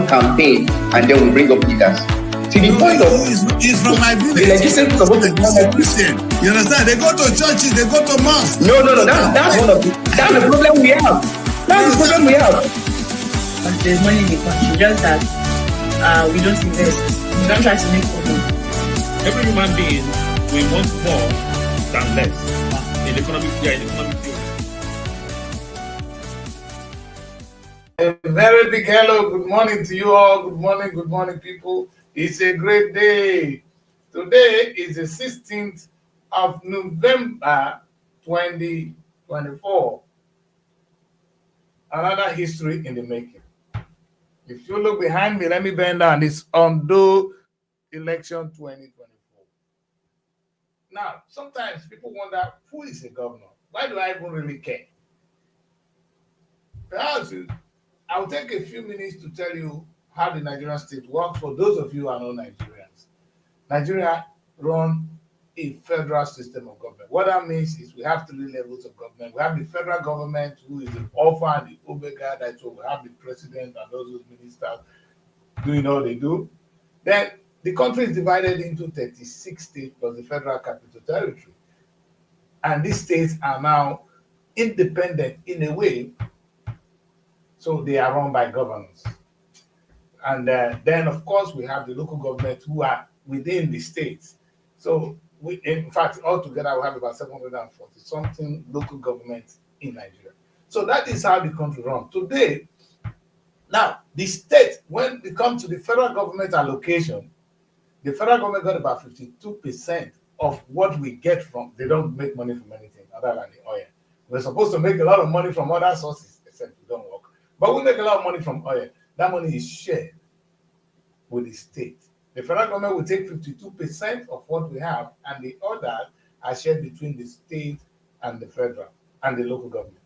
campaign and then we bring up leaders. To the point of it's from my village. The legislature is supposed to be Christian. You understand? They go to churches, they go to mosques. No. That's the problem we have. That's the problem we have. But there's money in the country, just that we don't invest. We don't try to make money. Every human being, we want more than less. In economic theory. A very big hello, good morning to you all. Good morning, people. It's a great day. Today is the 16th of November 2024. Another history in the making. If you look behind me, let me bend down. It's ONDO election 2024. Now, sometimes people wonder, who is a governor? Why do I even really care? Perhaps I'll take a few minutes to tell you how the Nigerian state works for those of you who are not Nigerians. Nigeria runs a federal system of government. What that means is we have 3 levels of government. We have the federal government, who is the alpha and the omega. That's what we have the president and those ministers doing all they do. Then the country is divided into 36 states plus the federal capital territory. And these states are now independent in a way, so they are run by governors. And then, of course, we have the local government who are within the states. So, in fact, altogether, we have about 740-something local governments in Nigeria. So that is how the country runs. Today, now, the state, when it comes to the federal government allocation, the federal government got about 52% of what we get from, they don't make money from anything other than the oil. We're supposed to make a lot of money from other sources, except we don't work. But we make a lot of money from oil. That money is shared with the state. The federal government will take 52% of what we have, and the others are shared between the state and the federal and the local government.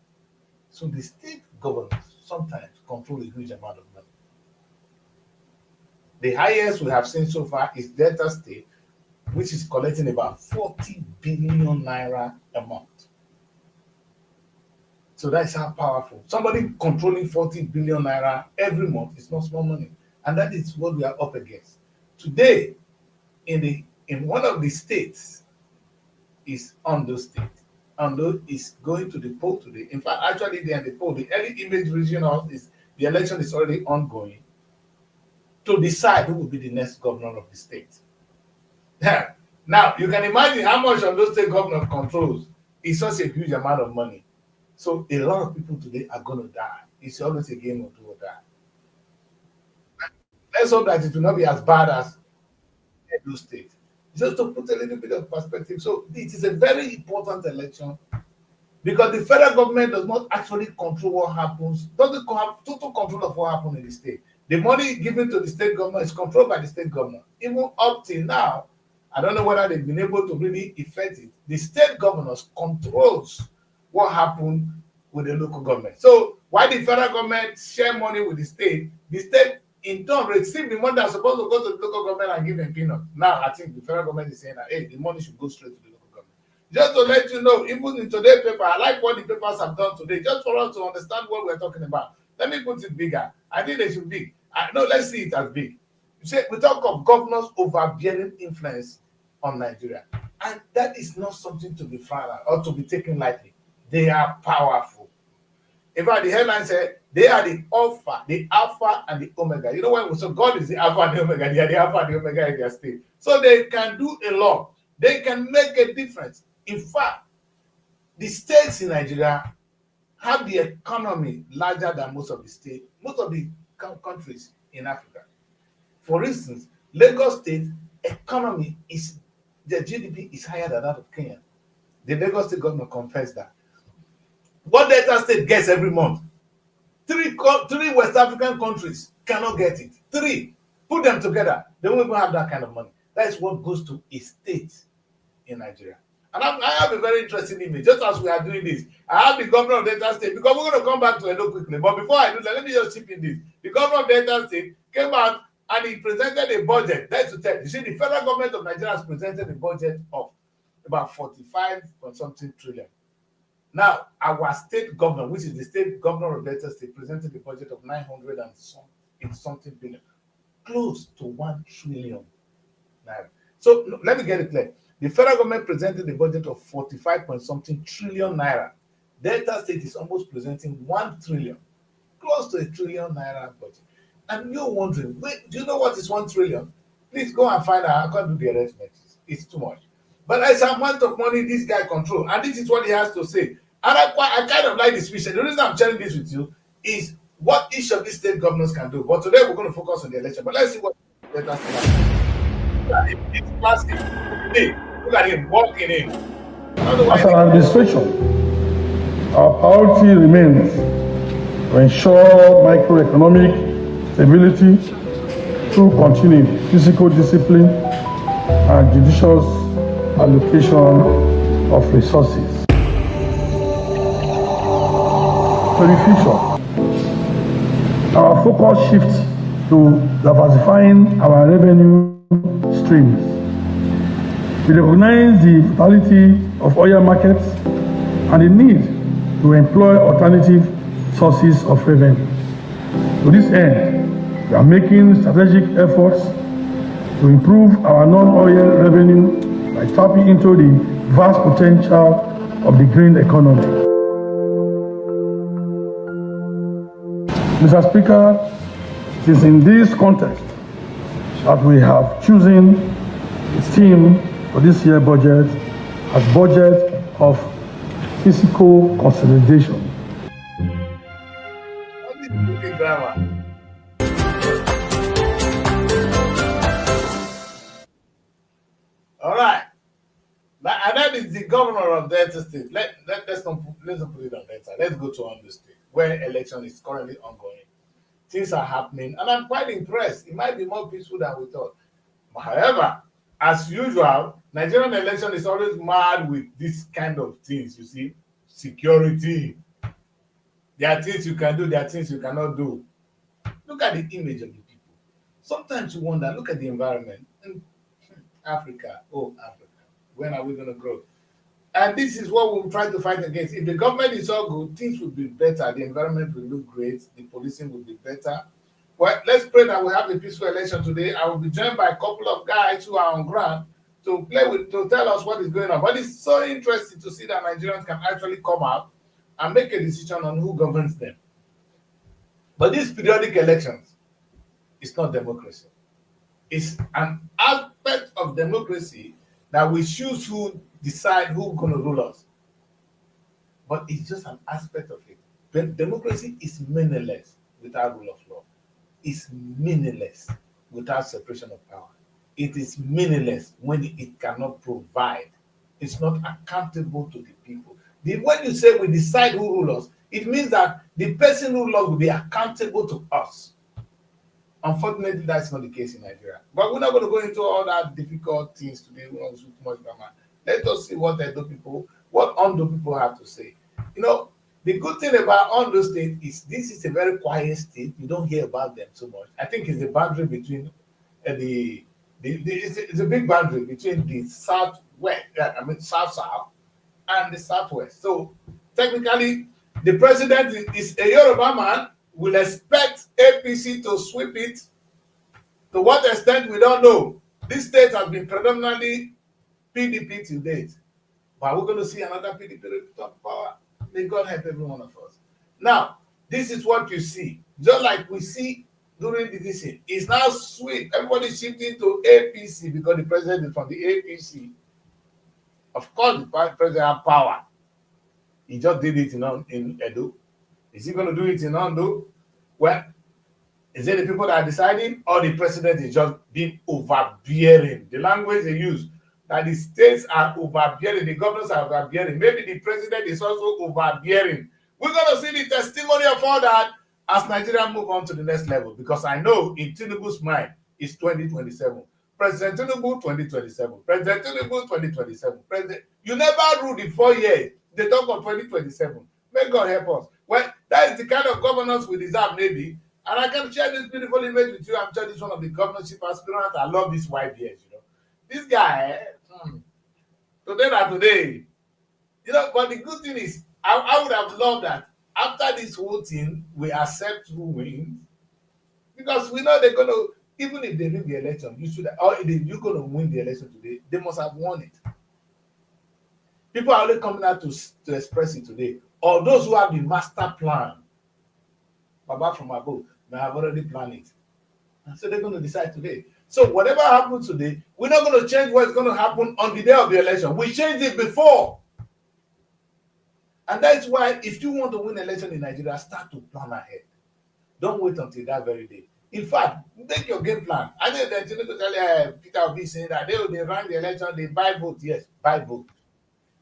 So the state governments sometimes control a huge amount of money. The highest we have seen so far is Delta State, which is collecting about 40 billion naira a month. So that's how powerful. Somebody controlling 40 billion naira every month is not small money. And that is what we are up against. Today, in one of the states is ONDO State. ONDO is going to the poll today. In fact, actually, they are in the poll. The early image regional is the election is already ongoing to decide who will be the next governor of the state. Now, you can imagine how much ONDO State governor controls. It's such a huge amount of money. So a lot of people today are going to die. It's always a game of do or die. Let's hope that it will not be as bad as Edo State. Just to put a little bit of perspective. So it is a very important election because the federal government does not actually control what happens, doesn't have total control of what happens in the state. The money given to the state government is controlled by the state government. Even up till now, I don't know whether they've been able to really effect it. The state governors controls what happened with the local government. So while the federal government share money with the state in turn receive the money that's supposed to go to the local government and give them peanuts. Now I think the federal government is saying that, hey, the money should go straight to the local government. Just to let you know, even in today's paper, I like what the papers have done today, just for us to understand what we're talking about. Let me put it bigger. I think they should be. No, let's see it as big. You say we talk of governors overbearing influence on Nigeria, and that is not something to be frowned at or to be taken lightly. They are powerful. In fact, the headline said they are the alpha and the omega. You know when so God is the alpha and the omega, they are the alpha and the omega in their state. So they can do a lot. They can make a difference. In fact, the states in Nigeria have the economy larger than most of the countries in Africa. For instance, Lagos State economy is, their GDP is higher than that of Kenya. The Lagos State governor confessed that. What Delta State gets every month, three West African countries cannot get it. 3. Put them together, they won't even have that kind of money. That is what goes to a state in Nigeria. And I have a very interesting image. Just as we are doing this, I have the governor of Delta State, because we're going to come back to Edo quickly. But before I do that, let me just chip in this. The governor of Delta State came out and he presented a budget. That's to tell you. See, the federal government of Nigeria has presented a budget of about 45-something trillion. Now, our state governor, which is the state governor of Delta State, presented a budget of 900 and some in something billion, close to 1 trillion naira. So no, let me get it clear. The federal government presented a budget of 45 point something trillion naira. Delta State is almost presenting 1 trillion, close to a trillion naira budget. And you're wondering, wait, do you know what is 1 trillion? Please go and find out. I can't do the arithmetic. It's too much. But that's the amount of money this guy controls. And this is what he has to say. And I kind of like this speech. The reason I'm sharing this with you is what each of these state governors can do. But today we're going to focus on the election. But let's see what Delta State has. It's classic. Look at him walking in. As an administration, our priority remains to ensure microeconomic stability through continued fiscal discipline and judicious allocation of resources. For the future, our focus shifts to diversifying our revenue streams. We recognize the vitality of oil markets and the need to employ alternative sources of revenue. To this end, we are making strategic efforts to improve our non-oil revenue by tapping into the vast potential of the green economy. Mr. Speaker, it is in this context that we have chosen the theme for this year's budget as budget of fiscal consolidation. All right. And that is the governor of Delta State. Let's not put it on Delta. Let's go to ONDO State, where election is currently ongoing. Things are happening, and I'm quite impressed. It might be more peaceful than we thought. However, as usual, Nigerian election is always mad with this kind of things, you see. Security. There are things you can do, there are things you cannot do. Look at the image of the people. Sometimes you wonder, look at the environment. Africa, oh Africa, when are we going to grow? And this is what we'll try to fight against. If the government is all good, things will be better, the environment will look great, the policing will be better. Well, let's pray that we have a peaceful election today. I will be joined by a couple of guys who are on ground to tell us what is going on. But it's so interesting to see that Nigerians can actually come out and make a decision on who governs them. But these periodic elections, it's not democracy. It's an aspect of democracy that we choose who decide who's going to rule us. But it's just an aspect of it. But democracy is meaningless without rule of law. It's meaningless without separation of power. It is meaningless when it cannot provide. It's not accountable to the people. When you say we decide who rules us, it means that the person who rules us will be accountable to us. Unfortunately, that's not the case in Nigeria. But we're not going to go into all that difficult things today. We don't too much grammar. Let us see what ONDO people have to say. You know, the good thing about ONDO State is this is a very quiet state. You don't hear about them so much. I think it's the boundary between it's a big boundary between the south and the southwest. So technically, the president is a Yoruba man. Will expect APC to sweep it. To what extent, we don't know. This state has been predominantly PDP to date. But we're going to see another PDP return power. May God help every one of us. Now, this is what you see. Just like we see during the DC. It's now sweet. Everybody's shifting to APC because the president is from the APC. Of course, the president has power. He just did it in Edo. Is he going to do it in ONDO? Well, is it the people that are deciding, or the president is just being overbearing? The language they use, that the states are overbearing, the governors are overbearing. Maybe the president is also overbearing. We're going to see the testimony of all that as Nigeria move on to the next level, because I know in Tinubu's mind, it's 2027. President Tinubu, 2027. President Tinubu, 2027. You never ruled in 4 years. They talk of 2027. May God help us. Well, that is the kind of governance we deserve, maybe. And I can share this beautiful image with you. I'm sure this one of the governorship aspirants. I love this white beard, you know. This guy, today. You know, but the good thing is, I would have loved that after this whole thing, we accept who wins. Because we know they're going to, even if they win the election, you should, or if you're going to win the election today, they must have won it. People are only coming out to express it today. Or those who have the master plan, Baba from above, may have already planned it. And so they're going to decide today. So whatever happens today, we're not going to change what's going to happen on the day of the election. We changed it before. And that's why if you want to win election in Nigeria, start to plan ahead. Don't wait until that very day. In fact, make your game plan. I know that you need to tell Peter Obi saying that they run the election, they buy vote. Yes, buy vote.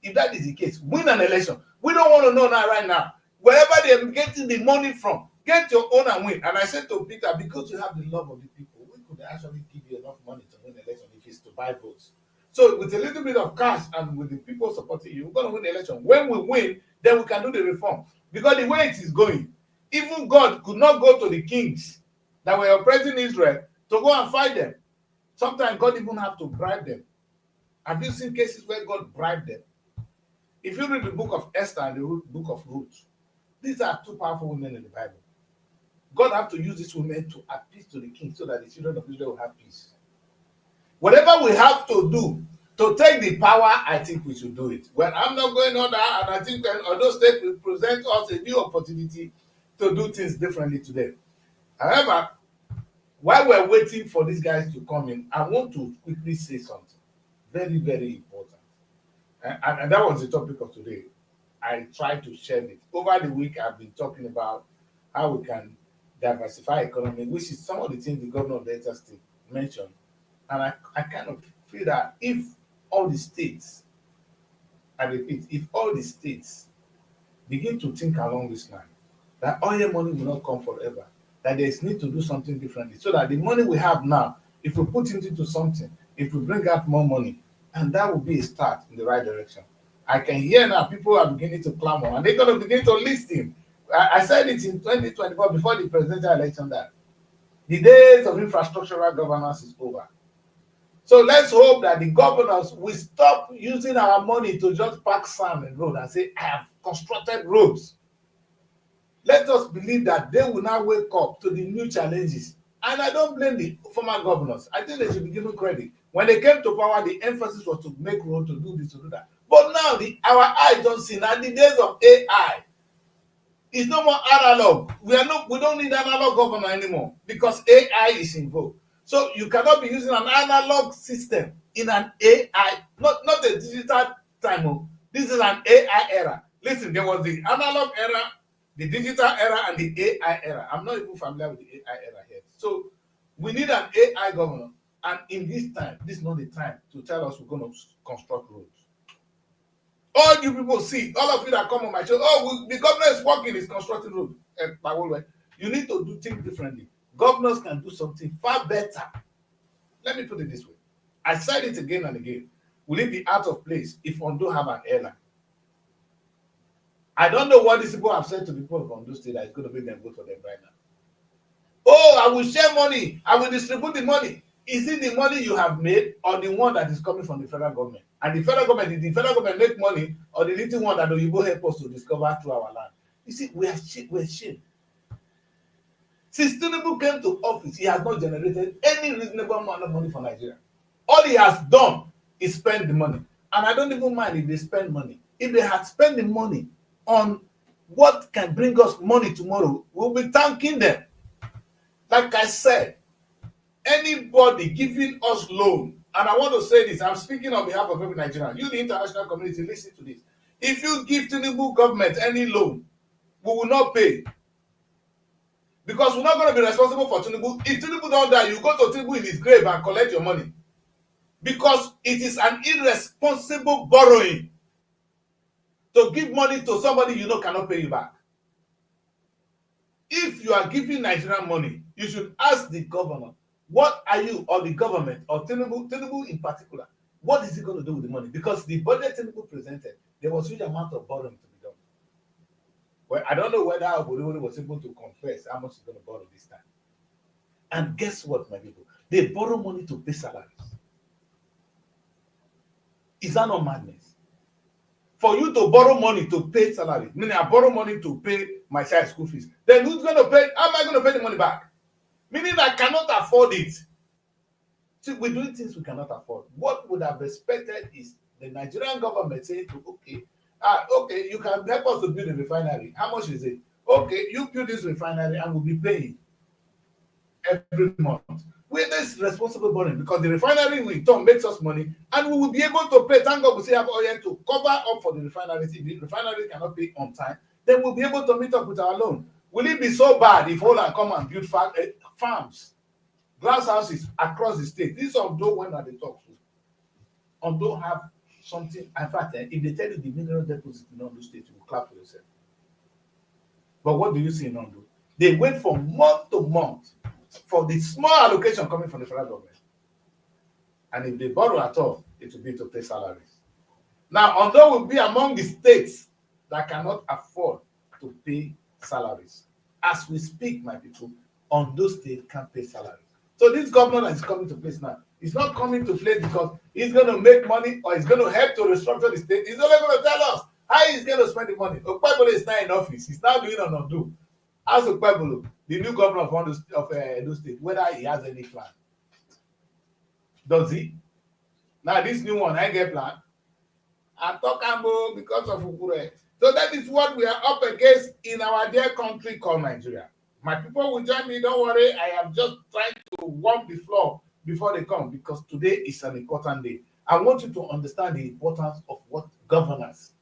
If that is the case, win an election. We don't want to know that right now. Wherever they're getting the money from, get your own and win. And I said to Peter, because you have the love of the people, we could actually give you enough money to win the election if it's to buy votes. So with a little bit of cash and with the people supporting you, we're going to win the election. When we win, then we can do the reform. Because the way it is going, even God could not go to the kings that were oppressing Israel to go and fight them. Sometimes God even have to bribe them. Have you seen cases where God bribed them? If you read the book of Esther and the book of Ruth, these are two powerful women in the Bible. God have to use these women to appease to the king so that the children of Israel will have peace. Whatever we have to do to take the power, I think we should do it. Well, I'm not going on that, and I think that although state will present us a new opportunity to do things differently today. However, while we're waiting for these guys to come in, I want to quickly say something very, very important. And that was the topic of today. I tried to share it. Over the week, I've been talking about how we can diversify economy, which is some of the things the governor of Delta State mentioned. And I kind of feel that if all the states, I repeat, if all the states begin to think along this line, that oil money will not come forever, that there is need to do something differently, so that the money we have now, if we put it into something, it will bring out more money, and that will be a start in the right direction. I can hear now people are beginning to clamor, and they're going to begin to listen. I said it in 2024 before the presidential election that the days of infrastructural governance is over. So let's hope that the governors will stop using our money to just pack sand in road and say, I have constructed roads. Let us believe that they will now wake up to the new challenges. And I don't blame the former governors. I think they should be given credit. When they came to power, the emphasis was to make road, to do this, to do that. But now our eyes don't see. Now the days of AI, it's no more analog. We don't need analog governor anymore because AI is involved. So you cannot be using an analog system in an AI, not a digital time. This is an AI era. Listen, there was the analog era, the digital era, and the AI era. I'm not even familiar with the AI era here. So we need an AI governor. And in this time, this is not the time to tell us we're going to construct roads. All you people see, all of you that come on my show, the governor is working, is constructing roads. You need to do things differently. Governors can do something far better. Let me put it this way. I said it again and again. Will it be out of place if ONDO have an airline? I don't know what these people have said to people of ONDO State that is going to make them vote for them right now. Oh, I will share money. I will distribute the money. Is it the money you have made or the one that is coming from the federal government? And the federal government, did the federal government make money or the little one that the Oyibo help us to discover through our land? You see, we're shame. Since Tinubu came to office, he has not generated any reasonable amount of money for Nigeria. All he has done is spend the money. And I don't even mind if they spend money. If they had spent the money on what can bring us money tomorrow, we'll be thanking them. Like I said, anybody giving us loan, and I want to say this, I'm speaking on behalf of every Nigerian, you the international community, listen to this. If you give Tinubu government any loan, we will not pay. Because we're not going to be responsible for Tinubu. If Tinubu don't die, you go to Tinubu in his grave and collect your money. Because it is an irresponsible borrowing to give money to somebody you know cannot pay you back. If you are giving Nigerian money, you should ask the governor, what are you, or the government, or Tinubu in particular, what is he going to do with the money? Because the budget Tinubu presented, there was a huge amount of borrowing to be done. Well, I don't know whether Oborivoli was able to confess how much he's going to borrow this time. And guess what, my people? They borrow money to pay salaries. Is that not madness? For you to borrow money to pay salary, meaning I borrow money to pay my child's school fees, then who's going to pay? How am I going to pay the money back? Meaning I cannot afford it. See, we're doing things we cannot afford. What would have expected is the Nigerian government saying to, okay, you can help us to build a refinery. How much is it? Okay, you build this refinery and we'll be paying every month. With this responsible borrowing, because the refinery in turn makes us money and we will be able to pay. Thank God we still have oil to cover up for the refinery. If the refinery cannot pay on time, then we'll be able to meet up with our loan. Will it be so bad if Holland come and build farms, glass houses across the state? This ONDO when are they talk to? ONDO have something. In fact, if they tell you the mineral deposit in ONDO state, you will clap for yourself. But what do you see in ONDO? They wait from month to month for the small allocation coming from the federal government. And if they borrow at all, it will be to pay salaries. Now, ONDO will be among the states that cannot afford to pay salaries. As we speak, my people, ONDO state can't pay salaries. So this governor that is coming to place now, he's not coming to place because he's going to make money or he's going to help to restructure the state. He's only going to tell us how he's going to spend the money. Okpebolo is now in office. He's now doing an ONDO. Ask Okpebolo, the new governor of Edo State, whether he has any plan. Does he? Now this new one, I get plan. I talk about because of Ukure. So that is what we are up against in our dear country called Nigeria. My people will join me, don't worry. I am just trying to warm the floor before they come because today is an important day. I want you to understand the importance of what governance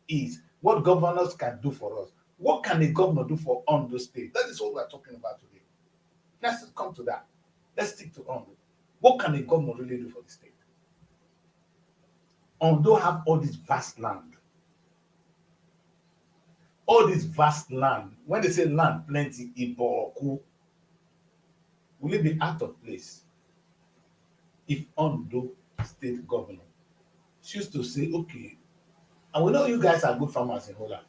is, what governors can do for us. What can a governor do for ONDO state? That is what we're talking about today. Let's come to that. Let's stick to ONDO. What can a governor really do for the state? ONDO have all this vast land. All this vast land. When they say land, plenty, Iboku, will it be out of place if ONDO state governor choose to say, okay, and we know you guys are good farmers in Holland.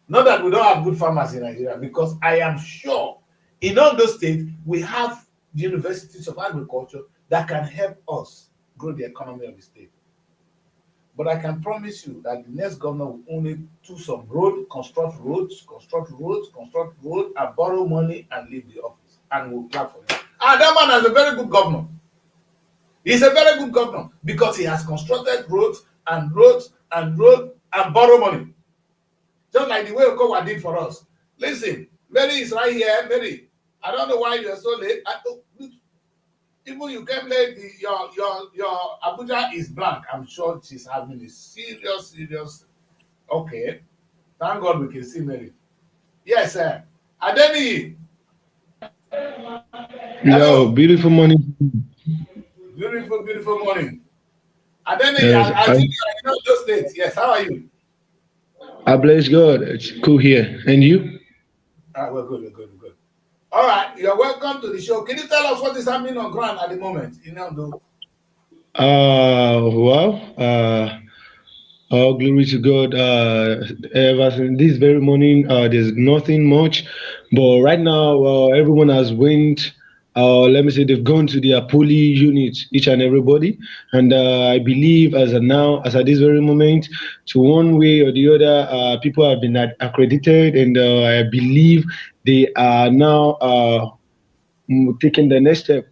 Not that we don't have good farmers in Nigeria, because I am sure in all those states we have universities of agriculture that can help us grow the economy of the state. But I can promise you that the next governor will only do some road, construct roads, and borrow money and leave the office. And we'll clap for him. And that man is a very good governor. He's a very good governor because he has constructed roads and borrow money. Just like the way Okowa did for us. Listen, Mary is right here. Mary, I don't know why you're so late. Even you came late, your Abuja is blank. I'm sure she's having a serious. Okay. Thank God we can see Mary. Yes, sir. Adeni. Hello, beautiful morning. Beautiful morning. Adeni, I think you're in those states. Yes, how are you? I bless God. It's cool here. And you? We're good. All right, you're welcome to the show. Can you tell us what is happening on ground at the moment in ONDO? All glory to God. Ever since this very morning, there's nothing much. But right now, everyone has went. Let me say they've gone to their poly units, each and everybody. And I believe as at this very moment, to one way or the other, people have been accredited, and I believe they are now taking the next step,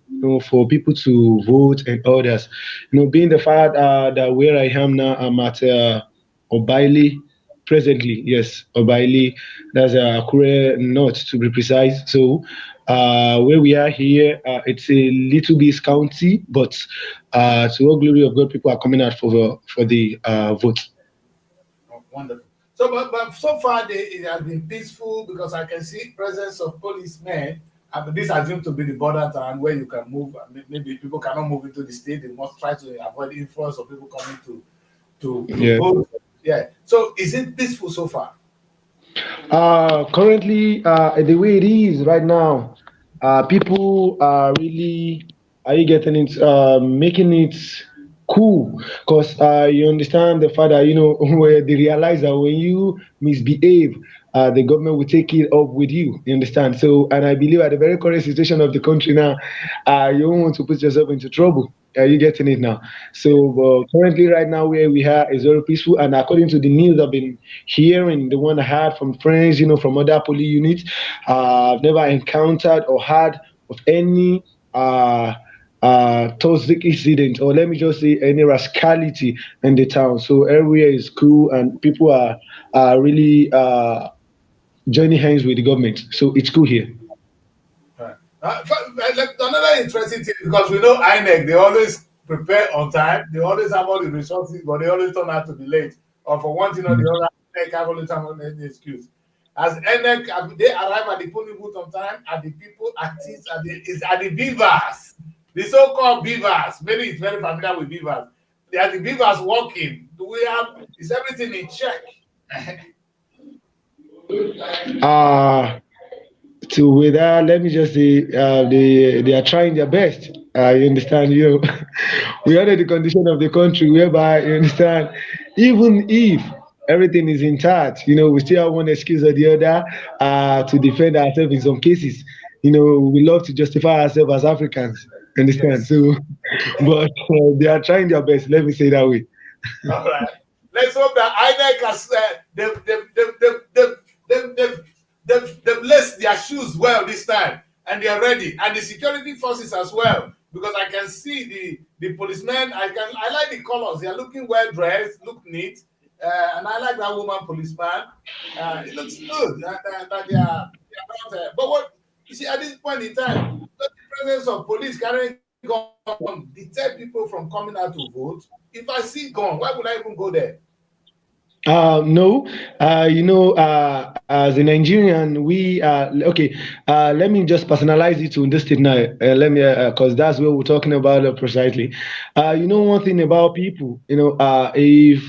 for people to vote and others. Being the fact that where I am now, I'm at Obaili presently. Yes, Obaili. That's Akure North to be precise. So where we are here, it's a little bit county, but to all glory of God, people are coming out for the vote. Oh, wonderful. So, but so far it has been peaceful because I can see presence of policemen. This assumed to be the border town where you can move. Maybe people cannot move into the state. They must try to avoid influx of people coming to vote. Yeah. So, is it peaceful so far? Currently, the way it is right now, people are really, are you getting it, making it cool, because you understand the fact that where they realize that when you misbehave, the government will take it up with you. You understand? So, and I believe at the very current situation of the country now, you don't want to put yourself into trouble. Are you getting it now? So currently, right now, where we are is very peaceful. And according to the news I've been hearing, the one I had from friends, from other police units, I've never encountered or had of any toxic incident, or let me just say any rascality in the town. So everywhere is cool and people are really joining hands with the government. So it's cool here. Right. Another interesting thing, because we know INEC, they always prepare on time, they always have all the resources, but they always turn out to be late. Or for one thing or the other, INEC have always have any excuse. As INEC, they arrive at the polling booth on time, and the people activists at the beavers, the so-called beavers. Maybe it's very familiar with beavers. They are the beavers walking. Do we have, is everything in check? Uh to with that, let me just say they are trying their best. You understand? We are in the condition of the country whereby you understand, even if everything is intact, we still have one excuse or the other to defend ourselves in some cases. We love to justify ourselves as Africans. Understand? Yes. So, but they are trying their best. Let me say that way. All right. Let's hope that INEC has they've laced their shoes well this time, and they are ready, and the security forces as well. Because I can see the policemen. I like the colors. They are looking well dressed, look neat, and I like that woman policeman. It looks good that they are not. But what you see at this point in time, the presence of police carrying gun deter people from coming out to vote. If I see gun, why would I even go there? No, as a Nigerian, we okay. Let me just personalize it to this state now. Let me, because that's what we're talking about precisely. One thing about people, if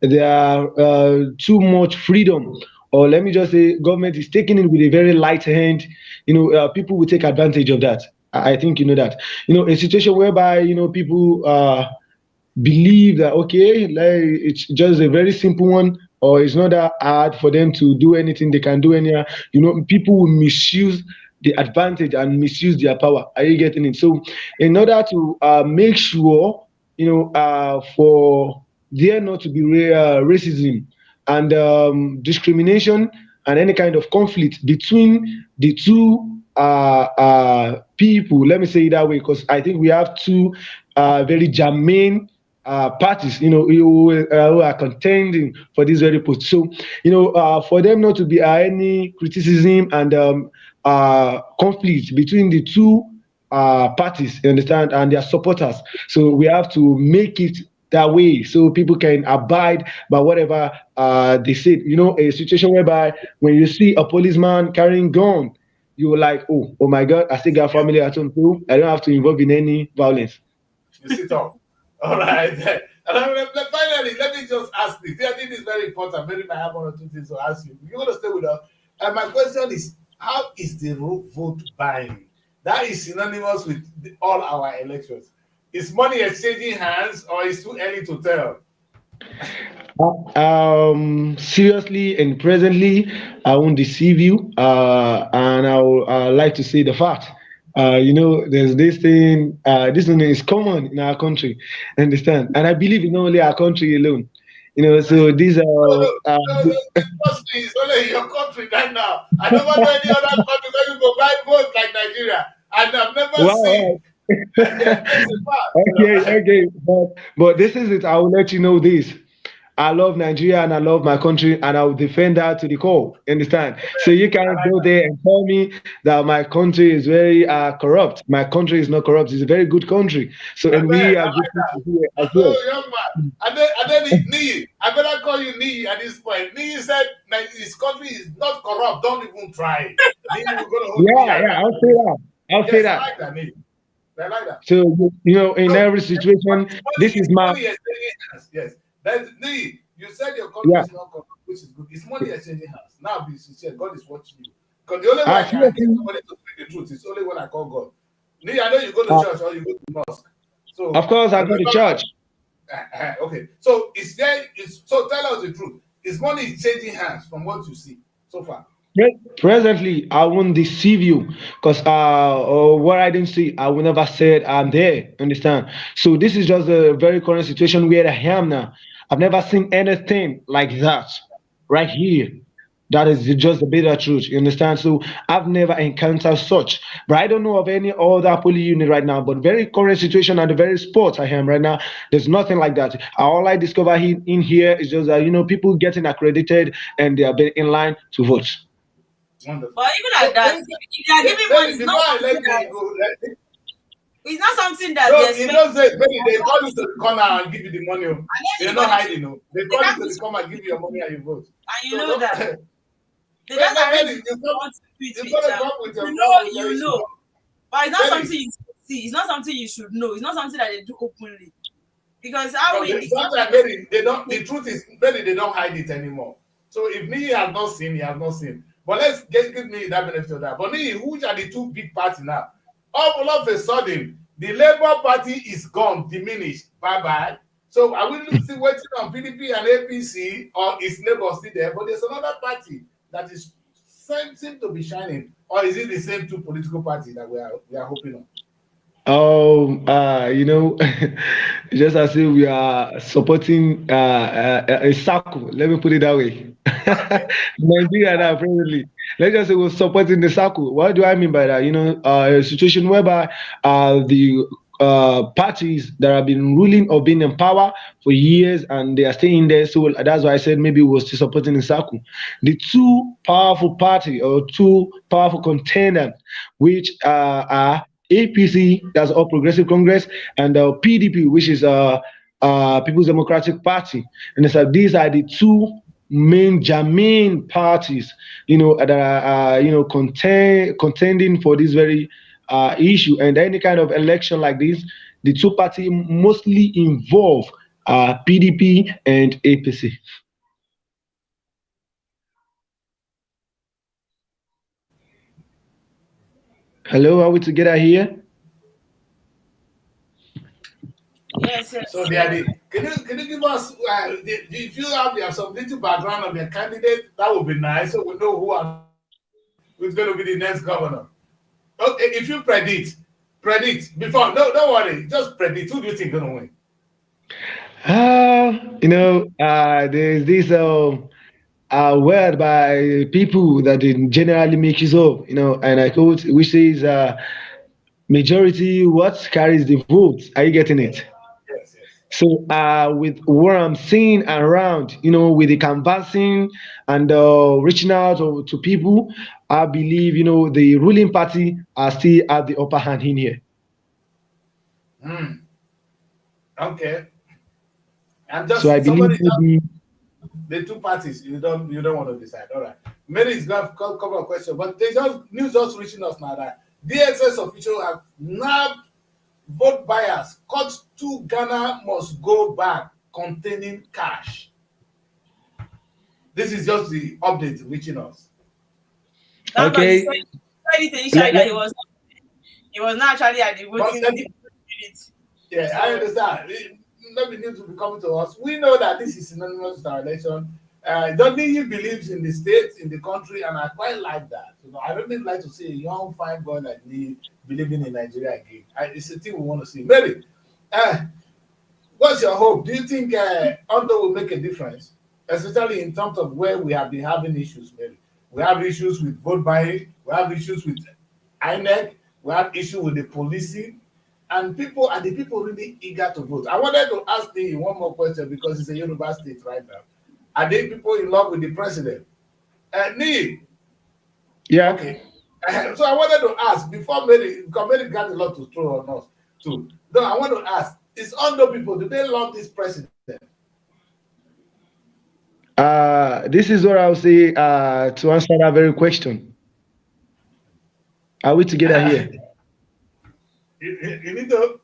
there are too much freedom, or let me just say, government is taking it with a very light hand. People will take advantage of that. I think you know that. A situation whereby people believe that okay, like it's just a very simple one, or it's not that hard for them to do anything, they can do anyhow. People will misuse the advantage and misuse their power. Are you getting it? So in order to make sure for there not to be racism and discrimination and any kind of conflict between the two people, let me say it that way, because I think we have two very germane parties, who are contending for this very post. So, for them not to be any criticism and conflict between the two parties, you understand, and their supporters. So we have to make it that way so people can abide by whatever they said. A situation whereby when you see a policeman carrying gun, you're like, oh my God, I still got family at home too. I don't have to involve in any violence. You sit up. All right. Finally, let me just ask this. I think it's very important. Maybe I have one or two things to ask you. You're going to stay with us. And my question is, how is the vote buying? That is synonymous with all our elections. Is money exchanging hands, or is it too early to tell? Seriously and presently, I won't deceive you, and I would like to say the fact. There's this thing. This one is common in our country, understand? And I believe in only our country alone. So these are. It's only in your country right now. I never know any other country where you go buy votes like Nigeria, and I've never seen. Okay, but this is it. I will let you know this. I love Nigeria and I love my country and I will defend that to the core. Understand? So you can't go there and tell me that my country is very corrupt. My country is not corrupt. It's a very good country. So and we are good people here as well. Young man. And then Nii, I better call you Nii at this point. Nii said his country is not corrupt. Don't even try. Nii, we're gonna hold I'll say that. I'll say that. I like that, Nii. I like that. So in every situation, this is my yes. That's Nii, you said your country is not corrupt, which is good. It's money exchanging hands. Now be sincere. God is watching you. Because the only way I can get somebody to speak the truth is only when I call God. Nii, I know you go to church or you go to mosque. So of course I go to church. Okay. So so tell us the truth. Is money changing hands from what you see so far? Presently, I won't deceive you because what I didn't see, I will never said I'm there. Understand? So this is just a very current situation where I am now. I've never seen anything like that right here. That is just the bitter truth. You understand? So I've never encountered such, but I don't know of any other police unit right now. But very current situation at the very spot I am right now, there's nothing like that. All I discover in here is just that people getting accredited and they are in line to vote. Wonderful. But even at that, if they are giving money, Before I let you go, it's not something that no, they you expect. don't say, baby, they call you to the corner and give you the money. They're not hiding. No. They call you to the corner and give you your money and you vote. And you know that. They Well, just arrange you want to tweet you with gotta them. come with your You phone, know, with you your know. But it's not Very. something you see. It's not something you should know. It's not something that they do openly. Because how No, we sometimes maybe they don't. The truth is, maybe they don't hide it anymore. So if me has not seen, he has not seen. But let's give me that benefit of that. But me, which are the two big parties now? All of a sudden, the Labour Party is gone, diminished. Bye bye. So are we still waiting on PDP and APC, or is Labour still there? But there's another party that is seem to be shining, or is it the same two political parties that we are hoping on? Just as if we are supporting a circle. Let me put it that way. Nigeria now, probably. Let's just say we're supporting the circle. What do I mean by that? A situation whereby the parties that have been ruling or been in power for years and they are staying there. So that's why I said maybe we're still supporting the circle. The two powerful party or two powerful contenders, which are APC, that's All Progressive Congress, and PDP, which is People's Democratic Party. And so these are the two main germane parties, that are contending for this very issue. And any kind of election like this, the two parties mostly involve PDP and APC. Hello, are we together here? yes. So they are the. Can you give us? If you have some little background of your candidate, that would be nice, so we know who's going to be the next governor. Okay, if you predict before. No, don't worry. Just predict. Who do you think is going to win? There's this word by people that they generally make use of, and I quote, which says, majority what carries the vote. Are you getting it? Yes. So with what I'm seeing around, with the canvassing and reaching out to people, I believe, the ruling party are still at the upper hand in here. Okay. And just So I believe maybe the two parties. You don't want to decide. All right. Mary is going to cover a question, but they news just reaching us now that DSS officials have nabbed vote buyers. Cut to Ghana must go back containing cash. This is just the update reaching us. okay. He was not actually at the voting unit. Yeah, I understand. Maybe need to be coming to us. We know that this is synonymous with our election. He believes in the state, in the country, and I quite like that. I really like to see a young, fine boy like me believing in Nigeria again. It's a thing we want to see. Maybe, what's your hope? Do you think ONDO will make a difference, especially in terms of where we have been having issues? Maybe we have issues with vote buying, we have issues with INEC, we have issues with the policing. And people really eager to vote? I wanted to ask you one more question because it's a Yoruba state right now. Are they people in love with the president? Neil. Yeah. Okay. So I wanted to ask before Mary, because Mary got a lot to throw on us too. No, I want to ask: is ONDO people, do they love this president? This is what I'll say to answer that very question. Are we together here? You need to.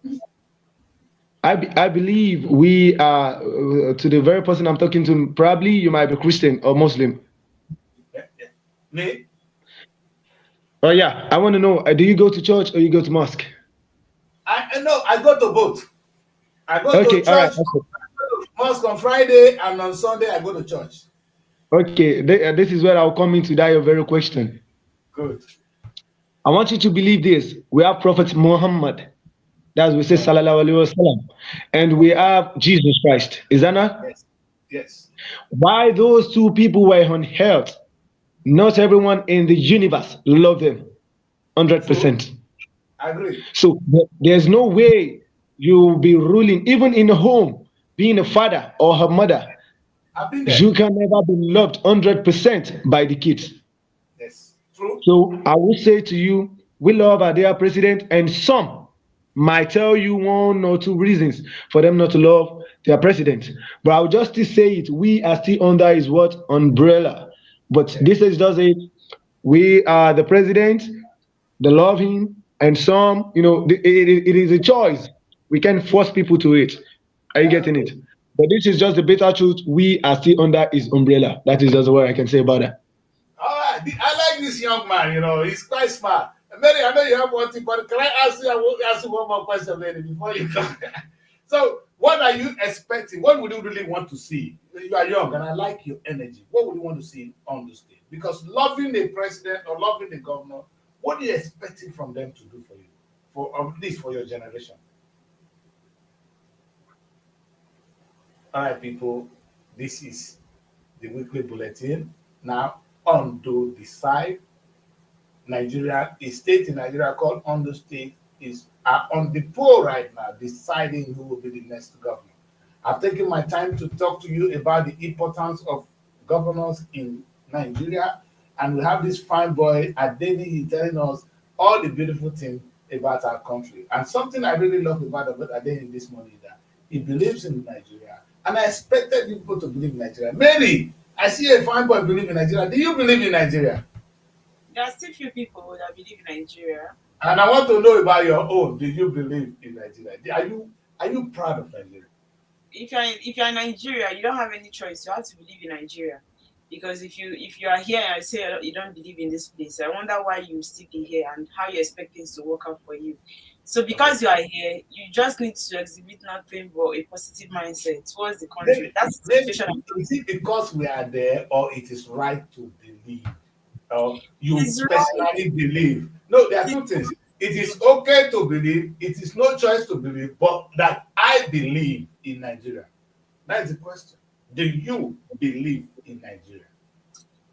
I believe we are, to the very person I'm talking to, probably you might be Christian or Muslim. Me? Oh yeah, I want to know, do you go to church or you go to mosque? I know, I go to both. I go to church, all right, I go to mosque on Friday, and on Sunday I go to church. Okay, this is where I'll come into that your very question. Good. I want you to believe this. We have Prophet Muhammad. That's we say Sallallahu Alaihi Wasallam. And we have Jesus Christ. Is that not? Yes. Why those two people were on earth, Not everyone in the universe love them True. 100%. I agree. So there's no way you'll be ruling, even in a home, being a father or a mother. I've been there. You can never be loved 100% by the kids. Yes. True. So I will say to you, we love our dear president, and some might tell you one or two reasons for them not to love their president. But I will just still say it. We are still under his what umbrella. But Yeah. this is just it. We are the president. They love him, and some, it is a choice. We can't force people to it. Are you Yeah, getting okay. it? But this is just the bitter truth. We are still under his umbrella. That is just what I can say about that. All right. I like this young man, he's quite smart. Mary, I know you have one thing, but can I ask you, I will ask you one more question, Mary, before you come. So, what are you expecting? What would you really want to see? You are young, and I like your energy. What would you want to see on the stage? Because loving the president or loving the governor, what are you expecting from them to do for you? For at least for your generation. All right, people, this is the weekly bulletin. Now, ONDO decide. Nigeria, a state in Nigeria called ONDO State, is on the poll right now, deciding who will be the next governor. I've taken my time to talk to you about the importance of governors in Nigeria, and we have this fine boy Adeni telling us all the beautiful things about our country. And something I really love about Adeni this morning is that he believes in Nigeria, and I expected people to believe in Nigeria. Mary, I see a fine boy believe in Nigeria. Do you believe in Nigeria? There are still few people that believe in Nigeria. And I want to know about your own. Do you believe in Nigeria? Are you proud of Nigeria? If you're in Nigeria, you don't have any choice. You have to believe in Nigeria. Because if you are here and say you don't believe in this place, I wonder why you still be here and how you expect things to work out for you. So because you are here, you just need to exhibit nothing but a positive mindset towards the country. That's the situation. Is it because we are there, or it is right to believe? Or you It's right. personally believe? No, there are two things. It is okay to believe. It is no choice to believe, but that I believe in Nigeria. That is the question. Do you believe in Nigeria?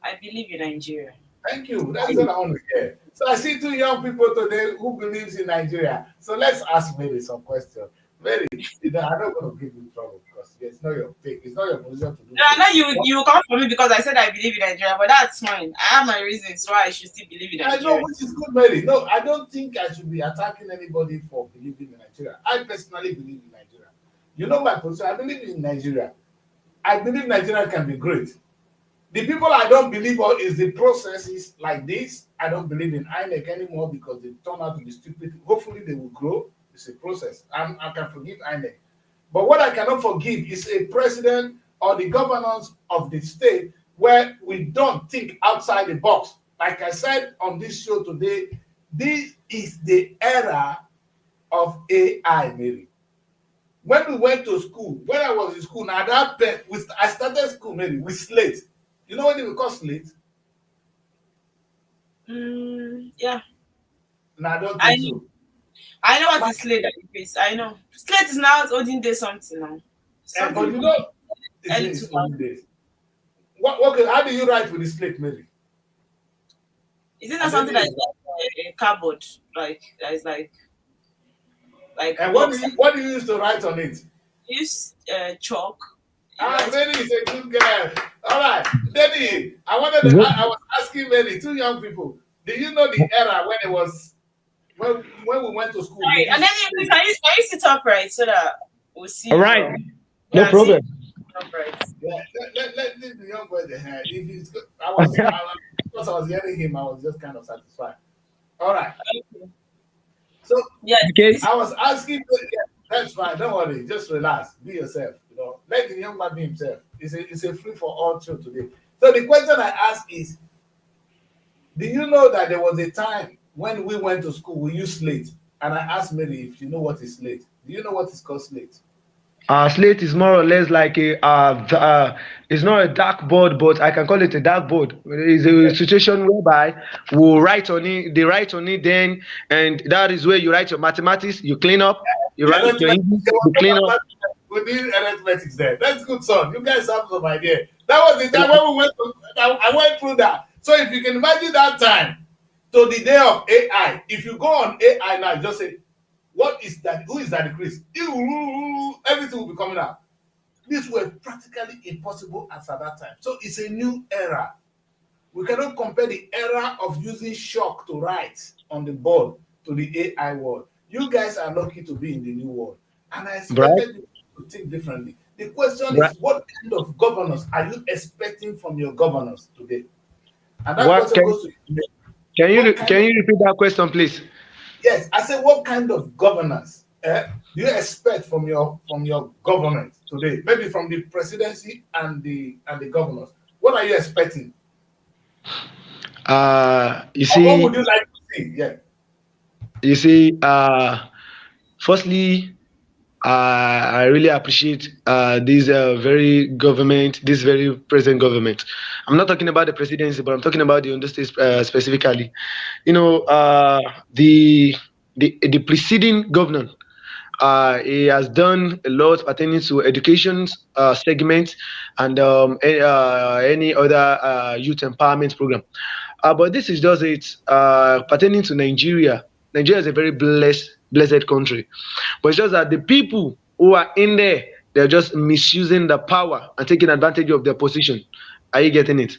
I believe in Nigeria. Thank you. That's what I want to hear. So I see two young people today who believes in Nigeria. So let's ask Mary some questions. Mary, I'm not going to give you trouble because it's not your take. It's not your position to do No, I so. know you come for me because I said I believe in Nigeria, but that's fine. I have my reasons why I should still believe in I know, Nigeria. which is good, Mary. No, I don't think I should be attacking anybody for believing in Nigeria. I personally believe in Nigeria. You know my position. I believe in Nigeria. I believe Nigeria can be great. The people I don't believe on is the processes like this. I don't believe in INEC anymore because they turn out to be stupid. Hopefully they will grow. It's a process. I can forgive INEC. But what I cannot forgive is a president or the governors of the state where we don't think outside the box. Like I said on this show today, this is the era of AI, Mary. When we went to school, when I was in school, now I started school, Mary, with slate. You know what they will call slate? Yeah, No, I don't I think know. so. I know what is slate that you face. I know. Slate is now olden day something now. But Something you know, early it's 2000. only days. Okay, how do you write with the slate, Mary? Is it not And something then that is like a cardboard? Like that is like and box. what do you use to write on it? Use chalk. You Mary is a good girl. All right, Denny, I was asking Mary, two young people. Do you know the era when it was when we went to school? We Sorry, and used then slate. can you sit upright so that we'll see All you right, well? no Yeah, see problem. you upright. Yeah, let the young boy the hair. If he's good, because I was hearing him, I was just kind of satisfied. All right. Okay. So Yes, Okay. this I was asking, yeah, that's fine. Don't worry. Just relax. Be yourself. Let the young man be himself. It's a free for all show today. So the question I ask is, do you know that there was a time when we went to school, we used slate? And I asked Mary if you know what is slate. Do you know what is called slate? Slate is more or less like it's not a dark board, but I can call it a dark board. It's a Yes. situation whereby we'll write on it, they write on it then, and that is where you write your mathematics, you clean up, you The write your arithmetic, English, there was you no clean up. mathematics. We did arithmetics there. That's good, son. You guys have some idea. That was the time when we went to, I went through that. So if you can imagine that time to the day of AI, if you go on AI now, just say, what is that? Who is that Chris? Everything will be coming out. This was practically impossible as at that time. So it's a new era. We cannot compare the era of using chalk to write on the board to the AI world. You guys are lucky to be in the new world. And I expected you to think differently. The question is, what kind of governance are you expecting from your governors today? And that question goes to you. Can you repeat that question, please? Yes, I said, what kind of governance do you expect from your government today? Maybe from the presidency and the governors. What are you expecting? You see, what would you like to see? Yeah. You see, firstly, I really appreciate this very present government. I'm not talking about the presidency, but I'm talking about the ONDO state specifically. You know, the preceding governor, he has done a lot pertaining to education segment and any other youth empowerment program. But this is just it pertaining to Nigeria. Nigeria is a very blessed country, but it's just that the people who are in there, they're just misusing the power and taking advantage of their position. Are you getting it?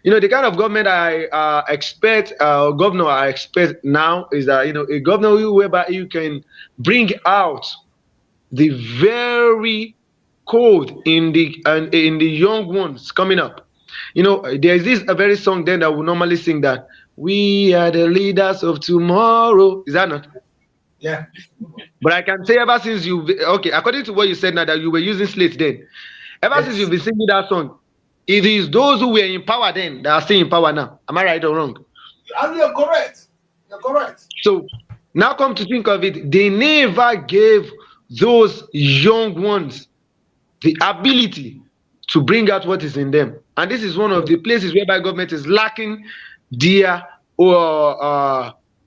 You know, the kind of government I expect, governor I expect now is that, you know, a governor whereby you can bring out the very code in the young ones coming up. You know, there's this a very song then that we normally sing that we are the leaders of tomorrow. Is that not? Yeah. But I can say ever since according to what you said now that you were using slate then, ever since you've been singing that song, it is those who were in power then that are still in power now. Am I right or wrong? And you're correct. You're correct. So now come to think of it, they never gave those young ones the ability to bring out what is in them. And this is one of the places whereby government is lacking their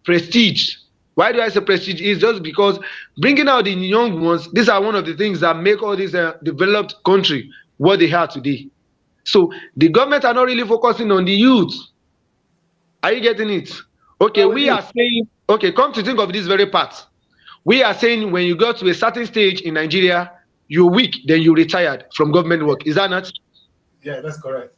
prestige. Why do I say prestige? It's just because bringing out the young ones, these are one of the things that make all this developed country what they are today. So the government are not really focusing on the youth. Are you getting it? Okay, we are saying, okay, come to think of this very part. We are saying when you go to a certain stage in Nigeria, you're weak, then you retired from government work. Is that not? Yeah, that's correct.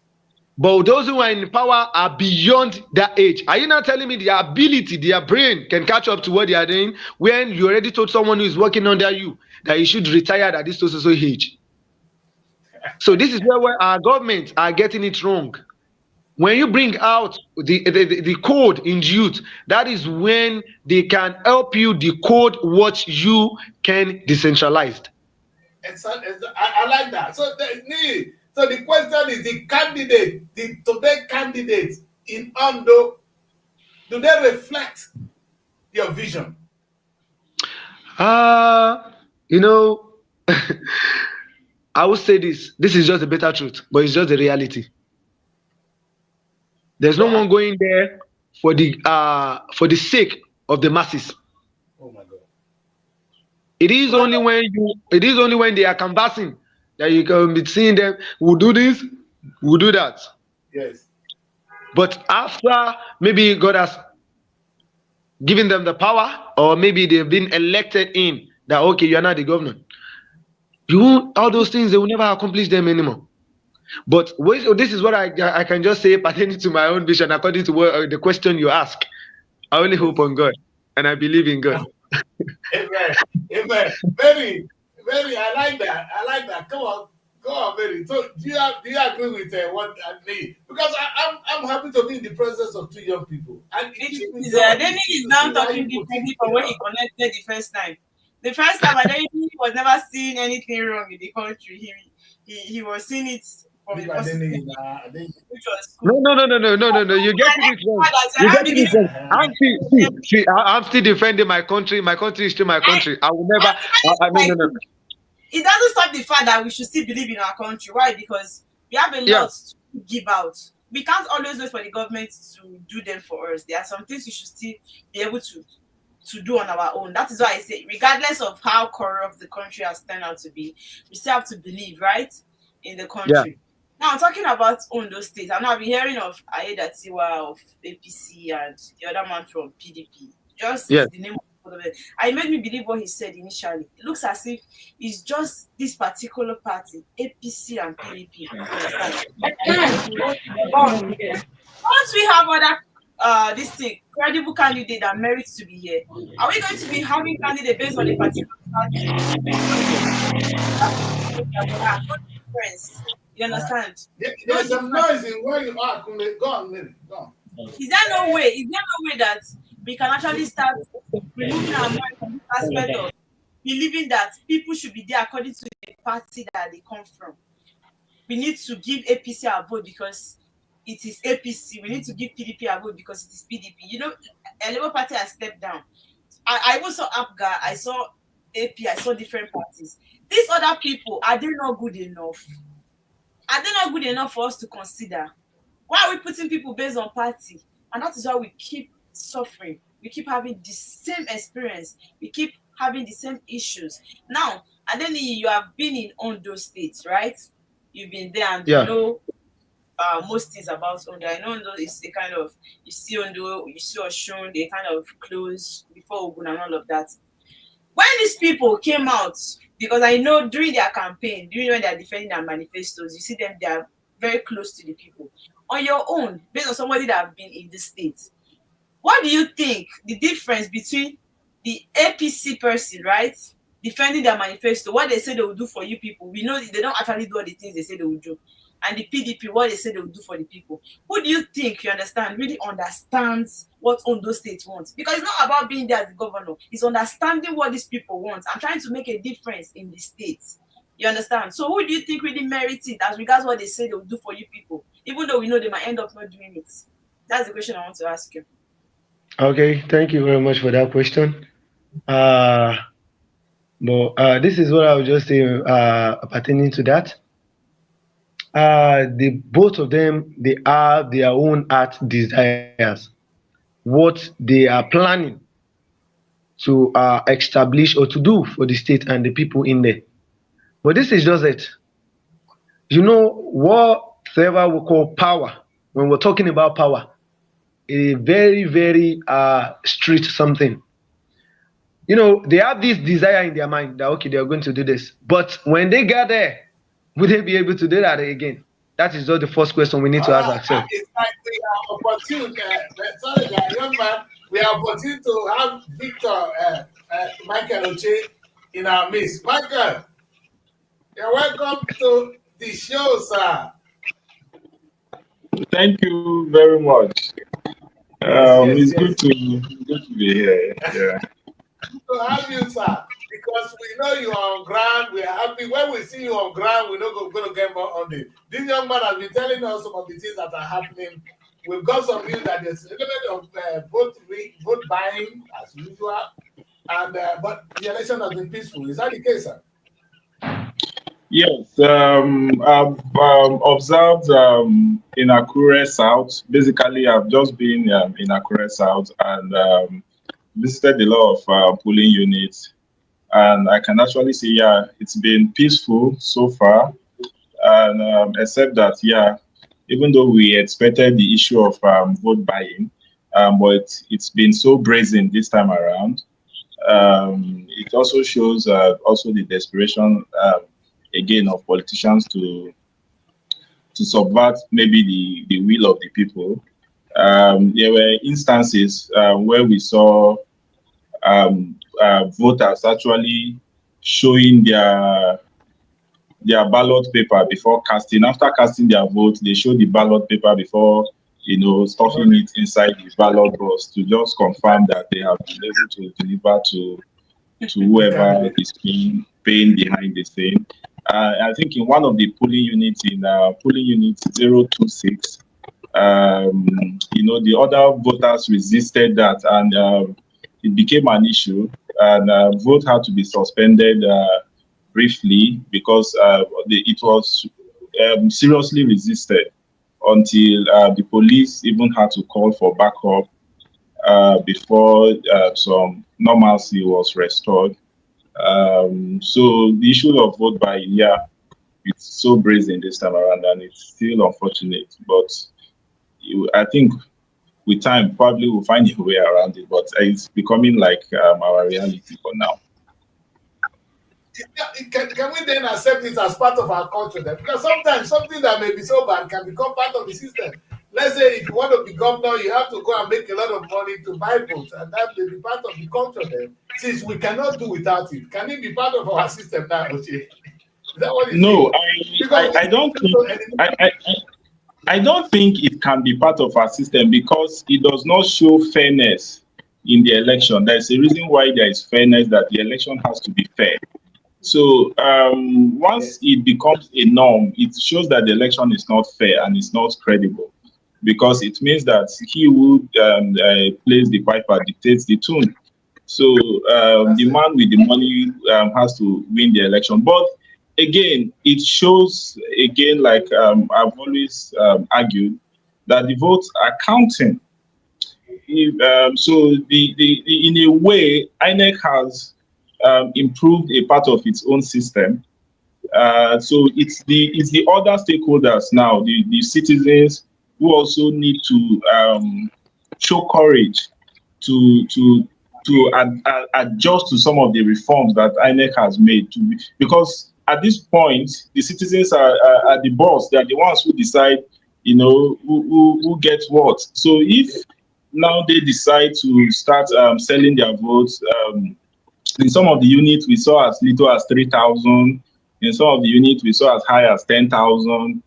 But those who are in power are beyond that age. Are you not telling me their ability, their brain can catch up to what they are doing when you already told someone who is working under you that you should retire at this so age? So this is where our governments are getting it wrong. When you bring out the code in youth, that is when they can help you decode what you can decentralize. I like that. So the question is, the today candidates in ONDO, do they reflect your vision? You know, I would say this is just a better truth, but it's just the reality. There's no one going there for the sake of the masses. Oh my God. It is only when they are canvassing that you can be seeing them. We'll do this, we'll do that. Yes. But after maybe God has given them the power, or maybe they've been elected in that, okay, you're not the governor. All those things, they will never accomplish them anymore. But this is what I can just say pertaining to my own vision, according to the question you ask. I only hope on God, and I believe in God. Amen. Amen. Mary, I like that. Come on, Mary. So do you agree with what I mean? Because I'm happy to be in the presence of two young people. And Denny is now talking differently from when he connected the first time. The first time, he was never seeing anything wrong in the country. He was seeing it from the positive, which was cool. No. You get it wrong. I'm still defending my country. My country is still my country. I will never. No. It doesn't stop the fact that we should still believe in our country. Why? Because we have a lot to give out. We can't always wait for the government to do them for us. There are some things we should still be able to do on our own. That is why I say, regardless of how corrupt the country has turned out to be, we still have to believe, right, in the country. Now, talking about Ondo State, I've been hearing of Aiyedatiwa of APC and the other man from PDP. Just Yes. the name of it. And it made me believe what he said initially. It looks as if it's just this particular party, APC and PDP. You understand? Once we have other this thing, credible candidate that merits to be here, are we going to be having candidate based on a particular party? Difference. You understand? There's some noise in where you are. Go on, Mary. Go on. Is there no way that we can actually start removing our mind from this aspect of believing that people should be there according to the party that they come from? We need to give APC our vote because it is APC. We need to give PDP our vote because it is PDP. You know, a Labour Party has stepped down. I even saw APGA, I saw AP, I saw different parties. These other people, are they not good enough? Are they not good enough for us to consider? Why are we putting people based on party? And that is why we keep suffering. We keep having the same experience. We keep having the same issues. Now, and then you have been in Ondo State, right? You've been there and you know most things about Ondo. I know Ondo is a kind of, you see Ondo, you see Oshun, they kind of close before Ogun and all of that. When these people came out, because I know during their campaign, during when they're defending their manifestos, you see them, they are very close to the people. On your own, based on somebody that have been in the state, what do you think the difference between the APC person, right, defending their manifesto, what they say they will do for you people, we know they don't actually do all the things they say they will do, and the PDP, what they say they will do for the people? Who do you think, you understand, really understands what Ondo State wants? Because it's not about being there as the governor, it's understanding what these people want. I'm trying to make a difference in the state. You understand? So who do you think really merits it as regards what they say they will do for you people, even though we know they might end up not doing it? That's the question I want to ask you. Okay, thank you very much for that question. But this is what I would just say pertaining to that. The both of them, they have their own heart desires, what they are planning to establish or to do for the state and the people in there. But this is just it. You know, whatever we call power, when we're talking about power, a very, very strict something. You know, they have this desire in their mind that, okay, they are going to do this. But when they get there, will they be able to do that again? That is just the first question we need to ask ourselves. It's like we are opportune, young man, we are opportune to have Victor Michael Oche in our midst. Michael, you're welcome to the show, sir. Thank you very much. It's good to be here. Yeah. To have you, sir, because we know you are on ground. We are happy when we see you on ground. We're not going to get more on it. This young man has been telling us some of the things that are happening. We've got some news that there's a little bit of vote buying as usual, and but the election has been peaceful. Is that the case, sir? Yes, I've observed in Akure South. Basically, I've just been in Akure South and visited a lot of polling units, and I can actually say, yeah, it's been peaceful so far, and except that, yeah, even though we expected the issue of vote buying, but it's been so brazen this time around. It also shows also the desperation again of politicians to subvert maybe the will of the people. There were instances where we saw voters actually showing their ballot paper before casting. After casting their vote, they show the ballot paper before, you know, stuffing it inside the ballot box to just confirm that they have been able to deliver to whoever is paying behind the scene. I think in one of the polling units, in polling unit 026, you know, the other voters resisted that, and it became an issue, and vote had to be suspended briefly because it was seriously resisted until the police even had to call for backup before some normalcy was restored. So the issue of vote buying, yeah, it's so brazen this time around, and it's still unfortunate. But I think with time, probably we'll find a way around it. But it's becoming like our reality for now. Can we then accept it as part of our culture then? Because sometimes something that may be so bad can become part of the system. Let's say if you want to be governor, you have to go and make a lot of money to buy votes, and that may be part of the culture then. Since we cannot do without it, can it be part of our system now, Oche? Is that what you No, think? I don't think I don't think it can be part of our system because it does not show fairness in the election. There's a reason why there is fairness, that the election has to be fair. So once it becomes a norm, it shows that the election is not fair and it's not credible, because it means that he who plays the piper dictates the tune. So the man with the money has to win the election. But again, it shows again, like I've always argued, that the votes are counting. So in a way, INEC has improved a part of its own system. So it's the other stakeholders now, the citizens, who also need to show courage to adjust to some of the reforms that INEC has made. Because at this point, the citizens are the boss. They are the ones who decide, who gets what. So if now they decide to start selling their votes, in some of the units we saw as little as 3,000. In some of the units we saw as high as 10,000.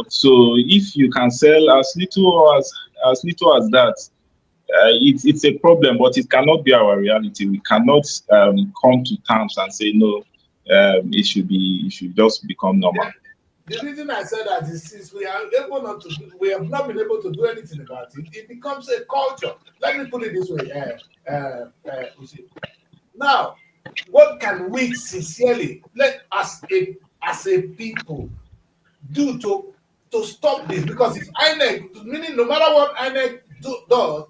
So if you can sell as little or as little as that, it's a problem, but it cannot be our reality. We cannot come to terms and say no. It should just become normal. The reason I said that is since we have not been able to do anything about it, it becomes a culture. Let me put it this way. Now, what can we sincerely, as a people, do to stop this? Because if INEC, meaning no matter what INEC does,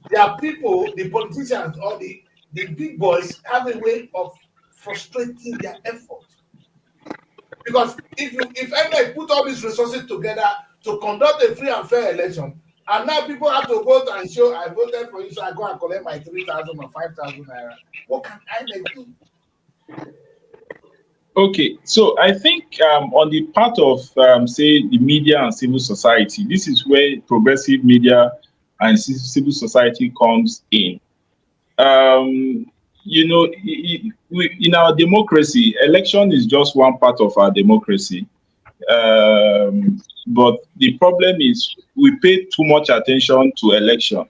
there are people, the politicians or the big boys, have a way of frustrating their effort. Because if INEC put all these resources together to conduct a free and fair election, and now people have to vote and show, I voted for you, so I go and collect my 3,000 or 5,000 naira. What can INEC do? Okay, so I think on the part of, say, the media and civil society, this is where progressive media and civil society comes in. In our democracy, election is just one part of our democracy. But the problem is we pay too much attention to election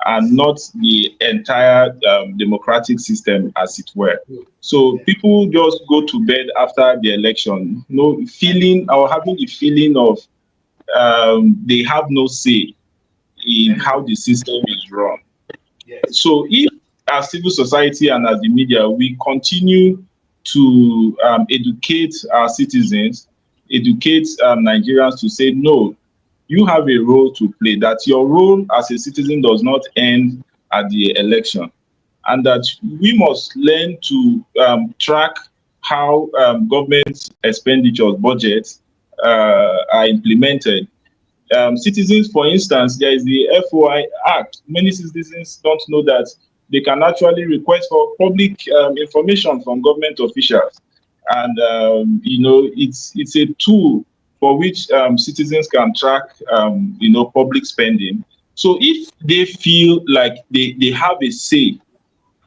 and not the entire democratic system, as it were. So people just go to bed after the election, having the feeling of they have no say in how the system is run. Yes. So if as civil society and as the media, we continue to educate our citizens, educate Nigerians to say, no, you have a role to play, that your role as a citizen does not end at the election, and that we must learn to track how government expenditures, budgets are implemented. Citizens, for instance, there is the FOI Act. Many citizens don't know that they can actually request for public information from government officials. And, it's a tool for which citizens can track, public spending. So if they feel like they have a say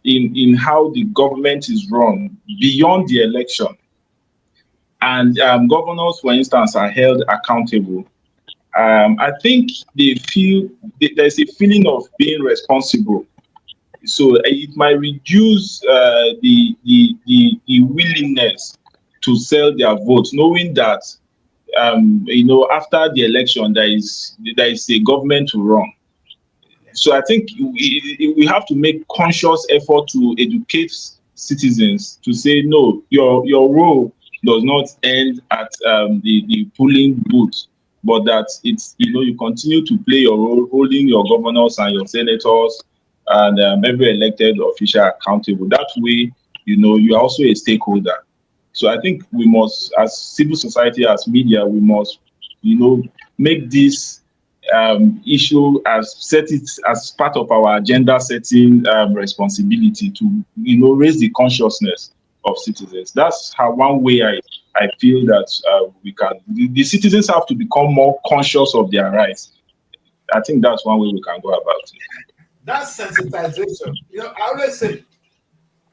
in how the government is run beyond the election, and governors, for instance, are held accountable, I think they feel there's a feeling of being responsible. So it might reduce the willingness to sell their votes, knowing that after the election there is a government to run. So I think we have to make conscious effort to educate citizens to say, no, your role does not end at the polling booth, but that it's you continue to play your role, holding your governors and your senators and every elected official accountable. That way, you are also a stakeholder. So I think we must, as civil society, as media, we must, make this issue set it as part of our agenda setting responsibility to, raise the consciousness of citizens. That's how one way I feel that we can. The citizens have to become more conscious of their rights. I think that's one way we can go about it. That's sensitization. I always say,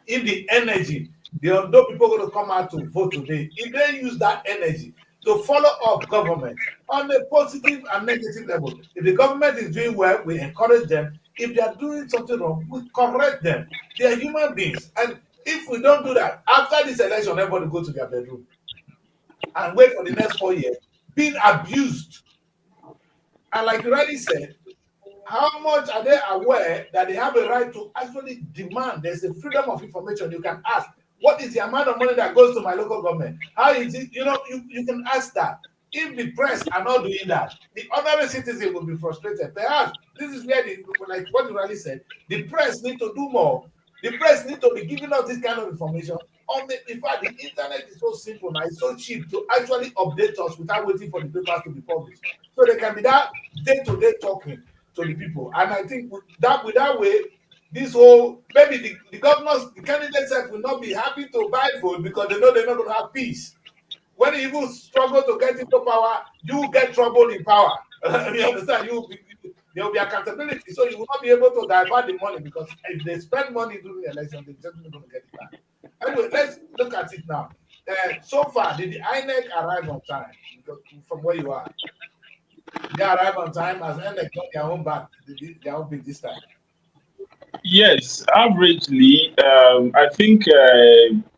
if the energy, the ONDO people are going to come out to vote today, if they use that energy to follow up government on a positive and negative level, if the government is doing well, we encourage them. If they are doing something wrong, we correct them. They are human beings. And if we don't do that, after this election, everybody go to their bedroom and wait for the next 4 years, being abused. And like you already said, how much are they aware that they have a right to actually demand? There's a freedom of information. You can ask, what is the amount of money that goes to my local government? How is it? You can ask that. If the press are not doing that, the ordinary citizen will be frustrated. Perhaps this is where, like what you already said, the press need to do more. The press need to be giving us this kind of information. In fact, the internet is so simple now, it's so cheap to actually update us without waiting for the papers to be published. So there can be that day-to-day talking to the people. And I think with that way, this whole, maybe the governors, the candidates will not be happy to buy vote because they know they're not going to have peace. When you struggle to get into power, you get trouble in power. You understand? There will be accountability. So you will not be able to divert the money because if they spend money during the election, they're definitely going to get it back. Anyway, let's look at it now. So far, did the INEC arrive on time? From where you are, they arrive on time as INEC got their own back. Their own bid this time. Yes, averagely, I think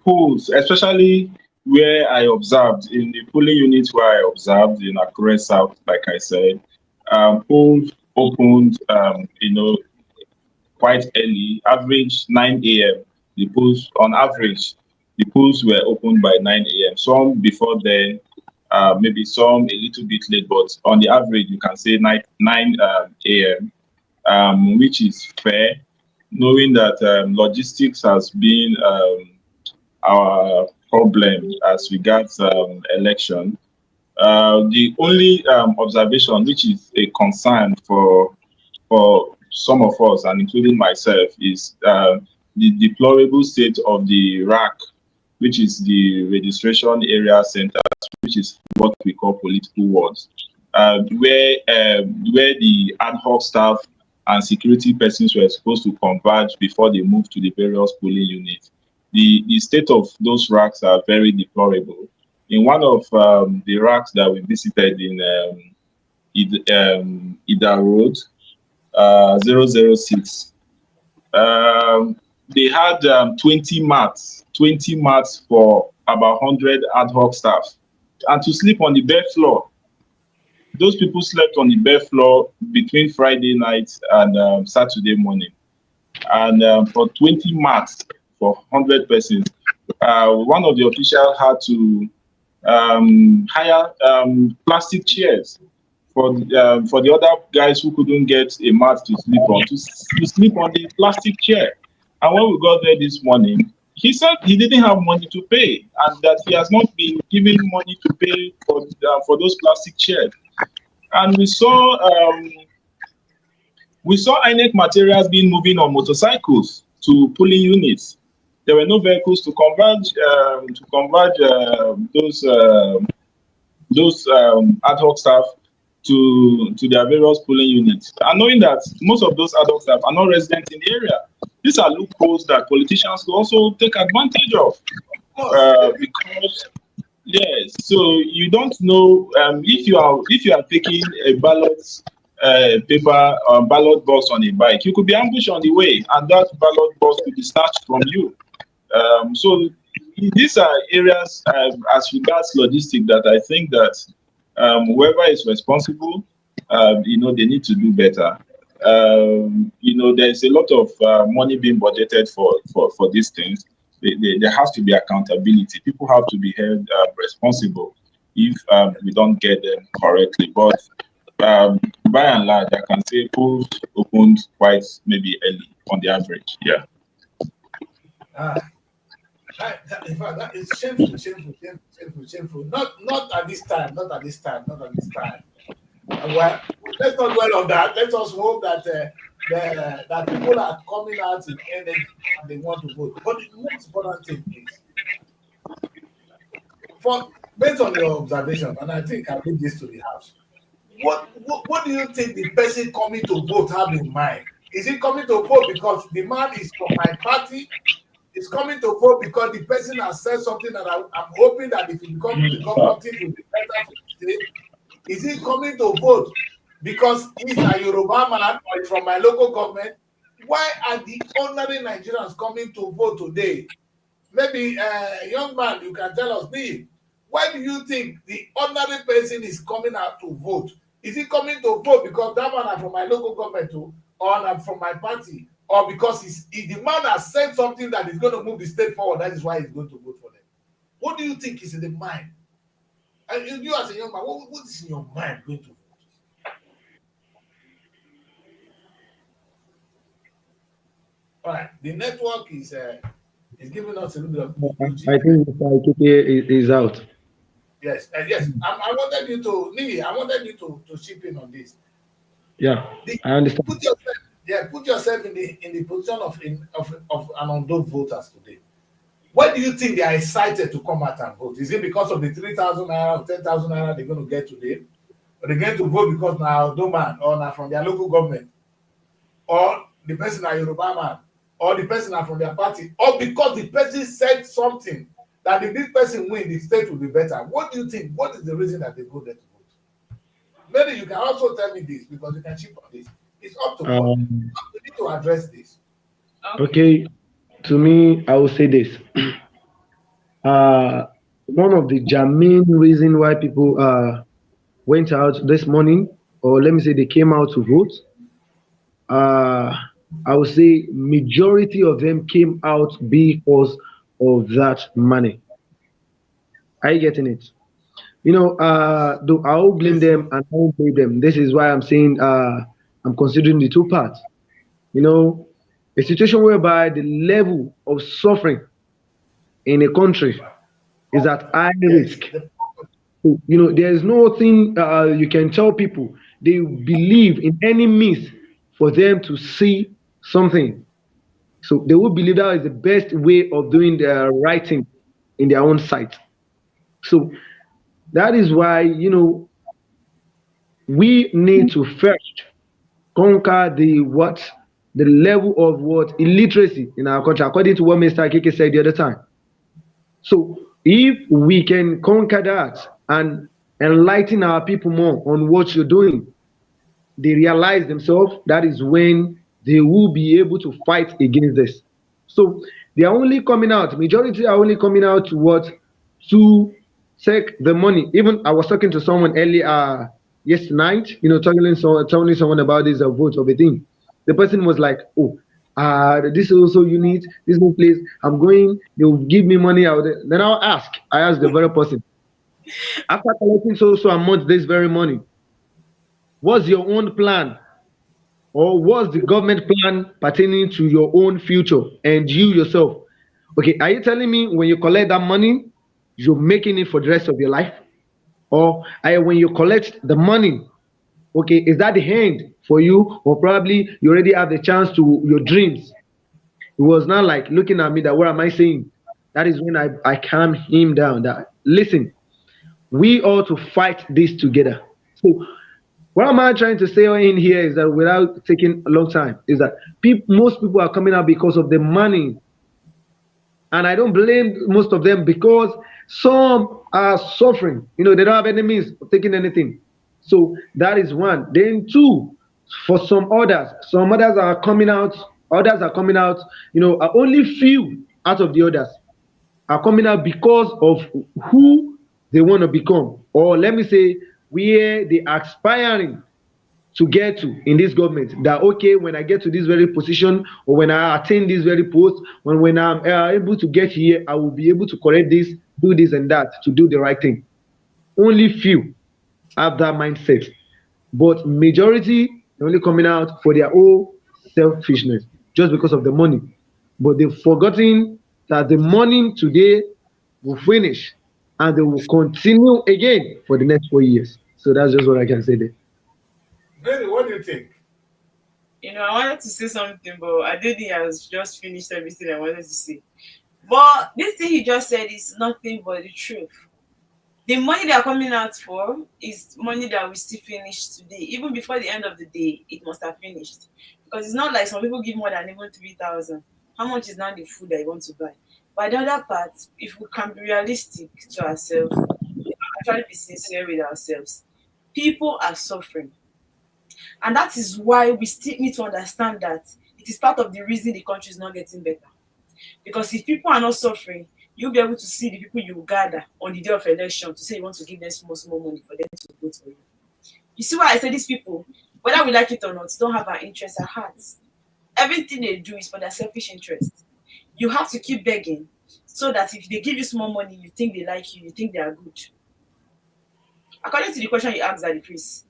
polls, especially where I observed in the polling units where I observed in Akure South, like I said, polls opened, quite early, average 9 a.m. The polls, on average, the polls were opened by 9 a.m. Some before then, maybe some a little bit late, but on the average, you can say 9 a.m., which is fair, knowing that logistics has been our problem as regards election. The only observation, which is a concern for some of us, and including myself, is the deplorable state of the RAC, which is the registration area centers, which is what we call political wards, where the ad hoc staff and security persons were supposed to converge before they moved to the various polling units. The state of those racks are very deplorable. In one of the racks that we visited in Ida Road, 006, they had 20 mats for about 100 ad hoc staff, and to sleep on the bare floor. Those people slept on the bare floor between Friday night and Saturday morning. And for 20 mats for 100 persons, one of the officials had to hire plastic chairs for the other guys who couldn't get a mat to sleep on, to sleep on the plastic chair. And when we got there this morning, he said he didn't have money to pay, and that he has not been given money to pay for those plastic chairs. And we saw INEC materials being moving on motorcycles to polling units. There were no vehicles to converge those ad hoc staff to their various polling units. And knowing that most of those ad hoc staff are not resident in the area, these are loopholes that politicians will also take advantage of. Because yes, so you don't know if you are taking a ballot paper ballot box on a bike, you could be ambushed on the way, and that ballot box could be snatched from you. So these are areas as regards logistics that I think that whoever is responsible, they need to do better. There's a lot of money being budgeted for these things. There has to be accountability. People have to be held responsible if we don't get them correctly. But by and large, I can say polls opened quite maybe early on the average. Yeah. In fact, that is shameful, shameful, shameful, shameful, shameful. Not at this time, not at this time, not at this time. Well, let's not dwell on that. Let us hope that that people are coming out in energy and they want to vote. But the most important thing is, for based on your observation, and I think I bring this to the house. What do you think the person coming to vote have in mind? Is he coming to vote because the man is from my party? Is coming to vote because the person has said something that I'm hoping that if he becomes the governor, things will be better for the state? Is he coming to vote because he's a Yoruba man or from my local government? Why are the ordinary Nigerians coming to vote today? Maybe young man, you can tell us, Steve, why do you think the ordinary person is coming out to vote? Is he coming to vote because that man is from my local government too, or I'm from my party, or because the man has said something that is going to move the state forward? That is why he's going to vote for them. What do you think is in the mind? And you as a young man, what is in your mind going to vote? All right, the network is giving us a little bit of. I think Mr. Ikeke is out. Yes, yes. I wanted you to, Lee, I wanted you to chip in on this. Yeah, I understand. Put yourself in the position of an ONDO voters today. Why do you think they are excited to come out and vote? Is it because of the 3,000 naira or 10,000 naira they're going to get today? Or they're going to vote because now ONDO man or now from their local government? Or the person are Yoruba man? Or the person are from their party? Or because the person said something that if this person win, the state will be better? What do you think? What is the reason that they go there to vote? Maybe you can also tell me this because you can chip on this. It's up to God. You need to address this. Okay, to me, I will say this. One of the germane reason why people went out this morning, or let me say they came out to vote, I would say majority of them came out because of that money. Are you getting it? You know, though I will blame them and I will blame them. This is why I'm saying I'm considering the two parts. You know, a situation whereby the level of suffering in a country is at high risk. So, you know, there is nothing you can tell people. They believe in any means for them to see something. So they will believe that is the best way of doing their right thing in their own sight. So that is why, you know, we need to first conquer the level of illiteracy in our country, according to what Mr. Keke said the other time. So if we can conquer that and enlighten our people more on what you're doing, they realize themselves, that is when they will be able to fight against this. So they are only coming out, majority are only coming out to take the money. Even I was talking to someone earlier yesterday night, you know, telling someone about this vote of a thing. The person was like, oh, this is also unit, this new place, I'm going, they'll give me money out there. Then I asked the very person, after collecting so amount this very money, what's your own plan? Or what's the government plan pertaining to your own future and you yourself? Okay, are you telling me when you collect that money, you're making it for the rest of your life? Or when you collect the money, okay, is that the end for you? Or probably you already have the chance to your dreams? It was not like looking at me that, what am I saying? That is when I calm him down. That, listen, we ought to fight this together. So what am I trying to say in here is that, without taking a long time, is that most people are coming out because of the money. And I don't blame most of them, because some are suffering. You know, they don't have any means of taking anything. So that is one. Then two, for some others are coming out, you know, only few out of the others are coming out because of who they want to become. Or let me say, where they are aspiring to get to in this government. That, okay, when I get to this very position, or when I attain this very post, when I'm able to get here, I will be able to correct this, do this and that, to do the right thing. Only few have that mindset, but majority only coming out for their own selfishness, just because of the money. But they've forgotten that the money today will finish and they will continue again for the next 4 years. So that's just what I can say there. Really, what do you think? You know, I wanted to say something, but I did he has just finished everything I wanted to say. But this thing he just said is nothing but the truth. The money they are coming out for is money that we still finish today. Even before the end of the day, it must have finished. Because it's not like some people give more than even 3,000. How much is now the food that you want to buy? But the other part, if we can be realistic to ourselves, actually be sincere with ourselves, people are suffering. And that is why we still need to understand that it is part of the reason the country is not getting better. Because if people are not suffering, you'll be able to see the people you gather on the day of election to say you want to give them small money for them to vote for you. You see why I say these people, whether we like it or not, don't have our interests at heart. Everything they do is for their selfish interest. You have to keep begging so that if they give you small money, you think they like you think they are good. According to the question you asked at the priest,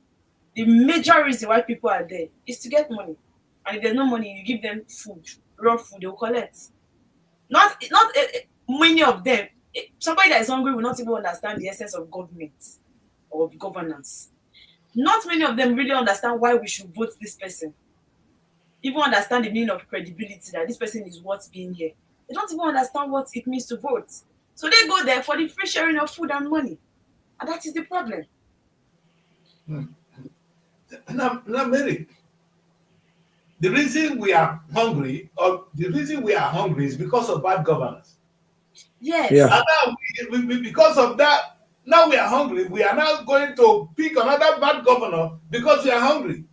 the major reason why people are there is to get money. And if there's no money, you give them food, raw food, they will collect. Not many of them. Somebody that is hungry will not even understand the essence of government or of governance. Not many of them really understand why we should vote this person. Even understand the meaning of credibility, that this person is worth being here. They don't even understand what it means to vote. So they go there for the free sharing of food and money. And that is the problem. Now, Mary, the reason we are hungry, is because of bad governance. Yes. Yeah. And now, because of that, now we are hungry. We are now going to pick another bad governor because we are hungry.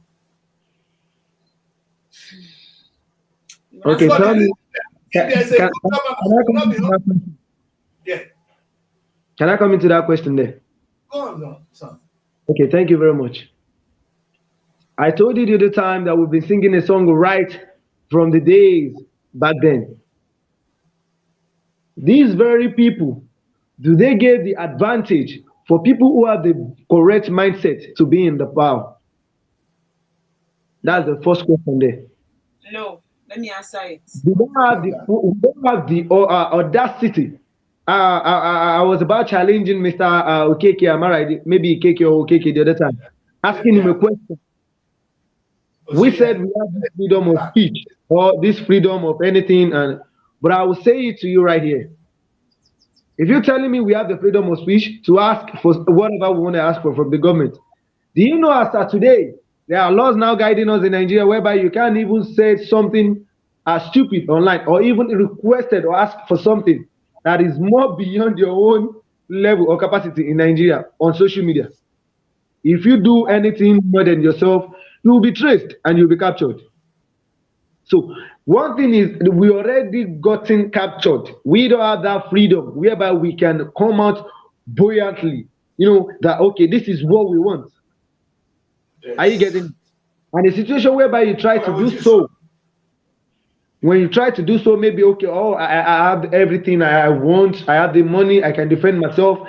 Okay, So tell me. if there's a good governor, we will not be hungry. Yeah. Can I come into that question there? Go on, son. Okay, thank you very much. I told you the other time that we've been singing a song right from the days back then. These very people, do they give the advantage for people who have the correct mindset to be in the power? That's the first question there. No, let me answer it. We don't have the audacity. I was about challenging Mr. Okeke, am I right? Maybe Okeke or Okeke the other time, asking him a question. We said we have this freedom of speech or this freedom of anything, but I will say it to you right here. If you're telling me we have the freedom of speech to ask for whatever we want to ask for from the government, do you know as of today, there are laws now guiding us in Nigeria whereby you can't even say something as stupid online or even requested or asked for something that is more beyond your own level or capacity in Nigeria on social media. If you do anything more than yourself, you will be traced and you'll be captured. So one thing is we already gotten captured. We don't have that freedom whereby we can come out buoyantly, that okay, this is what we want. Yes. Are you getting? And a situation whereby you try to do so, when you try to do so, maybe okay, I have everything I want, I have the money, I can defend myself.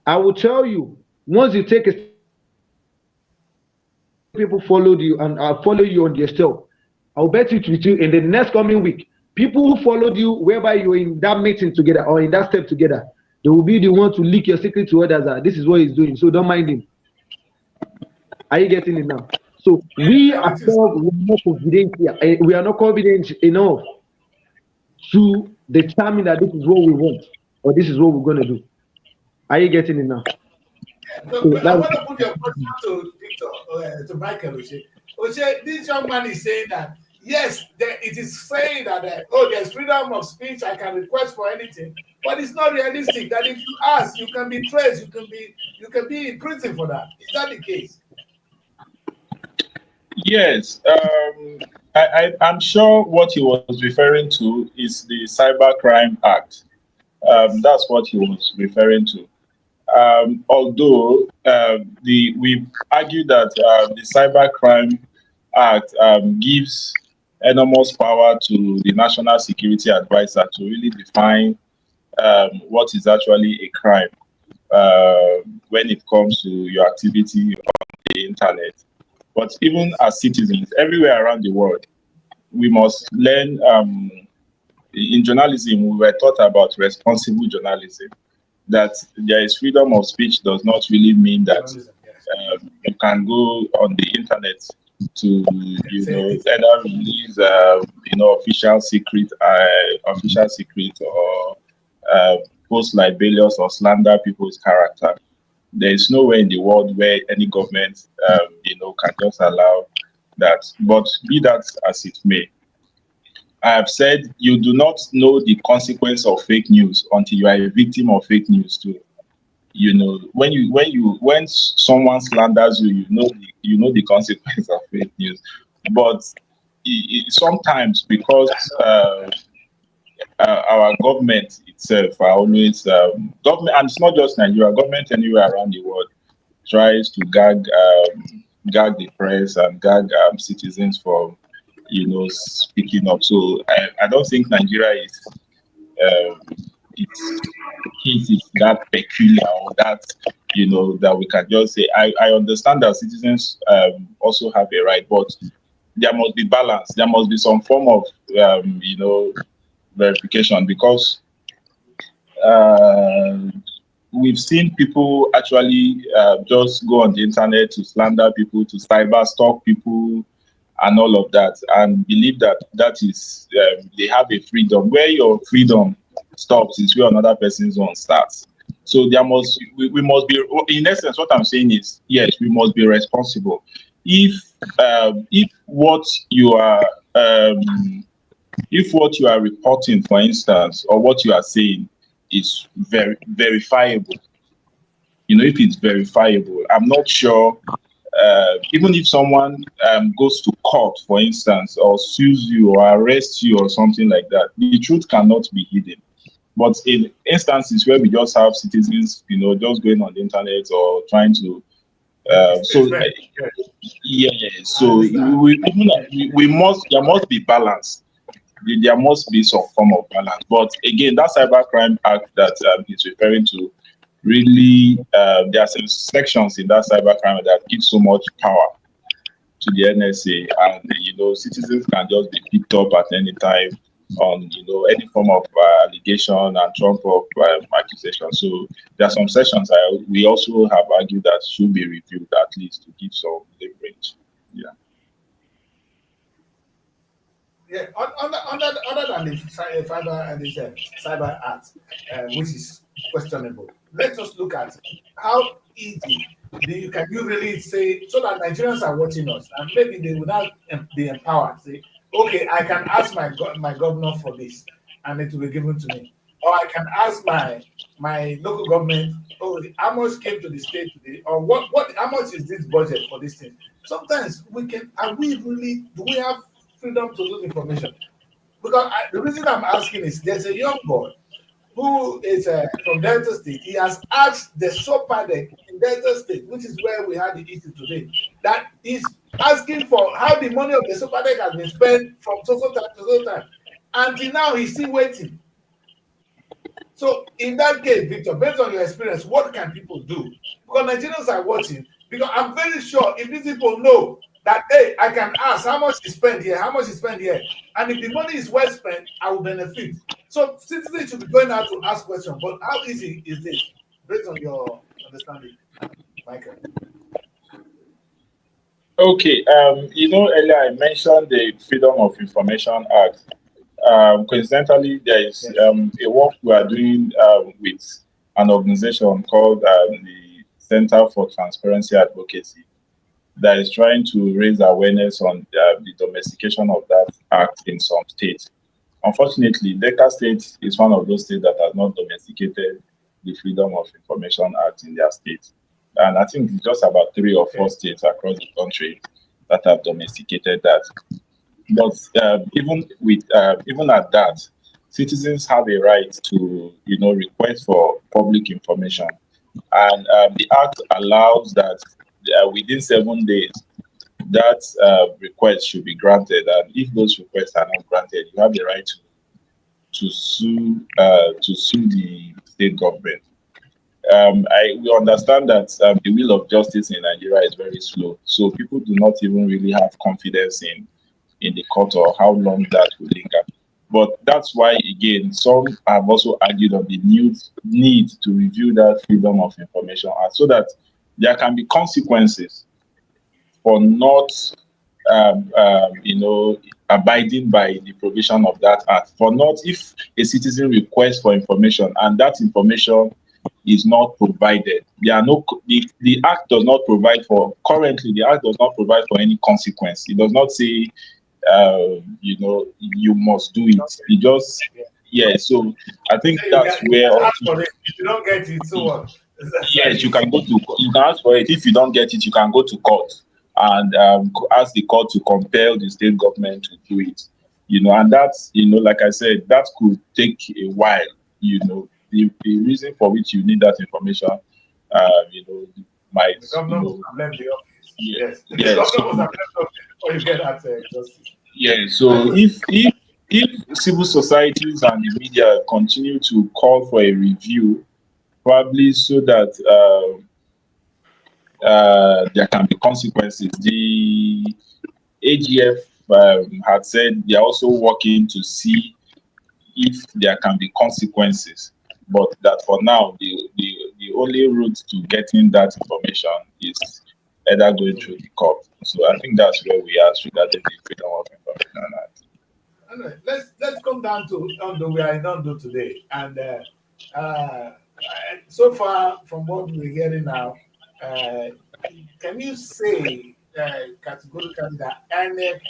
I will tell you, once you take a people followed you and follow you on their step, I'll bet you in the next coming week, people who followed you, whereby you're in that meeting together or in that step together, they will be the one to leak your secret to others that this is what he's doing, so don't mind him. Are you getting it now? So we ourselves we are not confident enough to determine that this is what we want or this is what we're going to do. Are you getting it now? So I want to put your question to Victor, to Michael Oche. This young man is saying that yes, it is saying that there's freedom of speech. I can request for anything, but it's not realistic. That if you ask, you can be traced. You can be in prison for that. Is that the case? Yes, I'm sure what he was referring to is the Cybercrime Act. That's what he was referring to. Although we argue that the Cybercrime Act gives enormous power to the National Security Advisor to really define what is actually a crime when it comes to your activity on the internet. But even as citizens, everywhere around the world, we must learn in journalism, we were taught about responsible journalism. That there is freedom of speech does not really mean that you can go on the internet to, either release, official secret, or post libelous or slander people's character. There is nowhere in the world where any government, can just allow that. But be that as it may, I have said you do not know the consequence of fake news until you are a victim of fake news too. When someone slanders you, you know the consequence of fake news. But sometimes, because our government itself are always government, and it's not just Nigeria, government anywhere around the world tries to gag the press and gag citizens from speaking up. So I don't think Nigeria its case is that peculiar, or that that we can just say. I understand that citizens also have a right, but there must be balance. There must be some form of verification, because we've seen people actually just go on the internet to slander people, to cyber stalk people, and all of that, and believe that is they have a freedom. Where your freedom stops is where another person's own starts. So we must be, in essence, what I'm saying is, yes, we must be responsible. If what you are reporting, for instance, or what you are saying is verifiable, if it's verifiable, I'm not sure. Even if someone goes to court, for instance, or sues you or arrests you or something like that, the truth cannot be hidden. But in instances where we just have citizens, just going on the internet or trying to, there must be balance. There must be some form of balance. But again, that Cybercrime Act that he's referring to, really, there are some sections in that cybercrime that give so much power to the NSA, and citizens can just be picked up at any time on any form of allegation and trump of accusation. So there are some sections we also have argued that should be reviewed, at least to give some leverage. Yeah, other than the cyber act, which is questionable, let's just look at how easy can you really say, so that Nigerians are watching us and maybe they will not be empowered. Say, okay, I can ask my governor for this, and it will be given to me, or I can ask my local government, oh, how much came to the state today, or how much is this budget for this thing. Sometimes do we have freedom to lose information? Because the reason I'm asking is, there's a young boy who is from Delta State. He has asked the SOPADEC in Delta State, which is where we had the issue today, that he's asking for how the money of the SOPADEC has been spent from so time to so time. Until now, he's still waiting. So in that case, Victor, based on your experience, what can people do? Because Nigerians are watching. Because I'm very sure if these people know that, hey, I can ask how much is spent here, how much is spent here, and if the money is well spent, I will benefit. So citizens should be going out to ask questions. But how easy is this, based on your understanding, Michael? Okay, earlier I mentioned the Freedom of Information Act. Coincidentally, there is a work we are doing with an organization called the Center for Transparency Advocacy, that is trying to raise awareness on the domestication of that act in some states. Unfortunately, Delta State is one of those states that has not domesticated the Freedom of Information Act in their state. And I think it's just about 3 or 4 states across the country that have domesticated that. But even at that, citizens have a right to request for public information, and the act allows that within 7 days that request should be granted, and if those requests are not granted, you have the right to sue the state government. We understand that the wheel of justice in Nigeria is very slow, so people do not even really have confidence in the court or how long that will linger. But that's why, again, some have also argued on the need to review that Freedom of Information Act so that there can be consequences for not, abiding by the provision of that act. For not, if a citizen requests for information and that information is not provided, the act does not provide for, currently, the act does not provide for any consequence. It does not say, you must do it. It just, so I think that's where ask for it. If you don't get it, so what? Yes, you can ask for it. If you don't get it, you can go to court and ask the court to compel the state government to do it. And that's, like I said, that could take a while. The reason for which you need that information, might. The governor must have left the office. Yes. The governor must have left the office before you get that justice. Yeah. So if civil societies and the media continue to call for a review, probably so that there can be consequences. The AGF had said they are also working to see if there can be consequences, but that for now the only route to getting that information is either going through the court. So I think that's where we are regarding the Freedom of Information Act. Anyway, let's come down to ONDO. We are in ONDO today, and so far from what we're hearing now, can you say categorically that INEC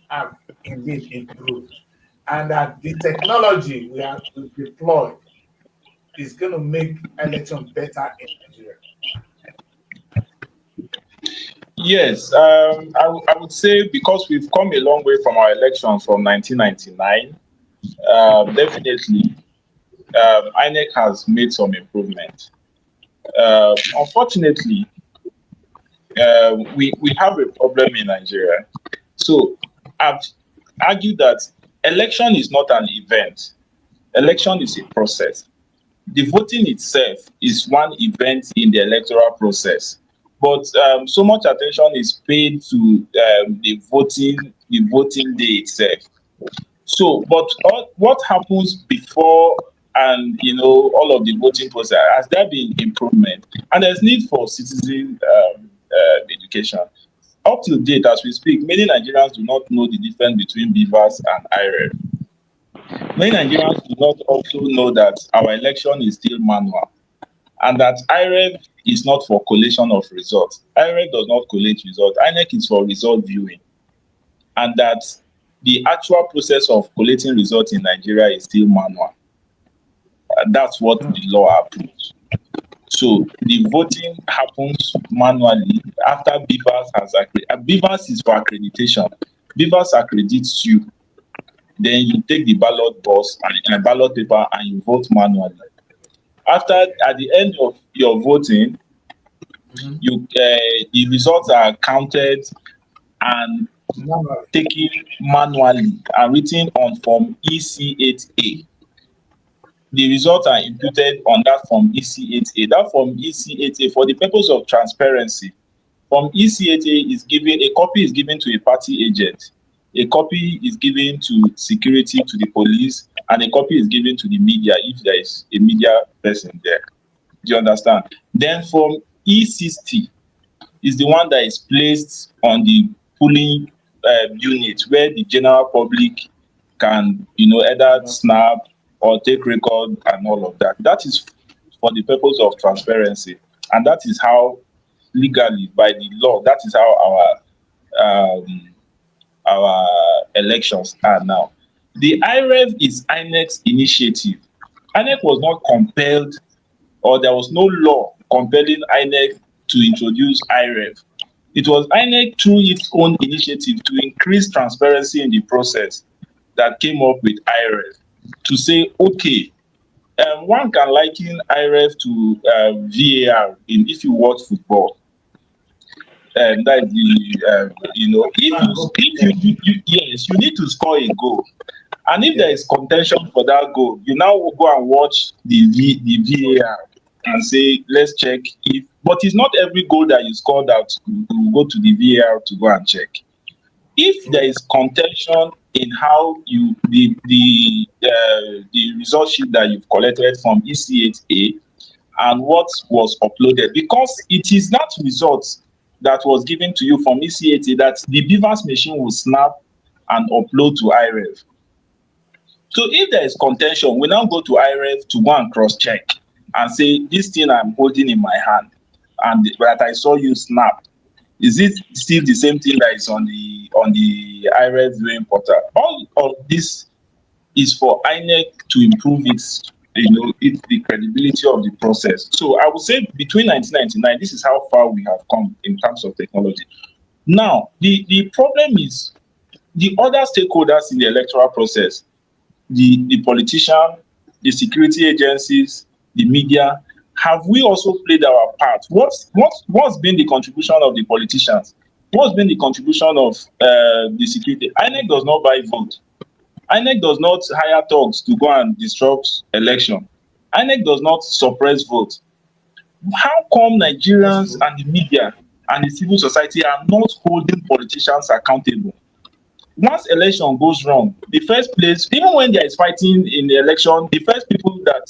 have indeed improved, and that the technology we have deployed is going to make election better in Nigeria? Yes, I would say because we've come a long way from our elections from 1999, definitely INEC has made some improvement. Unfortunately, we have a problem in Nigeria. So I've argued that election is not an event. Election is a process. The voting itself is one event in the electoral process. But so much attention is paid to the voting day itself. So, but what happens before and all of the voting process? Has there been improvement? And there's need for citizen education. Up to date, as we speak, many Nigerians do not know the difference between BVAS and IREV. Many Nigerians do not also know that our election is still manual, and that IREV is not for collation of results. IREV does not collate results. INEC is for result viewing, and that the actual process of collating results in Nigeria is still manual. And that's what the law approves. So the voting happens manually after BVAS has accredited. BVAS is for accreditation. BVAS accredits you. Then you take the ballot box and ballot paper and you vote manually. At the end of your voting, the results are counted and taken manually and written on Form EC8A. The results are imputed on that Form EC8A. That Form EC8A, for the purpose of transparency, Form EC8A is given, a copy is given to a party agent, a copy is given to security, to the police, and a copy is given to the media if there is a media person there. Do you understand? Then Form E60 is the one that is placed on the polling unit where the general public can, either snap or take record and all of that. That is for the purpose of transparency, and that is how legally, by the law, that is how our elections are now. The IREV is INEC's initiative. INEC was not compelled, or there was no law compelling INEC to introduce IREV. It was INEC through its own initiative to increase transparency in the process that came up with IREV, to say, okay, one can liken IREV to VAR if you watch football. That is yes, you need to score a goal, and if there is contention for that goal, you now go and watch the VAR and say, let's check if. But it's not every goal that you score that you go to the VAR to go and check. If there is contention in how the result sheet that you've collected from EC8A and what was uploaded, because it is that result that was given to you from EC8A that the Beavers machine will snap and upload to IREV. So if there is contention, we now go to IREV to go and cross-check and say, this thing I'm holding in my hand and that I saw you snap, is it still the same thing that is on the IREV viewing portal? All of this is for INEC to improve its the credibility of the process. So I would say between 1999, this is how far we have come in terms of technology. Now, the problem is the other stakeholders in the electoral process, the politician, the security agencies, the media. Have we also played our part? What's been the contribution of the politicians? What's been the contribution of the security? INEC does not buy vote. INEC does not hire thugs to go and disrupt election. INEC does not suppress vote. How come Nigerians and the media and the civil society are not holding politicians accountable? Once election goes wrong, the first place, even when there is fighting in the election, the first people that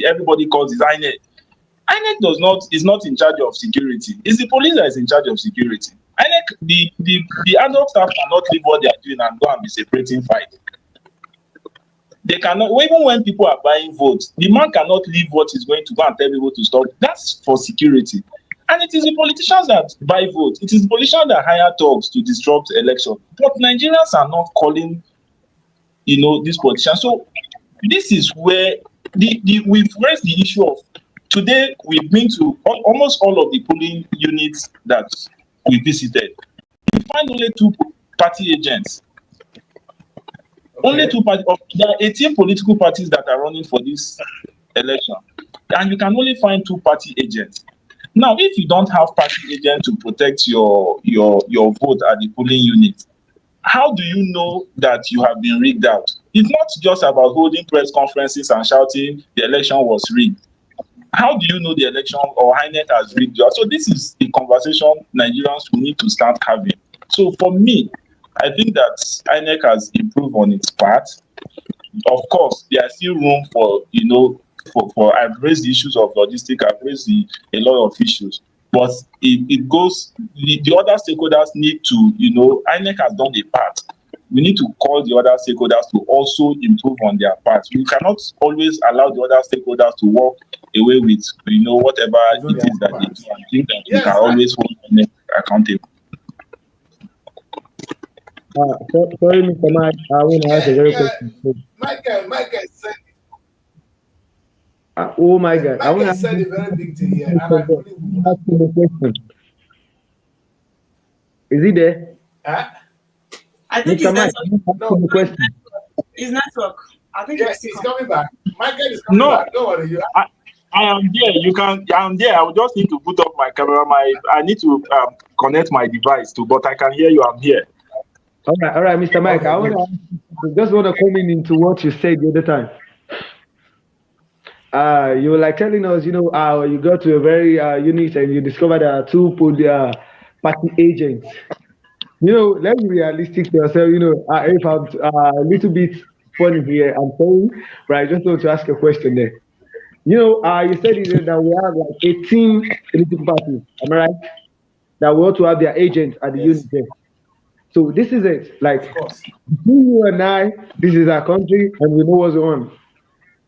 everybody calls is INEC. INEC is not in charge of security. It's the police that is in charge of security. INEC, the adult staff cannot leave what they are doing and go and be separating fight. They cannot, even when people are buying votes, the man cannot leave what he's going to go and tell people to stop. That's for security. And it is the politicians that buy votes. It is the politicians that hire thugs to disrupt election. But Nigerians are not calling, these politicians. So this is where we've raised the issue of, today we've been to almost all of the polling units that we visited. We find only 2 party agents. Okay. Only 2 parties. There are 18 political parties that are running for this election. And you can only find 2 party agents. Now, if you don't have party agents to protect your vote at the polling unit, how do you know that you have been rigged out? It's not just about holding press conferences and shouting the election was rigged. How do you know the election or INEC has rigged you? So this is the conversation Nigerians will need to start having. So for me, I think that INEC has improved on its part. Of course, there is still room for, for I've raised the issues of logistics, I've raised a lot of issues. But it goes, the other stakeholders need to, INEC has done a part. We need to call the other stakeholders to also improve on their part. We cannot always allow the other stakeholders to walk away with, whatever it is that they do, and think that we can always hold INEC accountable. Sorry, Mr. Mike, I want to ask a very question. Michael said. Oh my God! I want to said a very big thing here. Ask him a question. Is he there? I think Mr. it's Mike, network. question. It's network. I think yes, he's coming back. Michael is coming back. Don't worry. I am there. I'm there. I will just need to put up my camera. I need to connect my device too, but I can hear you. I'm here. All right, Mr. Mike. Okay, I just want to come into what you said the other time. You were like telling us, you go to a very unit and you discover there are 2 party agents. Let's be realistic to yourself. If I'm a little bit funny here, I'm sorry, but I just want to ask a question there. You said that we have like 18 political parties. Am I right? That we ought to have their agents at the unit there. So this is it. Like, between you and I, this is our country, and we know what's on.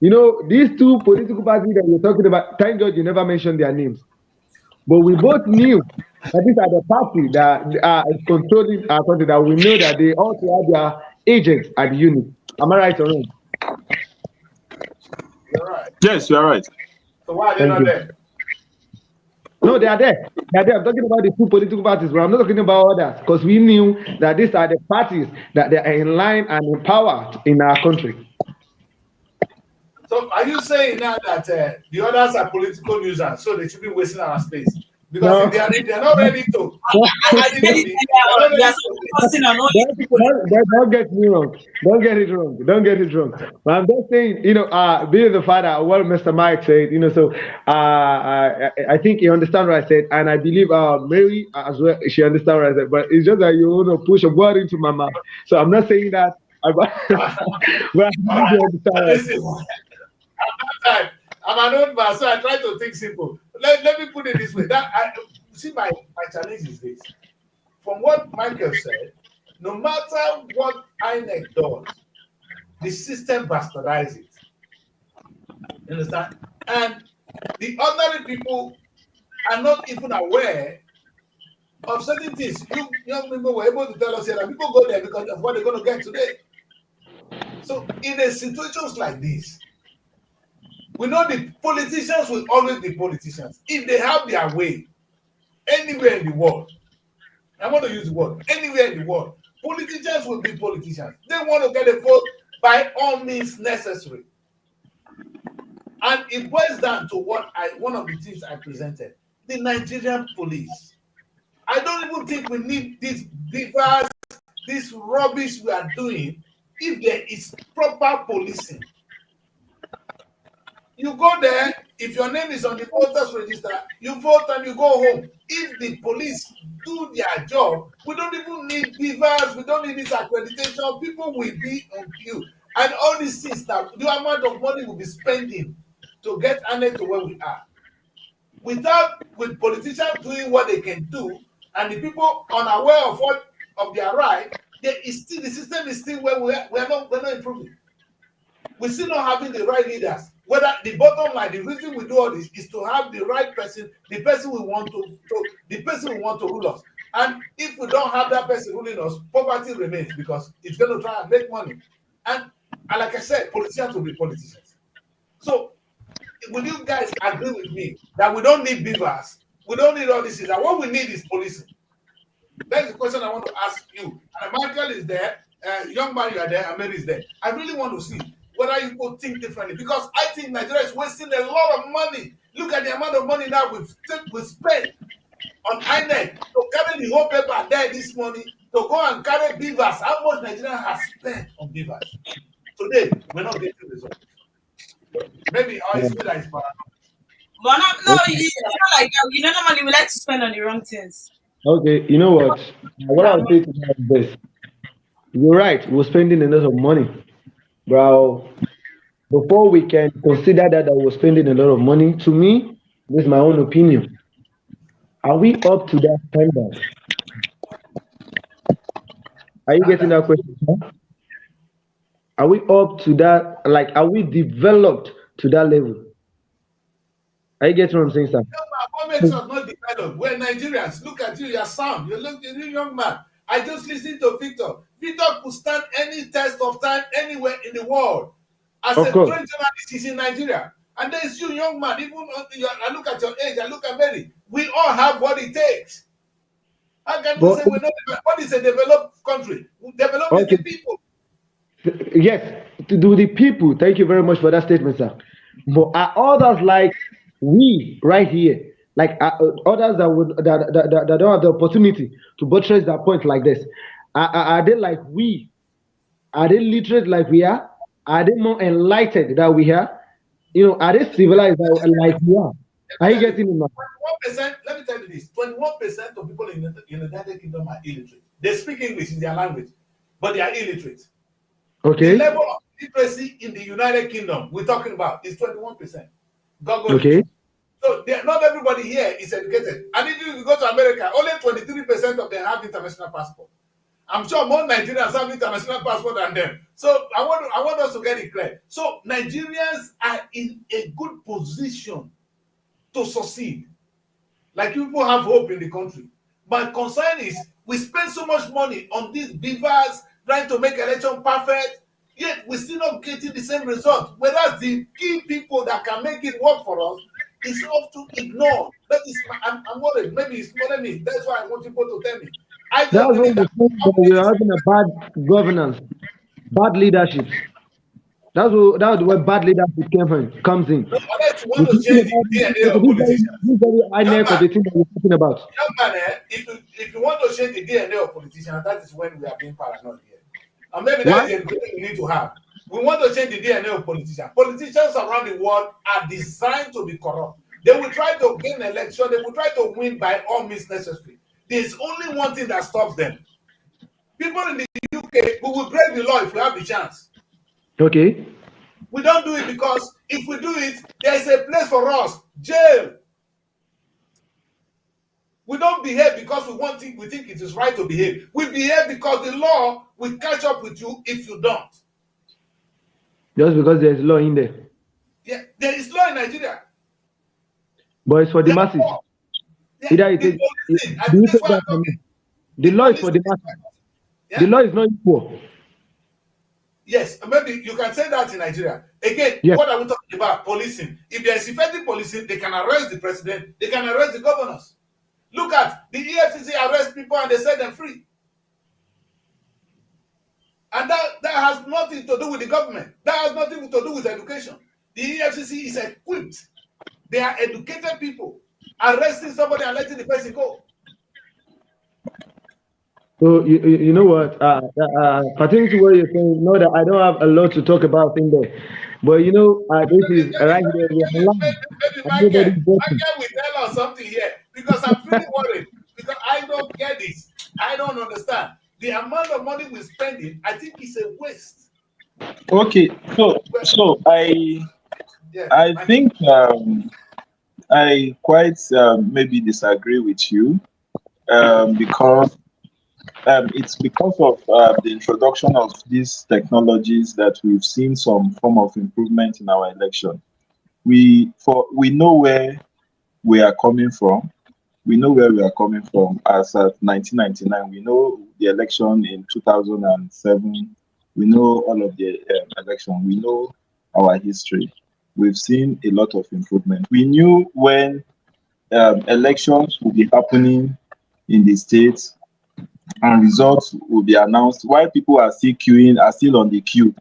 These 2 political parties that you're talking about, thank God you never mentioned their names. But we both knew that these are the parties that are controlling our country, that we know that they also have their agents at the unit. Am I right or wrong? You're right. Yes, you are right. So why are they not there? No, they are there. They are there. I'm talking about the 2 political parties, but I'm not talking about others, because we knew that these are the parties that they are in line and empowered in our country. So are you saying now that the others are political users, so they should be wasting our space? Because if they're not ready to. Don't get me wrong. Don't get it wrong. But I'm just saying, being the father, what Mr. Mike said, so I think he understands what I said, and I believe Mary as well, she understands what I said. But it's just that you want to push a word into my mouth. So I'm not saying that Listen, I'm an old man, so I try to think simple. Let me put it this way. See, my challenge is this. From what Michael said, no matter what INEC does, the system bastardizes it. You understand? And the ordinary people are not even aware of certain things. You young people were able to tell us here that people go there because of what they're going to get today. So in a situations like this, we know the politicians will always be politicians. If they have their way, anywhere in the world, I want to use the word, anywhere in the world, politicians will be politicians. They want to get a vote by all means necessary. And it boils down to one of the things I presented, the Nigerian police. I don't even think we need these beavers, this rubbish we are doing, if there is proper policing. You go there, if your name is on the voters register, you vote and you go home. If the police do their job, we don't even need beavers, we don't need this accreditation, people will be on queue. And all these things now, the amount of money we'll be spending to get ANEC to where we are. With politicians doing what they can do, and the people unaware of their right, the system is still where we're not improving. We're still not having the right leaders. Whether the bottom line, the reason we do all this is to have the right person, the person we want to rule us. And if we don't have that person ruling us, poverty remains because it's going to try and make money. And like I said, politicians will be politicians. So, will you guys agree with me that we don't need beavers? We don't need all this. That what we need is policing. That's the question I want to ask you. And Michael is there, young man, you are there, and Mary is there. I really want to see whether you could think differently, because I think Nigeria is wasting a lot of money. Look at the amount of money now we've spent on INEC to carry the whole paper there this morning to go and carry beavers. How much Nigeria has spent on beavers? Today, we're not getting results. Maybe our experience is paranoid. But no, it's not like that. Normally we like to spend on the wrong things. Okay, you know what? What I'll say to that is this. You're right, we're spending a lot of money. Bro, before we can consider that we're spending a lot of money, to me, this is my own opinion. Are we up to that standard? Are you getting that question? Huh? Are we up to that? Like, are we developed to that level? Are you getting what I'm saying, sir? What makes us not developed? We're Nigerians. Look at you, you're sound. You look a young man. I just listened to Victor. Victor could stand any test of time anywhere in the world. As a trained journalist, he's in Nigeria. And there's you, young man. Even I look at your age, I look at Mary. We all have what it takes. How can you say we're not? What is a developed country? Development the people. Yes, to do the people. Thank you very much for that statement, sir. But are others like we right here, like others that don't have the opportunity to buttress that point like this? Are they like we? Are they literate like we are? Are they more enlightened than we are? Are they civilized like we are? Are you getting it? 21%, let me tell you this, 21% of people in the United Kingdom are illiterate. They speak English in their language, but they are illiterate. Okay. The level of literacy in the United Kingdom we're talking about is 21%. Okay. So not everybody here is educated. And if you go to America, only 23% of them have international passport. I'm sure more Nigerians have international passport than them. So I want us to get it clear. So Nigerians are in a good position to succeed. Like people have hope in the country. My concern is we spend so much money on these beavers trying to make election perfect, yet we're still not getting the same result. Whereas the key people that can make it work for us is often ignored. That is, I'm worried. Maybe it's more than me. That's why I want people to tell me. That's what we're having a bad governance, bad leadership. That's where bad leadership comes in. Unless you want to change the DNA of politicians. This very INEC of the thing that we're talking about. Young man, if you want to change the DNA of politicians, that is when we are being paranoid here. And maybe that's the education we need to have. We want to change the DNA of politicians. Politicians around the world are designed to be corrupt. They will try to gain election. They will try to win by all means necessary. There's only one thing that stops them. People in the UK okay, we will break the law if we have the chance. Okay. We don't do it because if we do it, there is a place for us, jail. We don't behave because we think it is right to behave. We behave because the law will catch up with you if you don't. Just because there's law in there. Yeah, there is law in Nigeria. But it's for the masses. Yeah, Either it the is, policing, do you that's take why that I'm from talking. me? The law is for the masses. Yeah? The law is not equal. Yes, maybe you can say that in Nigeria. Again, Yes. what are we talking about? Policing. If there is effective policing, they can arrest the president, they can arrest the governors. Look at the EFCC arrest people and they set them free. And that has nothing to do with the government. That has nothing to do with education. The EFCC is equipped. They are educated people. Arresting somebody and letting the person go. So you know what? Pertaining to what you're saying, know that I don't have a lot to talk about in there, but you know, this is right here. We are online. Maybe Everybody's watching. Michael will tell us something here because I'm really worried because I don't get it. I don't understand. The amount of money we're spending, I think it's a waste. Okay, so I think I quite maybe disagree with you because it's because of the introduction of these technologies that we've seen some form of improvement in our election. We know where we are coming from. We know where we are coming from as at 1999. We know the election in 2007. We know all of the election. We know our history. We've seen a lot of improvement. We knew when elections will be happening in the states and results will be announced. While people are still queuing, are still on the queue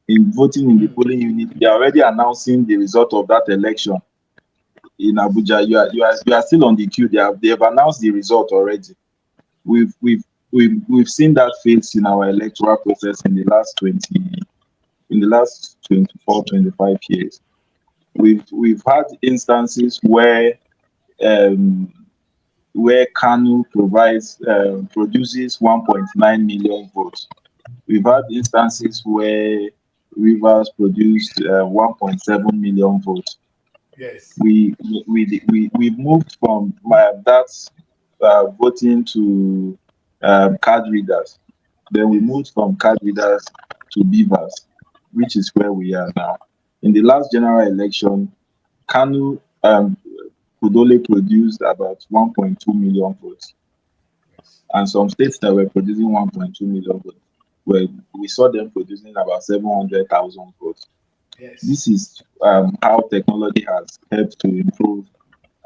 in voting in the polling unit, they are already announcing the result of that election. In Abuja, you are still on the queue. They have announced the result already. We've seen that face in our electoral process in the last 24, 25 years. We've had instances where Kanu produces 1.9 million votes. We've had instances where Rivers produced 1.7 million votes. Yes. We've moved from that voting to card readers. Then we moved from card readers to beavers, which is where we are now. In the last general election, Kanu could only produce about 1.2 million votes. And some states that were producing 1.2 million votes, where we saw them producing about 700,000 votes. Yes. This is how technology has helped to improve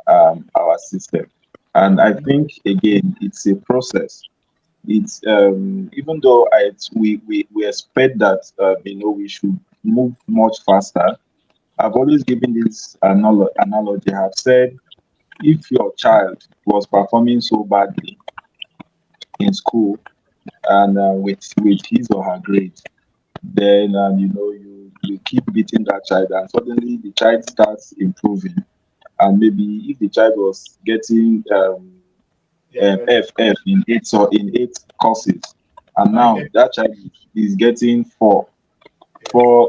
our system. And I think, again, it's a process. It's even though we expect that we should move much faster. I've always given this analogy. I've said, if your child was performing so badly in school and with his or her grade, then you keep beating that child, and suddenly the child starts improving. And maybe if the child was getting FF in eight courses, and now that child is getting 4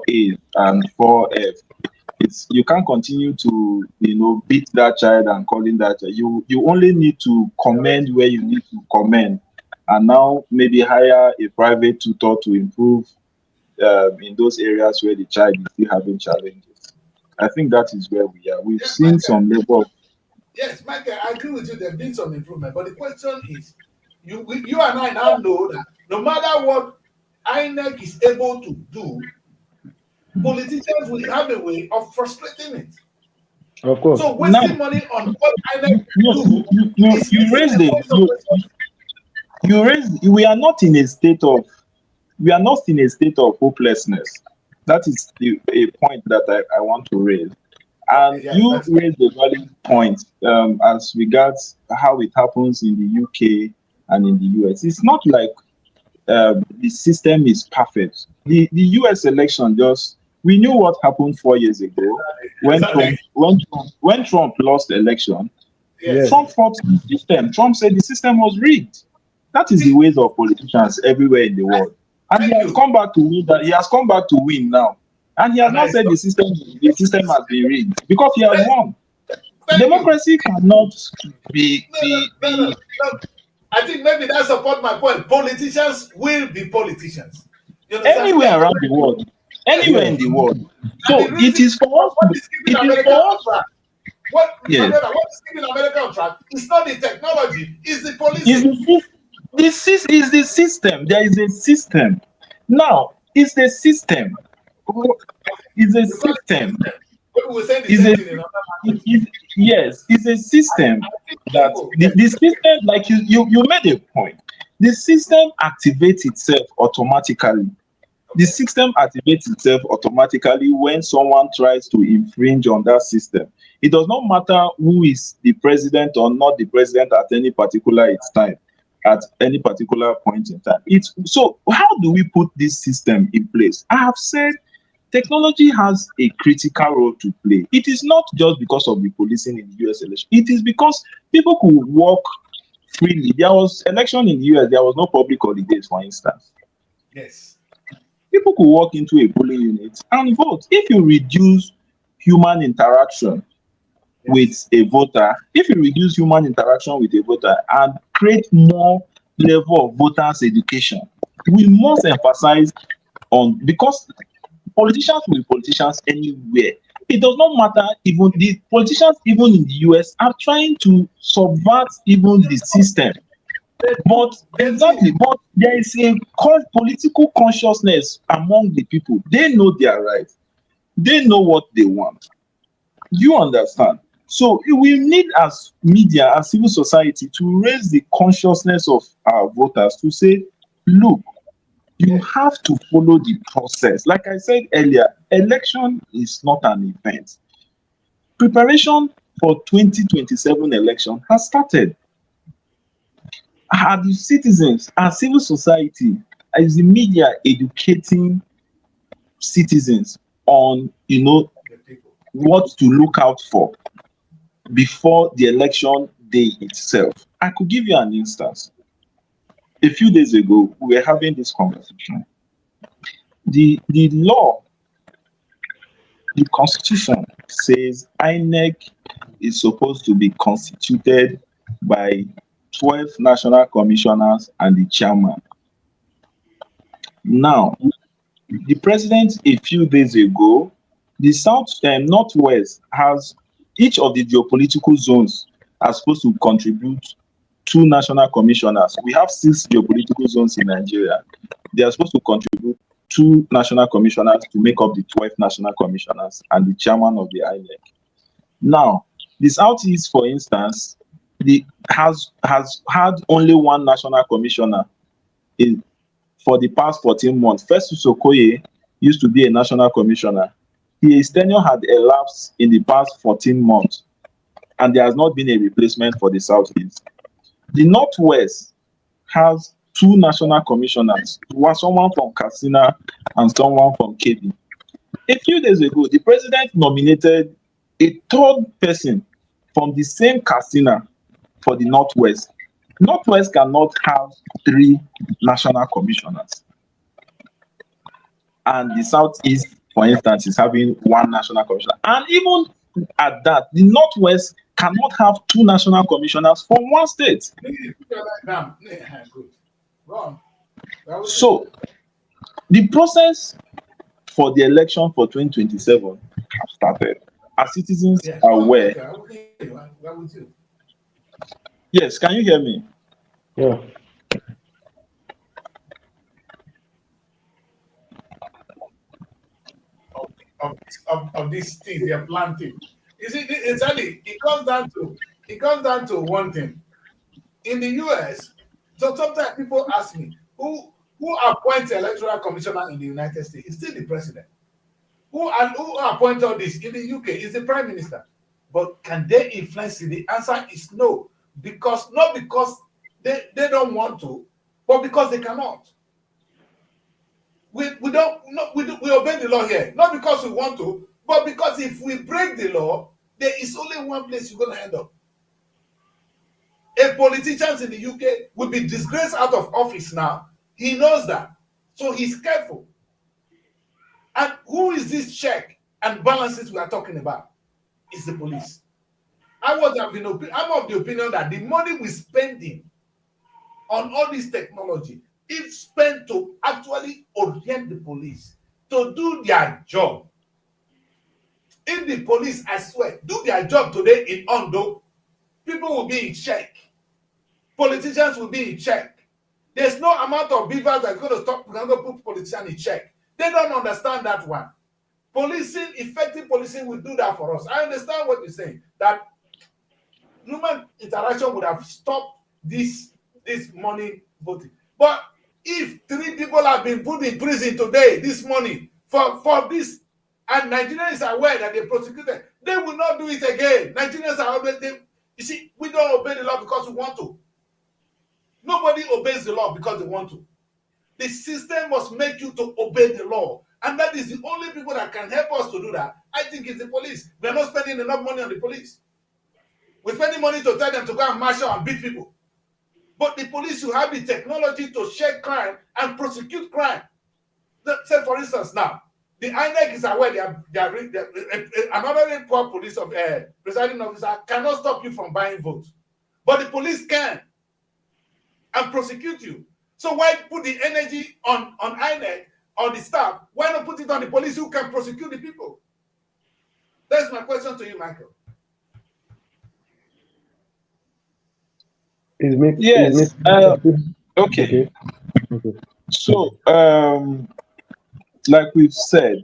A's and 4 F. You can't continue to beat that child and calling that child. You only need to commend where you need to commend, and now maybe hire a private tutor to improve in those areas where the child is still having challenges. I think that is where we are. We've seen some level of. Yes, Michael, I agree with you. There's been some improvement, but the question is, you and I now know that no matter what INEC is able to do, politicians will have a way of frustrating it. Of course. So wasting money on what INEC do you raised it. You raised. We are not in a state of hopelessness. That is a point that I want to raise. And you raised a valid point as regards how it happens in the UK and in the US. It's not like the system is perfect. The US election we knew what happened 4 years ago when Trump lost the election. Yes. Trump fought the system. Trump said the system was rigged. That is the ways of politicians everywhere in the world. And he Thank has you. come back to win that. He has come back to win now. And he has And not I said the system has been rigged because he has won. thank you. Democracy cannot be No, no, be no, no, be no. I think maybe that support my point. Politicians will be politicians. You understand? anywhere around the world, Yes. anywhere in the world. And So the it reason is for us. what is keeping It is America for on us. track? My Yes. brother, what is keeping America on track? It's not the technology, it's the Is policing. is the system. There is a system. Now, it's the system. It's a You call it system. system. People will say the Is same a thing in other it, language. it, yes, it's a system I think that people, the system, like you made a point. The system activates itself automatically. The okay. system activates itself automatically when someone tries to infringe on that system. It does not matter who is the president or not the president at any particular time, at any particular point in time. It's so how do we put this system in place? I have said technology has a critical role to play. It is not just because of the policing in the US election. It is because people could walk freely. There was election in the US, there was no public holidays, for instance. Yes. People could walk into a polling unit and vote. If you reduce human interaction with Yes. a voter, if you reduce human interaction with a voter and create more level of voters' education, we must emphasize on because politicians will be politicians anywhere. It does not matter, even the politicians, even in the US, are trying to subvert even the system. But They do. exactly, but there is a political consciousness among the people. They know their right. They know what they want. You understand? So we need as media, as civil society, to raise the consciousness of our voters to say, look, you Yeah. have to follow the process. Like I said earlier, election is not an event. Preparation for 2027 election has started. Are the citizens, are civil society, is the media educating citizens on The people. what to look out for before the election day itself? I could give you an instance. A few days ago, we were having this conversation. The law, the constitution says INEC is supposed to be constituted by 12 national commissioners and the chairman. Now, the president a few days ago, the south and northwest has each of the geopolitical zones are supposed to contribute 2 national commissioners. We have 6 geopolitical zones in Nigeria. They are supposed to contribute 2 national commissioners to make up the 12 national commissioners and the chairman of the INEC. Now, the southeast, for instance, has had only 1 national commissioner in for the past 14 months. Festus Okoye used to be a national commissioner. His tenure had elapsed in the past 14 months, and there has not been a replacement for the Southeast. The Northwest has 2 national commissioners, someone from Katsina and someone from Kebbi. A few days ago, the president nominated a third person from the same Katsina for the Northwest. Northwest cannot have 3 national commissioners. And the Southeast, for instance, is having 1 national commissioner. And even at that, the Northwest cannot have 2 national commissioners from one state. Good. Go on. So the process for the election for 2027 have started. As citizens Yes. are aware. Where would you? Yes, can you hear me? Yeah. Of these things they're planting. You see, exactly. It comes down to one thing. In the US, so sometimes people ask me, who appoints electoral commissioner in the United States? It's still the president. Who appoints all this in the UK? Is the prime minister. But can they influence it? The answer is no. Not because they don't want to, but because they cannot. We obey the law here, not because we want to, but because if we break the law, there is only one place you're going to end up. A politician in the UK will be disgraced out of office now. He knows that. So he's careful. And who is this check and balances we are talking about? It's the police. I'm of the opinion that the money we're spending on all this technology is spent to actually orient the police to do their job. If the police, I swear, do their job today in ONDO, people will be in check. Politicians will be in check. There's no amount of beavers that's going to stop, going to put politicians in check. They don't understand that one. Policing, effective policing will do that for us. I understand what you're saying, that human interaction would have stopped this money voting. But if 3 people have been put in prison today, this morning, for this, and Nigerians are aware that they prosecuted, they will not do it again. Nigerians are always, you see, we don't obey the law because we want to. Nobody obeys the law because they want to. The system must make you to obey the law. And that is the only people that can help us to do that. I think it's the police. We are not spending enough money on the police. We're spending money to tell them to go and marshal and beat people. But the police should have the technology to check crime and prosecute crime. Say, for instance, now, the INEC is aware another poor police presiding officer cannot stop you from buying votes. But the police can and prosecute you. So why put the energy on INEC, on the staff? Why not put it on the police who can prosecute the people? That's my question to you, Michael. Yes. Okay. So, like we've said,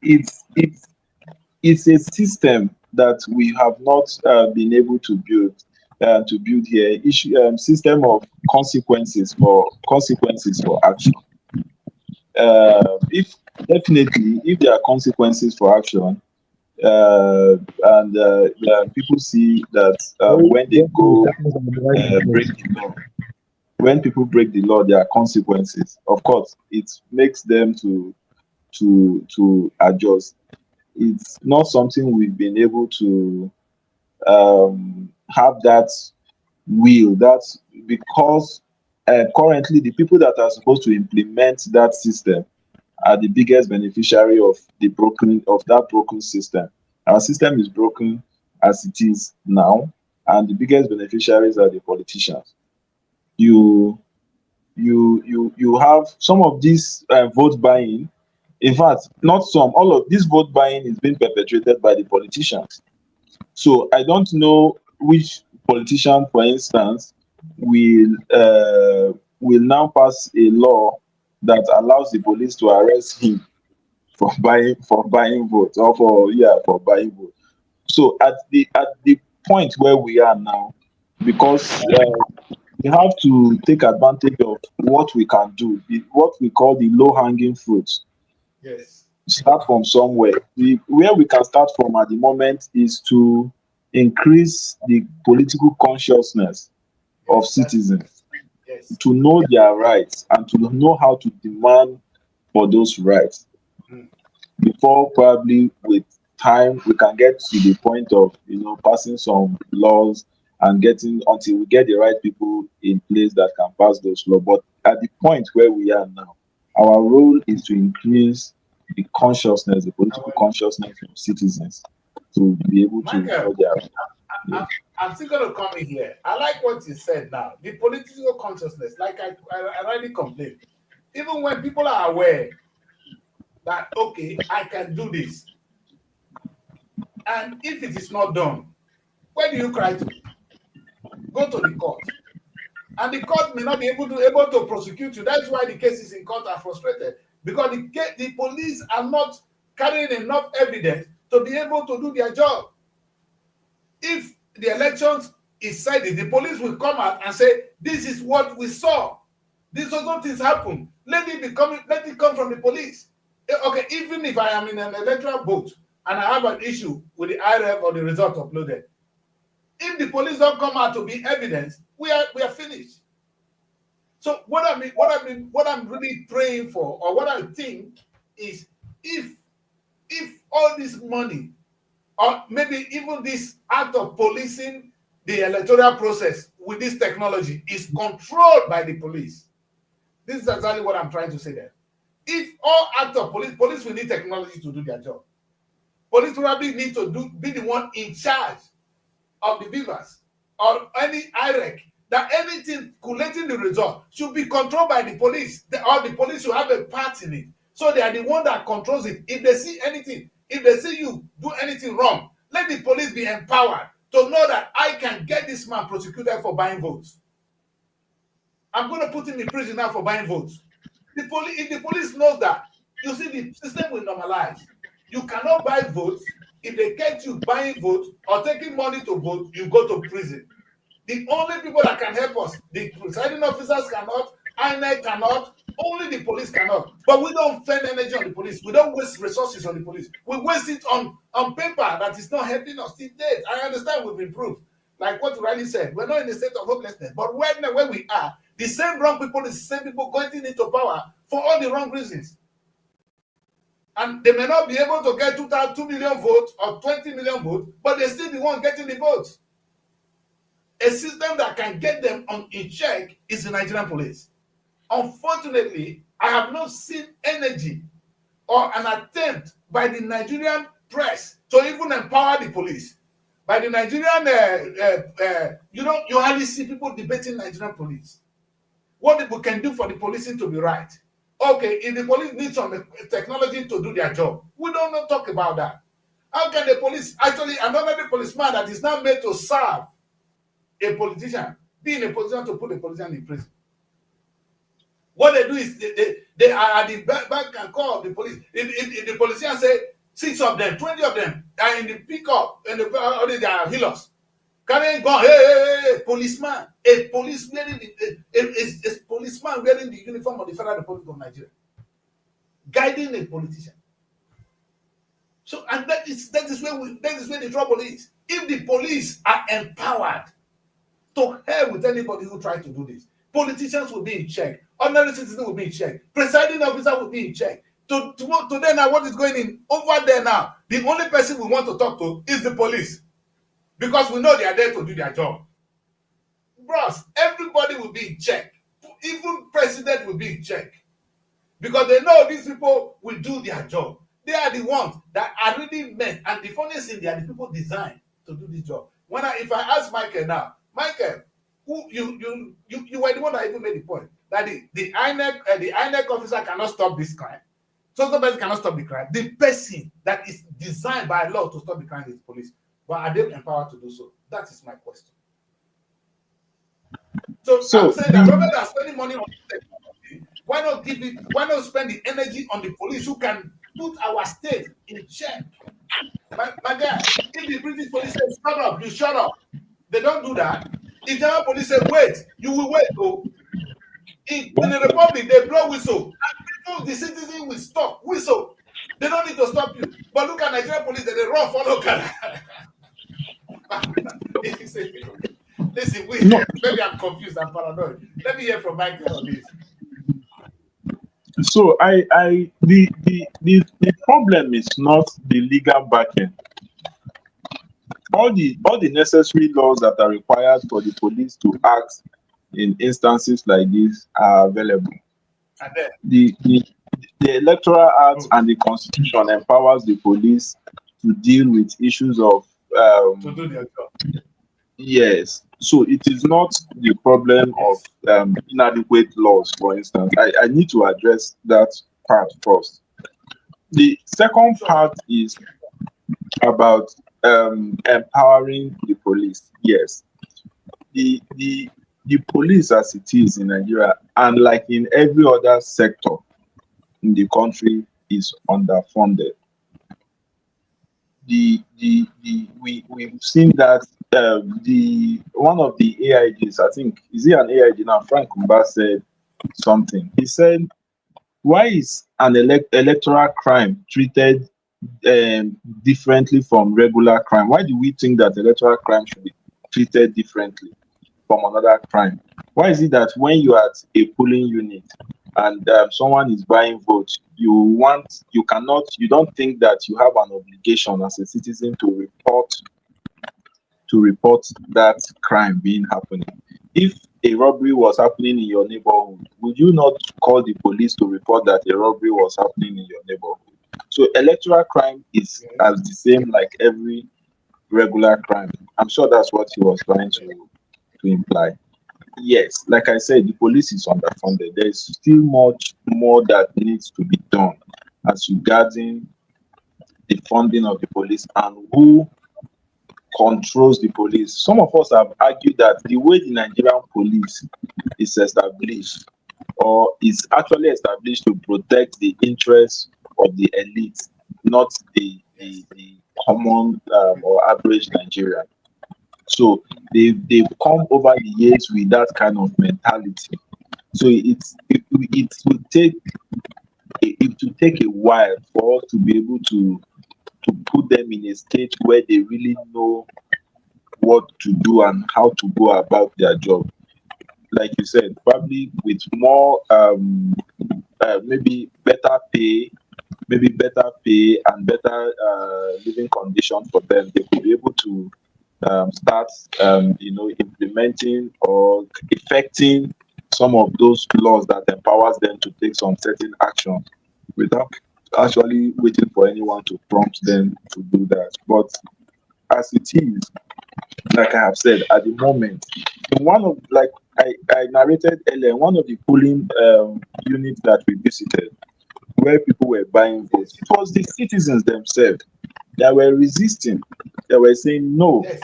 it's a system that we have not been able to build here. System of consequences for action. If there are consequences for action, and people see that when they go break the law, when people break the law, there are consequences. Of course, it makes them to adjust. It's not something we've been able to have that will. That's because currently the people that are supposed to implement that system are the biggest beneficiary of that broken system. Our system is broken as it is now, and the biggest beneficiaries are the politicians. You have some of this vote buying. In fact, not some. All of this vote buying is being perpetrated by the politicians. So I don't know which politician, for instance, will now pass a law that allows the police to arrest him for buying votes, or for buying votes. So at the point where we are now, because we have to take advantage of what we can do, what we call the low-hanging fruits. Yes. Start from somewhere. Where we can start from at the moment is to increase the political consciousness of citizens, to know their rights and to know how to demand for those rights. Before, probably with time, we can get to the point of passing some laws and until we get the right people in place that can pass those laws. But at the point where we are now, our role is to increase the consciousness, the political consciousness of citizens, to be able to know their rights. I'm still going to come in here. I like what you said now. The political consciousness, like I already complained. Even when people are aware that, okay, I can do this, and if it is not done, where do you cry to? Go to the court. And the court may not be able to prosecute you. That's why the cases in court are frustrated, because the police are not carrying enough evidence to be able to do their job. If the elections is cited, the police will come out and say, this is what we saw. These other things happen. Let it come from the police. Okay, even if I am in an electoral vote and I have an issue with the IRF or the result uploaded, if the police don't come out to be evidence, we are finished. So what I'm really praying for, or what I think is, if all this money, or maybe even this act of policing the electoral process with this technology is controlled by the police, This is exactly what I'm trying to say there. If all acts of police will need technology to do their job. Police probably need to be the one in charge of the beavers or any IREC, that anything collating the result should be controlled by the police, or the police should have a part in it. So they are the one that controls it. If they see anything, if they see you do anything wrong, let the police be empowered to know that I can get this man prosecuted for buying votes. I'm going to put him in prison now for buying votes. If the police knows that, you see, the system will normalize. You cannot buy votes. If they catch you buying votes or taking money to vote, you go to prison. The only people that can help us, the presiding officers cannot, INEC cannot, only the police cannot. But we don't spend energy on the police. We don't waste resources on the police. We waste it on paper that is not helping us till date. I understand we've improved. Like what Riley said, we're not in a state of hopelessness. But where we are, the same wrong people, the same people going into power for all the wrong reasons. And they may not be able to get 2 million votes or 20 million votes, but they still the one getting the votes. A system that can get them in check is the Nigerian police. Unfortunately, I have not seen energy or an attempt by the Nigerian press to even empower the police. By the Nigerian, you hardly see people debating Nigerian police. What people can do for the policing to be right. Okay, if the police needs some technology to do their job, we don't talk about that. How can the police, actually, another policeman that is now made to serve a politician, be in a position to put a politician in prison? What they do is they are at the back and call the police. If the politician say 6 of them, 20 of them are in the pickup, and they are healers. Carrying gun, hey, policeman, a police wearing a policeman wearing the uniform of the Federal Republic of Nigeria, guiding a politician. So, and that is where the trouble is. If the police are empowered, to hell with anybody who tries to do this. Politicians will be in check. Ordinary citizens will be in check. Presiding officer will be in check. Today now, what is going in over there now? The only person we want to talk to is the police. Because we know they are there to do their job. Bros, everybody will be in check. Even president will be in check. Because they know these people will do their job. They are the ones that are really meant. And the funniest thing, they are the people designed to do this job. If I ask Michael now, Michael, who you were the one that even made the point that the INEC officer cannot stop this crime. So the person cannot stop the crime. The person that is designed by law to stop the crime is the police. But are they empowered to do so? That is my question. So I'm saying that rather than spending money on technology, why not spend the energy on the police who can put our state in check? My guy, if the British police says shut up, you shut up. They don't do that. If the police say wait, you will wait. Oh. In the Republic, they blow whistle. And people, the citizens will stop. Whistle. They don't need to stop you. But look at Nigerian police, they run, follow Ghana. Listen, maybe I'm confused, I'm paranoid. Let me hear from Michael on this. So the problem is not the legal backing. All the necessary laws that are required for the police to act in instances like this are available. The Electoral Act and the Constitution empowers the police to deal with issues of to do their job. Yes. So it is not the problem of inadequate laws, for instance. I need to address that part first. The second part is about empowering the police. Yes. The police as it is in Nigeria, and like in every other sector in the country, is underfunded. We've seen that one of the AIGs, I think, is he an AIG now? Frank Kumba said something. He said, why is an electoral crime treated differently from regular crime? Why do we think that electoral crime should be treated differently from another crime? Why is it that when you are at a polling unit and someone is buying votes, you don't think that you have an obligation as a citizen to report that crime being happening? if a robbery was happening in your neighborhood, would you not call the police to report that a robbery was happening in your neighborhood? So electoral crime is as the same like every regular crime. I'm sure that's what he was trying to imply. Yes, like I said, the police is underfunded. There is still much more that needs to be done as regarding the funding of the police and who controls the police. Some of us have argued that the way the Nigerian police is established or is actually established to protect the interests of the elite, not the common or average Nigerian. So they've come over the years with that kind of mentality. So it will take a while for us to be able to put them in a state where they really know what to do and how to go about their job. Like you said, probably with more maybe better pay and better living conditions for them, they could be able to start implementing or effecting some of those laws that empowers them to take some certain actions without actually waiting for anyone to prompt them to do that. But as it is, like I have said, at the moment, in one of like I narrated earlier, one of the polling units that we visited, where people were buying votes, it was the citizens themselves that were resisting. They were saying no, Yes.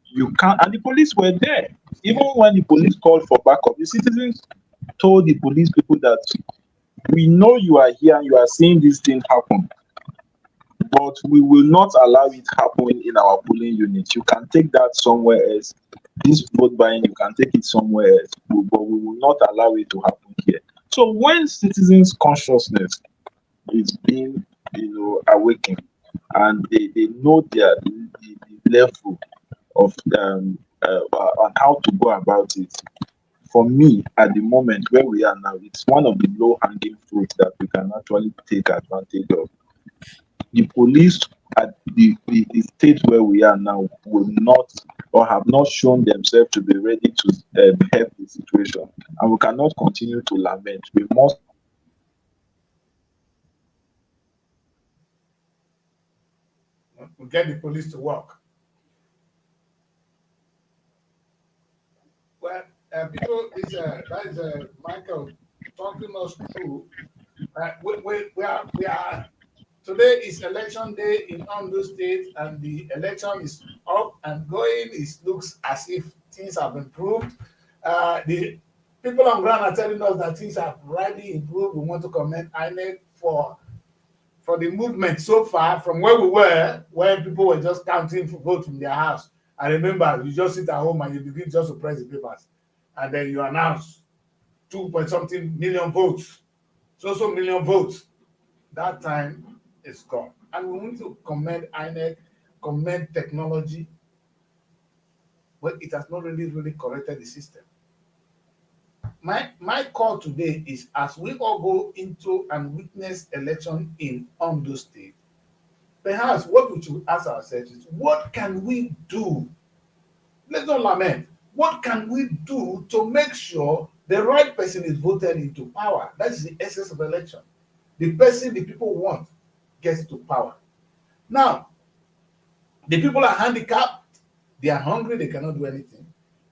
you can't, and the police were there. Even when the police called for backup, the citizens told the police people that we know you are here and you are seeing this thing happen, but we will not allow it happening in our polling unit. You can take that somewhere else. This vote buying, you can take it somewhere else, but we will not allow it to happen here. So when citizens' consciousness is being, awakened, and they know the level of on how to go about it. For me, at the moment where we are now, it's one of the low-hanging fruits that we can actually take advantage of. The police at the state where we are now will not or have not shown themselves to be ready to help the situation, and we cannot continue to lament. We must get the police to work. Well, people is that is Michael talking us through. We are today is election day in Ondo State, and the election is up and going. It looks as if things have improved. The people on ground are telling us that things have really improved. We want to commend INEC for the movement so far from where we were, where people were just counting for votes from their house. I remember you just sit at home and you begin just to press the papers, and then you announce 2 point something million votes, so million votes. That time is gone, and we want to commend INEC, commend technology, but it has not really corrected the system. My call today is, as we all go into and witness election in Ondo State, perhaps what we should ask ourselves is, what can we do? Let's not lament. What can we do to make sure the right person is voted into power? That is the essence of election. The person the people want gets to power. Now, the people are handicapped, they are hungry, they cannot do anything.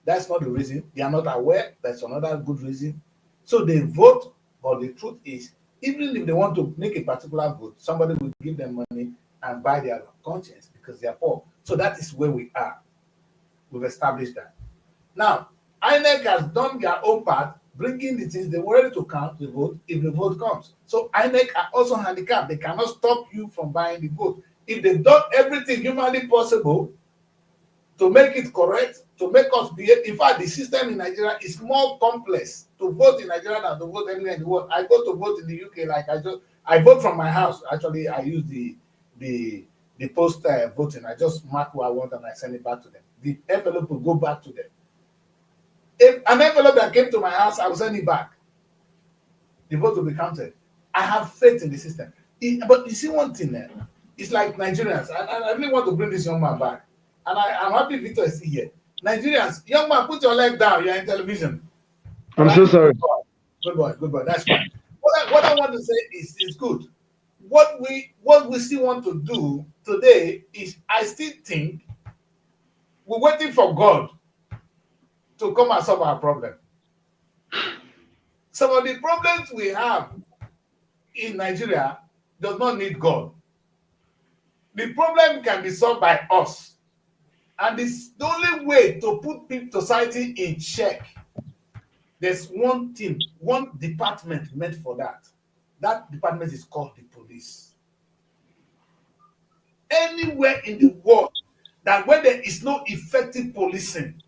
That's not the reason. They are not aware. That's another good reason. So they vote, but the truth is, even if they want to make a particular vote, somebody will give them money and buy their conscience because they are poor. So that is where we are. We've established that. Now, INEC has done their own part, bringing the things they were ready to count the vote if the vote comes. So INEC are also handicapped. They cannot stop you from buying the vote. If they've done everything humanly possible to make it correct, to make us behave. In fact, the system in Nigeria is more complex to vote in Nigeria than to vote anywhere in the world. I go to vote in the UK, like I vote from my house. Actually, I use the post voting. I just mark who I want and I send it back to them. The envelope will go back to them. If an envelope that came to my house, I will send it back. The vote will be counted. I have faith in the system. But you see one thing it's like Nigerians, and I really want to bring this young man back. And I'm happy Victor is here. Nigerians, young man, put your leg down. You're in television. I'm so sorry. Good boy, good boy. That's fine. What I want to say is good. What we still want to do today is, I still think we're waiting for God to come and solve our problem. Some of the problems we have in Nigeria does not need God. The problem can be solved by us. And it's the only way to put society in check. There's one thing, one department meant for that. That department is called the police. Anywhere in the world that where there is no effective policing,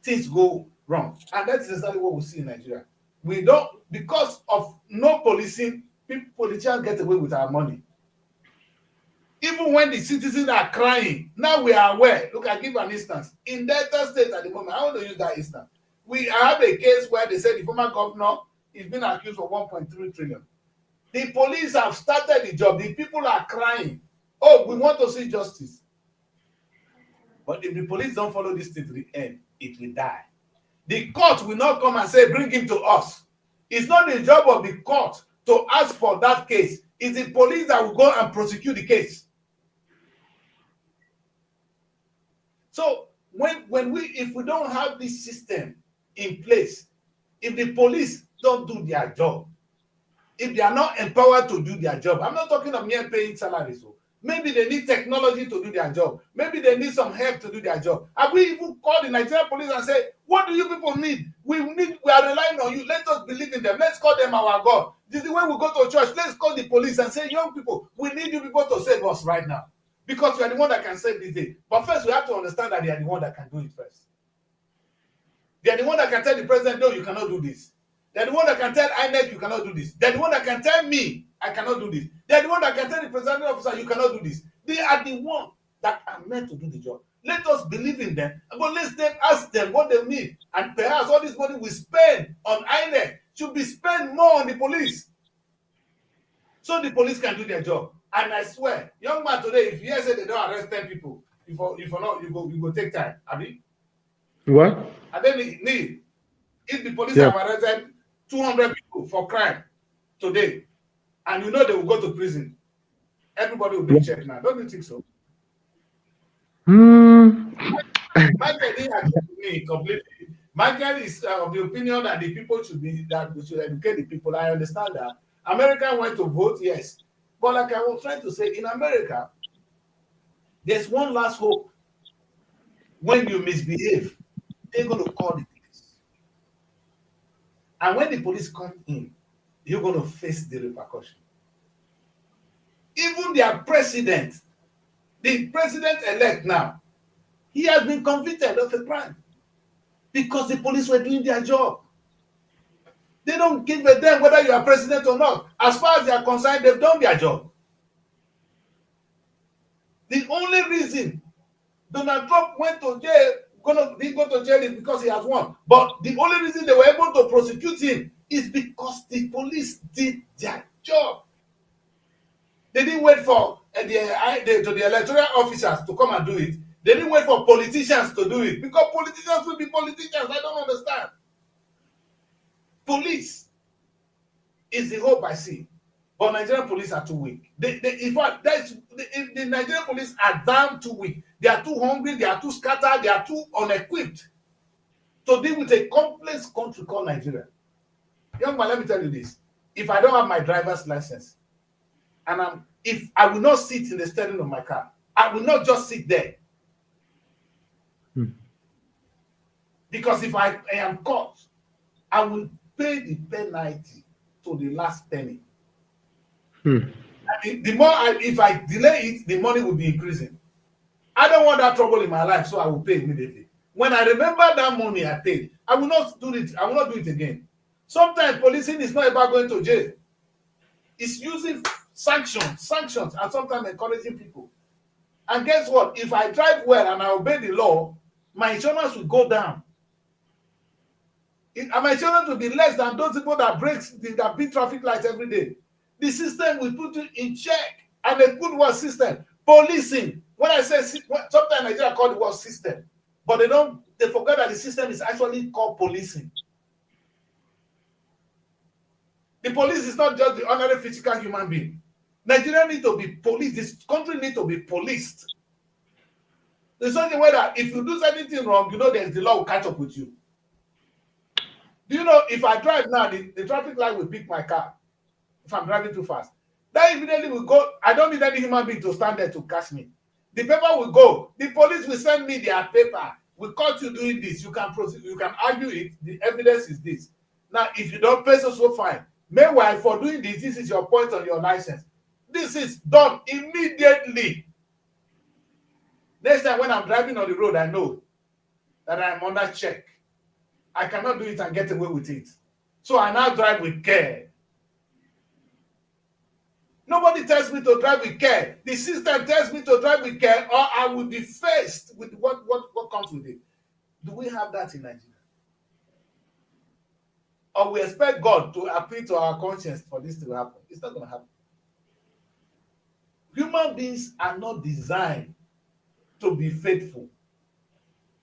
things go wrong. And that's exactly what we see in Nigeria. We don't, because of no policing, politicians get away with our money. Even when the citizens are crying, now we are aware. Look, I give an instance. In Delta State at the moment, I want to use that instance. We have a case where they said the former governor is being accused of 1.3 trillion. The police have started the job. The people are crying. Oh, we want to see justice. But if the police don't follow this thing to the end, it will die. The court will not come and say, bring him to us. It's not the job of the court to ask for that case. It's the police that will go and prosecute the case. So if we don't have this system in place, if the police don't do their job, if they are not empowered to do their job, I'm not talking of mere paying salaries. So maybe they need technology to do their job. Maybe they need some help to do their job. Have we even called the Nigerian police and say, what do you people need? We are relying on you. Let us believe in them. Let's call them our God. This is the way we go to church. Let's call the police and say, young people, we need you people to save us right now. Because we are the one that can save this day. But first, we have to understand that they are the one that can do it first. They are the one that can tell the president, no, you cannot do this. They are the one that can tell INEC, you cannot do this. They are the one that can tell me, I cannot do this. They are the one that can tell the presiding officer, you cannot do this. They are the one that are meant to do the job. Let us believe in them, but let's then ask them what they need. And perhaps all this money we spend on INEC should be spent more on the police. So the police can do their job. And I swear, young man today, if you say they don't arrest 10 people, if not, you go take time. Abi? What? And then if the police have arrested 200 people for crime today, and you know they will go to prison, everybody will be in check now. Don't you think so? Michael didn't agree with me completely. Michael is of the opinion that the people that we should educate the people. I understand that. America went to vote, yes. But like I was trying to say, in America, there's one last hope. When you misbehave, they're going to call the police. And when the police come in, you're going to face the repercussion. Even their president, the president-elect now, he has been convicted of a crime because the police were doing their job. They don't give a damn whether you are president or not. As far as they are concerned, they've done their job. The only reason Donald Trump went to jail, didn't go to jail is because he has won. But the only reason they were able to prosecute him is because the police did their job. They didn't wait for the electoral officers to come and do it. They didn't wait for politicians to do it. Because politicians will be politicians. I don't understand. Police is the hope I see. But Nigerian police are too weak. In fact, the Nigerian police are damn too weak. They are too hungry, they are too scattered, they are too unequipped to deal with a complex country called Nigeria. Young man, let me tell you this. If I don't have my driver's license, and if I will not sit in the steering of my car, I will not just sit there. Because if I am caught, I will pay the penalty to the last penny. The more if I delay it, the money will be increasing. I don't want that trouble in my life, so I will pay immediately. When I remember that money I paid, I will not do it. I will not do it again. Sometimes policing is not about going to jail. It's using sanctions, and sometimes encouraging people. And guess what? If I drive well and I obey the law, my insurance will go down. And my insurance will be less than those people that beat traffic lights every day. The system will put you in check. And a good word system. Policing. When I say, sometimes Nigeria call the word system. But they forget that the system is actually called policing. The police is not just the ordinary physical human being. Nigeria need to be policed. This country need to be policed. There's such a way that if you do anything wrong, you know there's the law will catch up with you. Do you know if I drive now, the traffic light will pick my car if I'm driving too fast. That immediately will go. I don't need any human being to stand there to catch me. The paper will go. The police will send me their paper. We caught you doing this. You can proceed. You can argue it. The evidence is this. Now, if you don't pay, so fine. Meanwhile, for doing this, this is your point on your license. This is done immediately. Next time when I'm driving on the road, I know that I'm under check. I cannot do it and get away with it. So I now drive with care. Nobody tells me to drive with care. The system tells me to drive with care, or I will be faced with what comes with it. Do we have that in Nigeria? Or we expect God to appeal to our conscience for this to happen? It's not going to happen. Human beings are not designed to be faithful.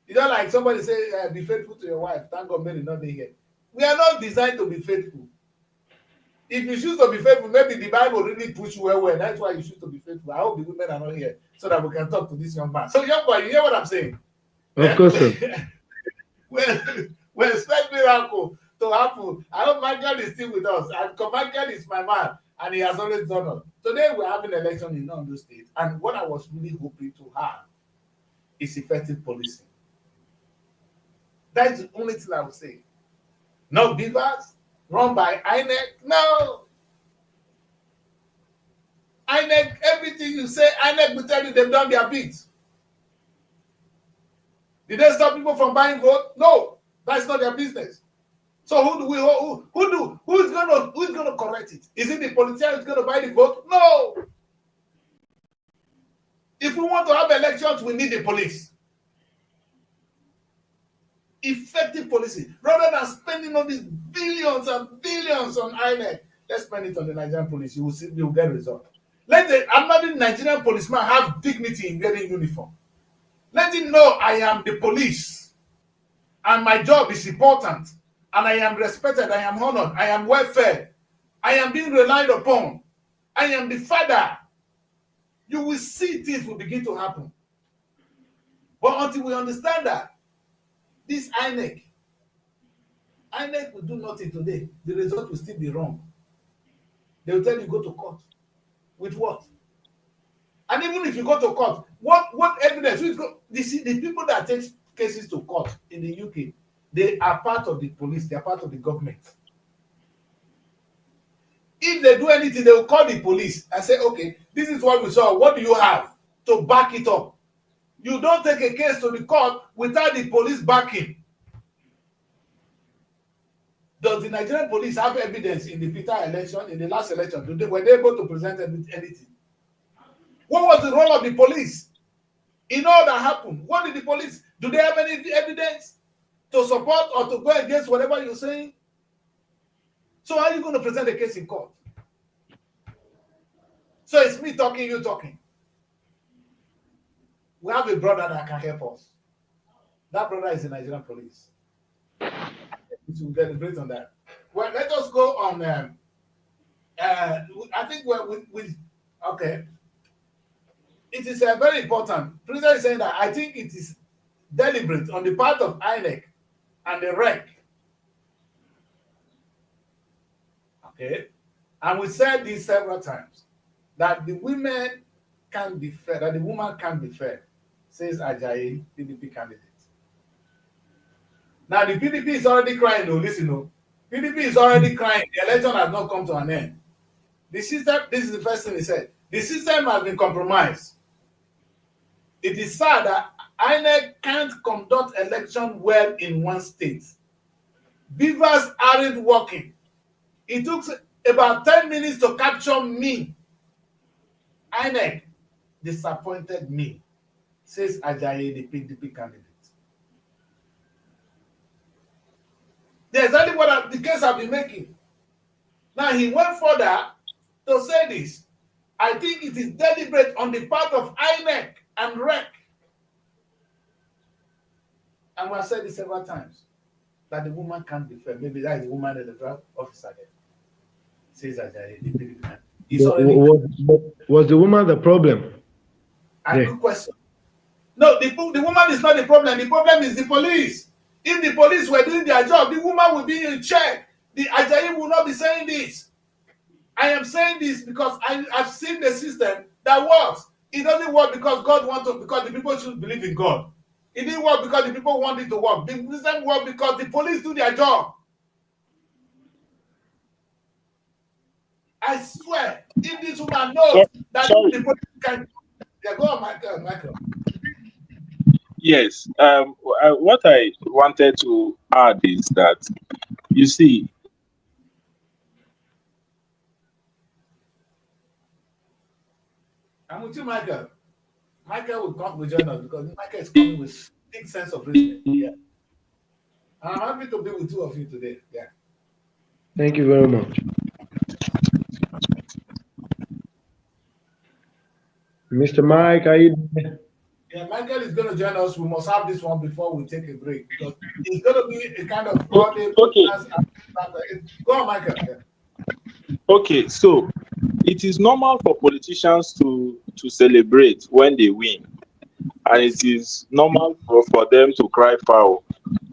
You know, like somebody say, be faithful to your wife. Thank God Mary not here. We are not designed to be faithful. If you choose to be faithful, maybe the Bible really push you well. That's why you choose to be faithful. I hope the women are not here so that we can talk to this young man. So, young boy, you hear what I'm saying? Of course, sir. we expect miracle to happen. I hope Michael is still with us. And Michael is my man, and he has always done us. Today, we're having an election in ONDO State. And what I was really hoping to have is effective policing. That's the only thing I would say. No beavers run by INEC. No. INEC, everything you say, INEC will tell you they've done their bit. Did they stop people from buying vote? No. That's not their business. So who's gonna correct it? Is it the politician who's gonna buy the vote? No. If we want to have elections, we need the police. Effective policy. Rather than spending all these billions and billions on INEC, let's spend it on the Nigerian police. You will see, you will get results. Let the another Nigerian policeman have dignity in wearing uniform. Let him know I am the police, and my job is important, and I am respected, I am honored, I am well fed, I am being relied upon, I am the father. You will see things will begin to happen. But until we understand that, this INEC will do nothing today. The result will still be wrong. They will tell you go to court. With what? And even if you go to court, what evidence? The people that take cases to court in the UK, they are part of the police, they are part of the government. If they do anything, they will call the police and say, okay, this is what we saw. What do you have to back it up? You don't take a case to the court without the police backing. Does the Nigerian police have evidence in the Peter election, in the last election? Were they able to present anything? What was the role of the police in all that happened? What did the police, do they have any evidence to support or to go against whatever you're saying? So how are you going to present a case in court? So it's me talking, you talking. We have a brother that can help us. That brother is the Nigerian police. We should deliberate on that. Well, let us go on. I think okay. It is very important. President is saying that I think it is deliberate on the part of INEC and the REC. Okay, and we said this several times that the women can be fair, that the woman can be fair, says Ajayi, PDP candidate. Now the PDP is already crying. No, listen, no. PDP is already crying. The election has not come to an end. The system. This is the first thing he said. The system has been compromised. It is sad that INEC can't conduct election well in one state. Beavers aren't working. It took about 10 minutes to capture me. INEC disappointed me, says Ajayi, the PDP candidate. That's exactly what the case I've been making. Now he went further to say this. I think it is deliberate on the part of INEC and REC And we have said this several times that the woman can't be fair. Maybe that is the woman electoral officer there. Says that it's already. Was the woman the problem? And good question. No, the woman is not the problem. The problem is the police. If the police were doing their job, the woman would be in check. The Ajayi will not be saying this. I am saying this because I've seen the system that works. It doesn't work because God wants to, because the people should believe in God. It didn't work because the people want it to work. The system work because the police do their job. I swear, if this woman knows that the police can, yeah, go on, Michael. Yes. What I wanted to add is that, you see, I'm with you, Michael. Michael will come with join us because Michael is coming with big sense of respect. Yeah. And I'm happy to be with two of you today. Yeah. Thank you very much. Mr. Mike, are you there? Yeah, Michael is going to join us. We must have this one before we take a break because it's going to be a kind of broadly. Okay. Go on, Michael. Yeah. Okay, so it is normal for politicians to celebrate when they win, and it is normal for them to cry foul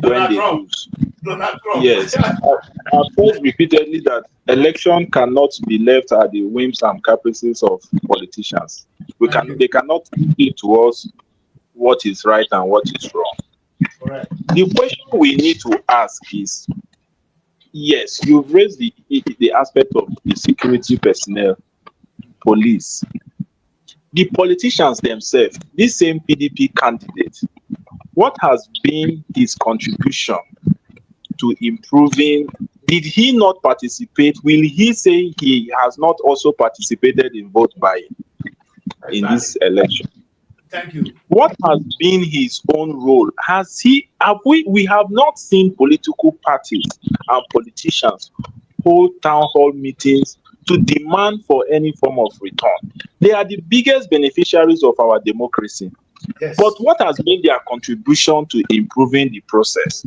when they lose. Donald Trump. Yes, I've said repeatedly that election cannot be left at the whims and caprices of politicians. They cannot dictate to us what is right and what is wrong. Correct. The question we need to ask is, yes, you've raised the aspect of the security personnel, police. The politicians themselves, this same PDP candidate, what has been his contribution to improving? Did he not participate? Will he say he has not also participated in vote buying in this election? Thank you. What has been his own role? We have not seen political parties and politicians hold town hall meetings to demand for any form of return. They are the biggest beneficiaries of our democracy. Yes. But what has been their contribution to improving the process?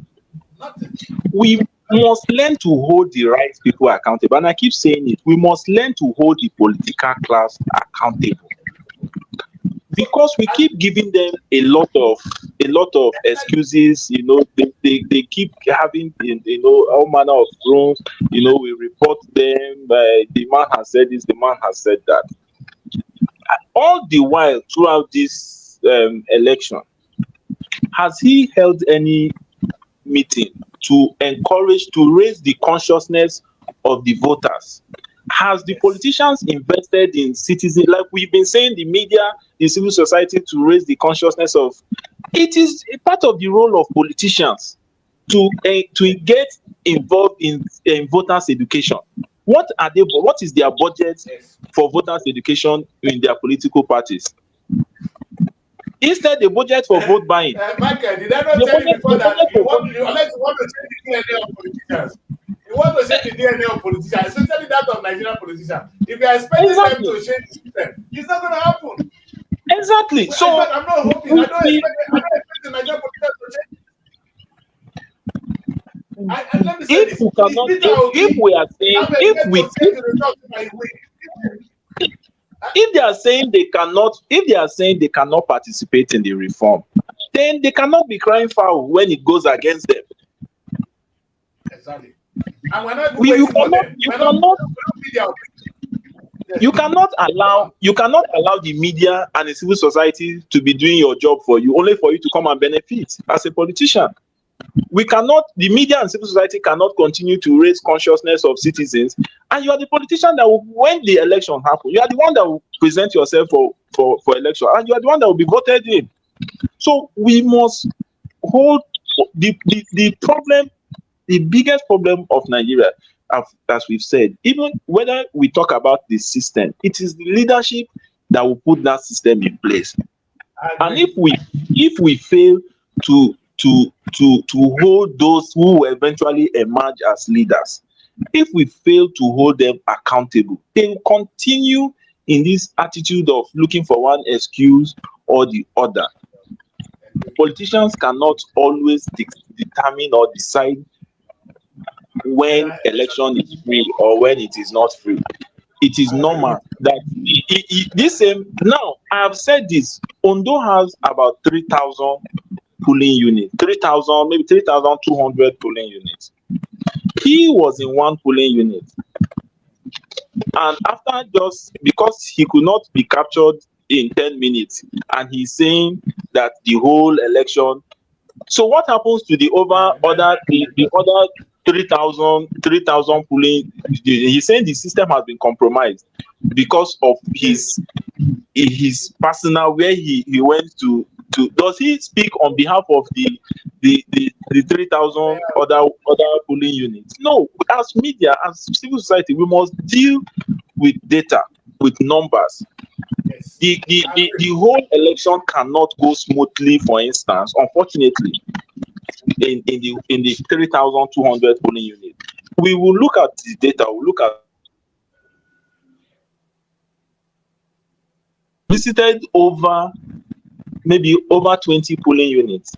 Nothing. We must learn to hold the right people accountable. And I keep saying it, we must learn to hold the political class accountable. Because we keep giving them a lot of excuses, they keep having all manner of groans, we report them, the man has said this, the man has said that. All the while throughout this election, has he held any meeting to raise the consciousness of the voters? Has the politicians invested in citizens, like we've been saying, the media, the civil society, to raise the consciousness of? It is a part of the role of politicians to get involved in voters' education. What is their budget for voters' education in their political parties? Instead, the budget for vote buying. Michael, did I not tell you before that you want to change the DNA of politicians? You want to change the DNA of politicians, especially that of Nigerian politicians. If you are expecting them to change the system, it's not going to happen. Exactly. Well, so I'm not hoping. I don't expect the Nigerian politicians to change. And let me say this. If they are saying they cannot participate in the reform, then they cannot be crying foul when it goes against them. Exactly. And we're not you cannot allow the media and the civil society to be doing your job for you, only for you to come and benefit as a politician. The media and civil society cannot continue to raise consciousness of citizens, and you are the politician that will, when the election happens, you are the one that will present yourself for election, and you are the one that will be voted in. So we must hold the problem. The biggest problem of Nigeria, as we've said, even whether we talk about the system, it is the leadership that will put that system in place. And if we fail to hold those who will eventually emerge as leaders, if we fail to hold them accountable, they will continue in this attitude of looking for one excuse or the other. politicians cannot always determine or decide when election is free or when it is not free. It is normal that this same. Now I have said this. Ondo has about 3,000 polling units, 3,000, maybe 3,200 polling units. He was in one polling unit, and after, just because he could not be captured in 10 minutes, and he's saying that the whole election. So what happens to the other 3,000 polling? He's saying the system has been compromised because of his personal, where he went to. Does he speak on behalf of the 3,000 other polling units? No. As media, as civil society, we must deal with data, with numbers. Yes. The whole election cannot go smoothly, for instance, unfortunately, in the 3,200 polling units. We will look at the data, we'll look at visited maybe over 20 polling units,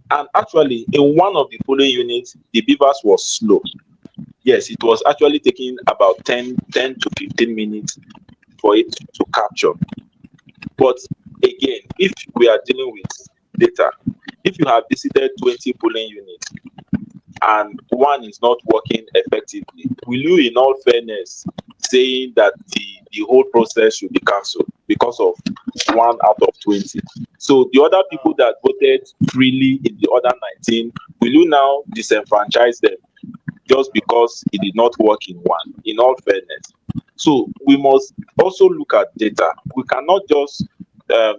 and actually in one of the polling units the beavers was slow. Yes, it was actually taking about 10 to 15 minutes for it to capture. But again, if we are dealing with data, if you have visited 20 polling units and one is not working effectively, will you, in all fairness, saying that the whole process should be cancelled because of 1 out of 20? So the other people that voted freely in the other 19, will you now disenfranchise them just because it did not work in one? In all fairness, so we must also look at data. We cannot just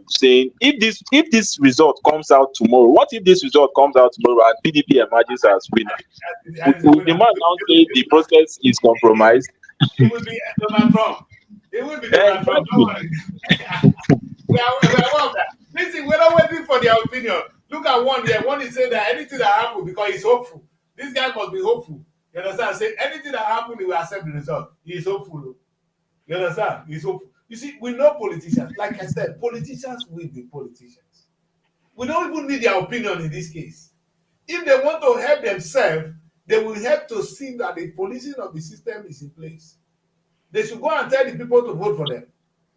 saying, if this result comes out tomorrow, what if this result comes out tomorrow and PDP emerges as winner? Will the man now say the process is compromised? It will be Donald Trump. It will be Donald Trump. Don't worry. we are aware of that. Listen, we're not waiting for their opinion. Look at one here. One is saying that anything that happens, because he's hopeful. This guy must be hopeful. You understand? Say anything that happens, he will accept the result. He is hopeful. You understand? He's hopeful. You see, we know politicians. Like I said, politicians will be politicians. We don't even need their opinion in this case. If they want to help themselves, they will have to see that the policing of the system is in place. They should go and tell the people to vote for them,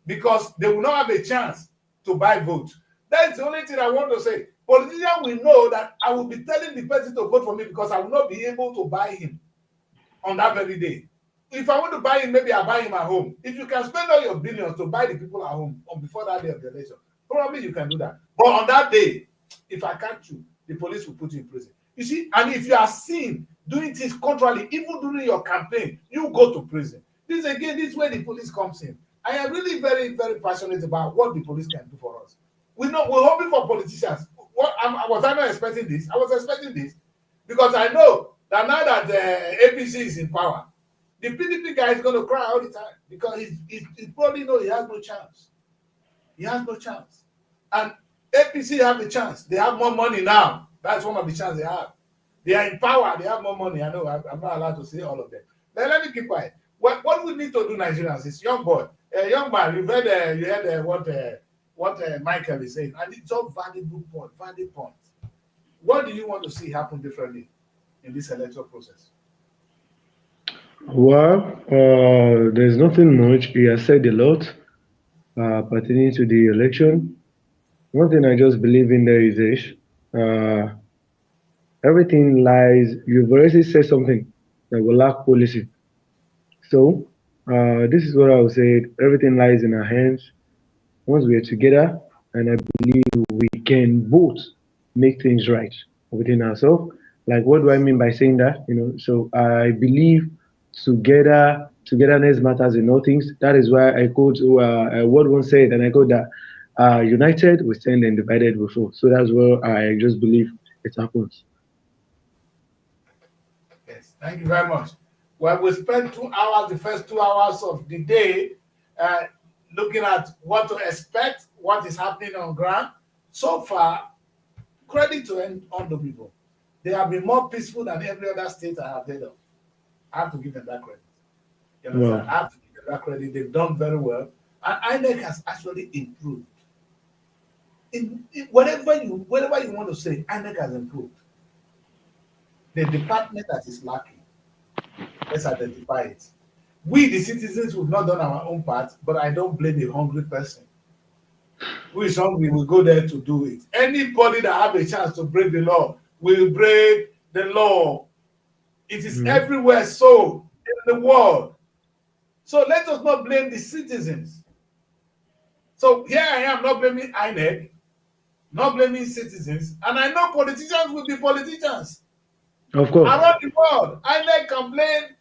because they will not have a chance to buy votes. That's the only thing I want to say. Politicians will know that I will be telling the person to vote for me because I will not be able to buy him on that very day. If I want to buy him, maybe I'll buy him at home. If you can spend all your billions to buy the people at home on before that day of the election, probably you can do that. But on that day, if I catch you, the police will put you in prison. You see, and if you are seen doing things contrarily, even during your campaign, you go to prison. This is where the police comes in. I am really very, very passionate about what the police can do for us. We're hoping for politicians. Was I not expecting this? I was expecting this because I know that now that APC is in power, the PDP guy is going to cry all the time because he probably knows he has no chance. He has no chance. And APC have a chance. They have more money now. That's one of the chances they have. They are in power. They have more money. I know. I'm not allowed to say all of them. But let me keep quiet. What we need to do, Nigerians, is young boy, young man. You heard what Michael is saying, and it's all valid points. What do you want to see happen differently in this electoral process? Well, there's nothing much. He has said a lot pertaining to the election. One thing I just believe in there is this. Uh, Everything lies. You've already said something that will lack policy. So, this is what I would say. Everything lies in our hands. Once we are together, and I believe we can both make things right within ourselves. Like, what do I mean by saying that? So I believe togetherness matters in all things. That is why I quote what one said, and I quote that united we stand and divided we fall. So that's what I just believe it happens. Yes, thank you very much. Well, we spent 2 hours, the first 2 hours of the day, looking at what to expect, what is happening on ground. So far, credit to ONDO people. They have been more peaceful than every other state I have heard of. I have to give them that credit. You understand? I have to give them that credit. They've done very well. And INEC has actually improved. whatever you want to say, INEC has improved. The department that is lacking, let's identify it. We, the citizens, we've not done our own part, but I don't blame a hungry person. Who is hungry will go there to do it. Anybody that have a chance to break the law will break the law. It is everywhere so in the world. So let us not blame the citizens. So here I am not blaming INEC, not blaming citizens, and I know politicians will be politicians. Of course. Around the world, INEC complained.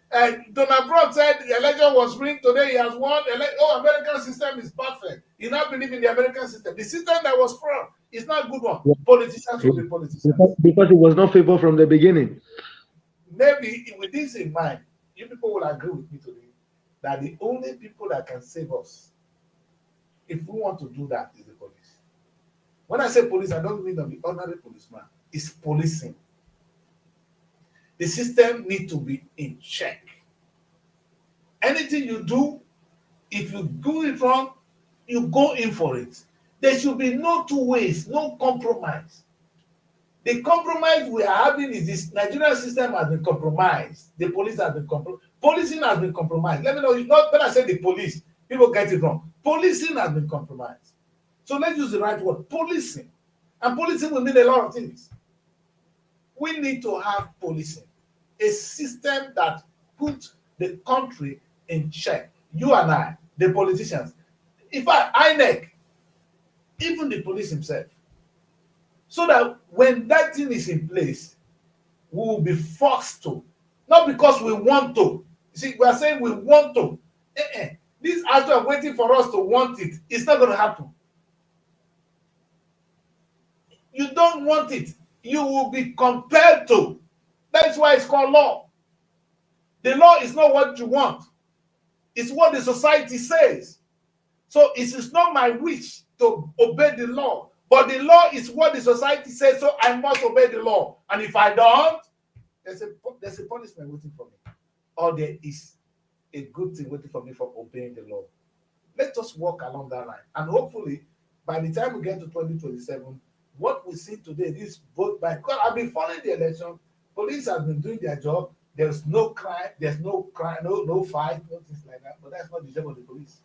Donald Trump said the election was rigged. Today he has won. American system is perfect. He now believe in the American system. The system that was fraud is not a good one. Yeah. Politicians will be politicians. Because it was not favored from the beginning. Maybe with this in mind, you people will agree with me today that the only people that can save us, if we want to do that, is the police. When I say police, I don't mean the ordinary policeman. It's policing. The system needs to be in check. Anything you do, if you do it wrong, you go in for it. There should be no two ways, no compromise. The compromise we are having is this Nigerian system has been compromised. The police has been compromised. Policing has been compromised. Let me know, not when I say the police, people get it wrong. Policing has been compromised. So let's use the right word, policing. And policing will mean a lot of things. We need to have policing. A system that puts the country in check. You and I, the politicians, in fact, INEC, even the police himself, so that when that thing is in place, we will be forced to, not because we want to. See, we are saying we want to. This act of waiting for us to want it, it's not going to happen. You don't want it, you will be compelled to. That's why it's called law. The law is not what you want. It's what the society says. So it is not my wish to obey the law. But the law is what the society says, so I must obey the law. And if I don't, there's a punishment waiting for me. Or there is a good thing waiting for me for obeying the law. Let us walk along that line. And hopefully, by the time we get to 2027, what we see today, this vote by, because I've been following the election, police have been doing their job. There's no crime, no fight, no things like that. But that's not the job of the police.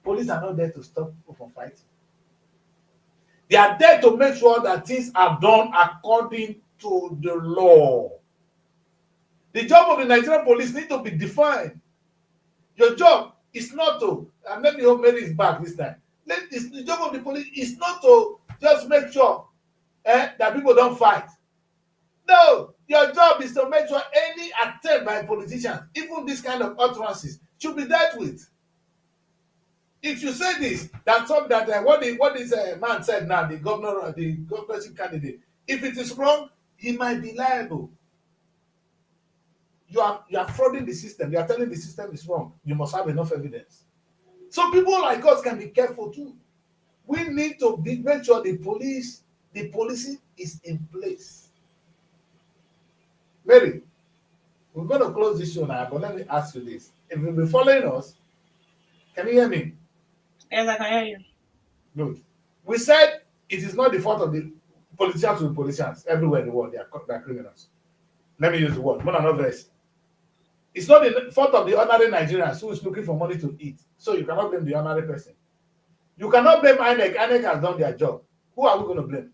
Police are not there to stop people from fighting. They are there to make sure that things are done according to the law. The job of the Nigerian police needs to be defined. Your job is not to, and let me hope Mary is back this time. The job of the police is not to just make sure that people don't fight. No, your job is to make sure any attempt by politicians, even this kind of utterances, should be dealt with. If you say this, that's what this man said now, the governorship candidate, if it is wrong, he might be liable. You are frauding the system. You are telling the system is wrong. You must have enough evidence. So people like us can be careful too. We need to make sure the policing is in place. Mary, we're going to close this show now, but let me ask you this. If you've been following us, can you hear me? Yes, I can hear you. Good. We said it is not the fault of the politicians to the politicians everywhere in the world. They are criminals. Let me use the word. It's not the fault of the ordinary Nigerians who is looking for money to eat. So you cannot blame the ordinary person. You cannot blame INEC. INEC has done their job. Who are we going to blame?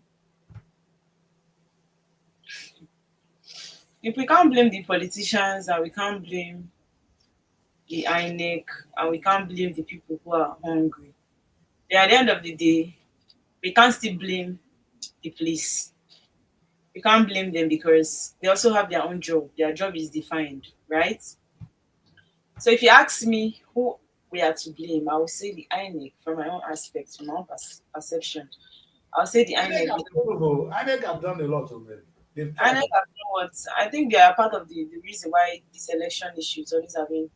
If we can't blame the politicians and we can't blame the INEC and we can't blame the people who are hungry, then at the end of the day, we can't still blame the police. We can't blame them because they also have their own job. Their job is defined, right? So if you ask me who we are to blame, I will say the INEC from my own aspect, from my own perception. I'll say the INEC. INEC have done a lot already. INEC have done what? I think they are part of the reason why this election issues always having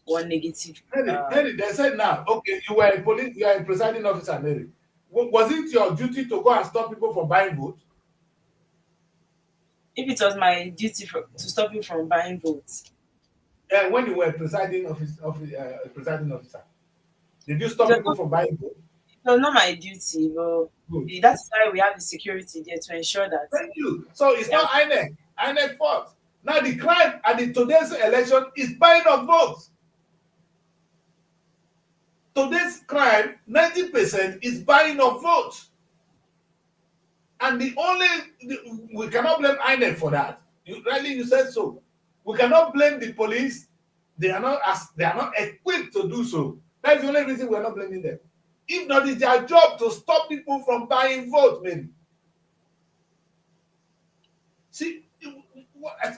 one negative. Mary, they said now, okay, you are a presiding officer, Mary. Was it your duty to go and stop people from buying votes? If it was my duty to stop you from buying votes. When you were presiding officer, did you stop people from buying votes? So not my duty, but Good. that's why we have the security there to ensure that. Thank you. So it's Yeah. not INEC. INEC fault. Now the crime at today's election is buying of votes. Today's crime, 90% is buying of votes. And we cannot blame INEC for that. You said so. We cannot blame the police. They are not equipped to do so. That's the only reason we're not blaming them. If not, it's their job to stop people from buying votes, maybe. See,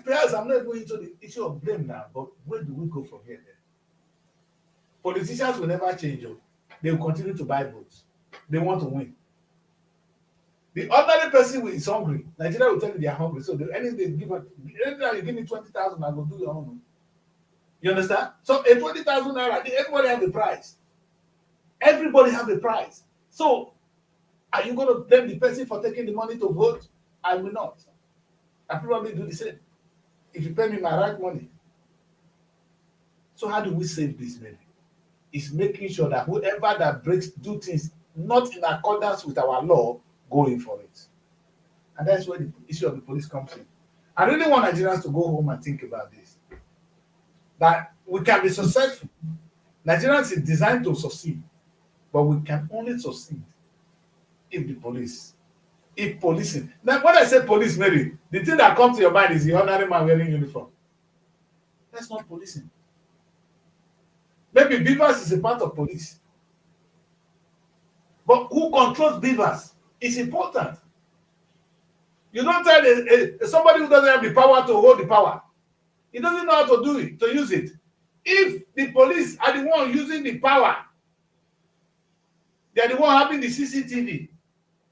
perhaps I'm not going into the issue of blame now, but where do we go from here then? Politicians will never change. They will continue to buy votes. They want to win. The ordinary person who is hungry, Nigeria will tell you they are hungry. So anything you give me 20,000, I will do your own. You understand? So a 20,000 naira, everybody have a price. Everybody have a price. So are you going to blame the person for taking the money to vote? I will not. I probably do the same. If you pay me my right money. So how do we save this money? It's making sure that whoever that do things not in accordance with our law, go in for it. And that's where the issue of the police comes in. I really want Nigerians to go home and think about this. That we can be successful. Nigerians is designed to succeed, but we can only succeed if policing. Now, when I say police, Mary, the thing that comes to your mind is the ordinary man wearing uniform. That's not policing. Maybe beavers is a part of police. But who controls beavers is important. You don't tell somebody who doesn't have the power to hold the power. He doesn't know how to do it, to use it. If the police are the one using the power, they are the one having the CCTV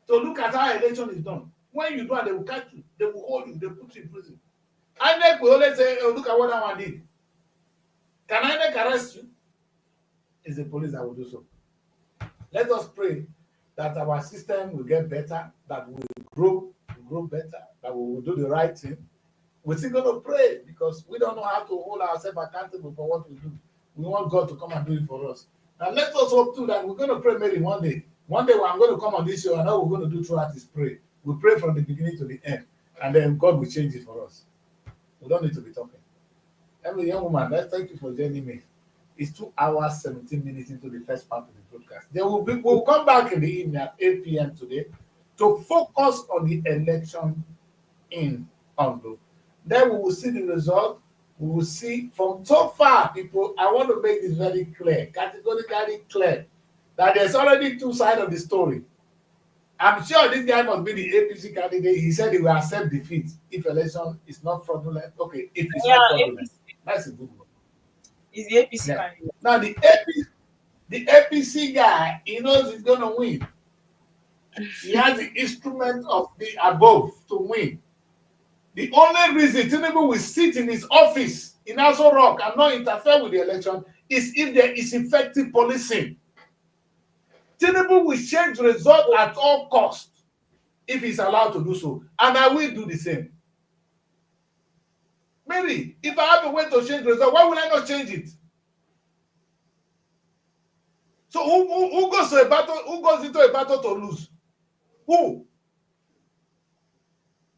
to look at how election is done. When you do it, they will catch you, they will hold you, they will put you in prison. INEC will always say, oh, look at what that one did. Can INEC arrest you? It's the police that will do so. Let us pray that our system will get better, that we will grow better, that we will do the right thing. We're still going to pray because we don't know how to hold ourselves accountable for what we do. We want God to come and do it for us. Now let us hope too that we're going to pray maybe one day. One day I'm going to come on this show and all we're going to do throughout is pray. We pray from the beginning to the end, and then God will change it for us. We don't need to be talking. Every young woman, let's thank you for joining me. It's 2 hours, 17 minutes into the first part of the broadcast. We'll come back in the evening at 8 p.m. today to focus on the election in ONDO. Then we will see the result. We will see from so far, people, I want to make this very clear, categorically clear, that there's already two sides of the story. I'm sure this guy must be the APC candidate. He said he will accept defeat if election is not fraudulent. Okay, if it's not fraudulent, APC. That's a good one. Is the APC candidate. Now the APC guy, he knows he's going to win. He has the instrument of the above to win. The only reason Tinubu will sit in his office in Aso Rock and not interfere with the election is if there is effective policing. Tinubu will change the result at all costs if he's allowed to do so. And I will do the same. Mary, if I have a way to change the result, why will I not change it? So who goes to a battle? Who goes into a battle to lose? Who?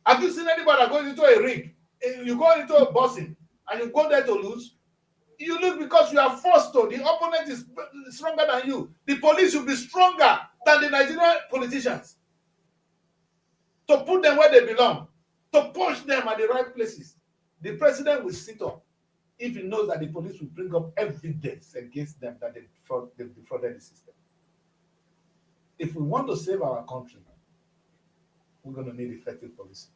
Have you seen anybody that goes into a ring? You go into a boxing and you go there to lose? You lose because you are forced to. The opponent is stronger than you. The police will be stronger than the Nigerian politicians to put them where they belong, to push them at the right places. The president will sit up if he knows that the police will bring up evidence against them that they've defrauded the system. If we want to save our country, we're going to need effective policy.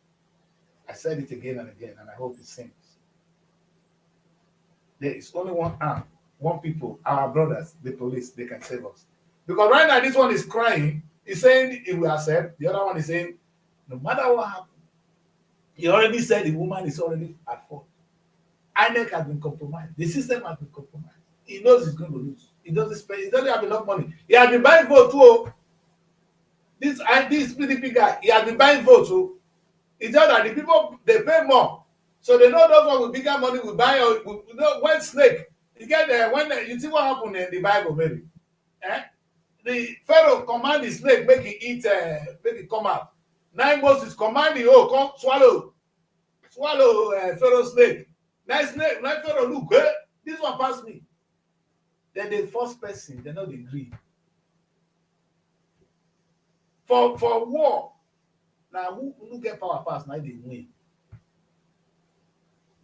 I said it again and again, and I hope it sinks. There is only one arm, one people, our brothers, the police, they can save us. Because right now, this one is crying. He's saying he will accept. The other one is saying, no matter what happens, he already said the woman is already at fault. INEC has been compromised. The system has been compromised. He knows he's going to lose. He doesn't spend. He doesn't have enough money. He has been buying votes too. This PDP guy, he has been buying votes too. It's just that the people, they pay more. So they know those ones with bigger money will buy. When snake, you get there, when you see what happened in the Bible, maybe. the Pharaoh command his snake, make it eat, make it come out. Now Moses command the come swallow Pharaoh's snake. Now Pharaoh look, this one pass me. Then the first person, they know they agree. For war, now who get power pass, now they win.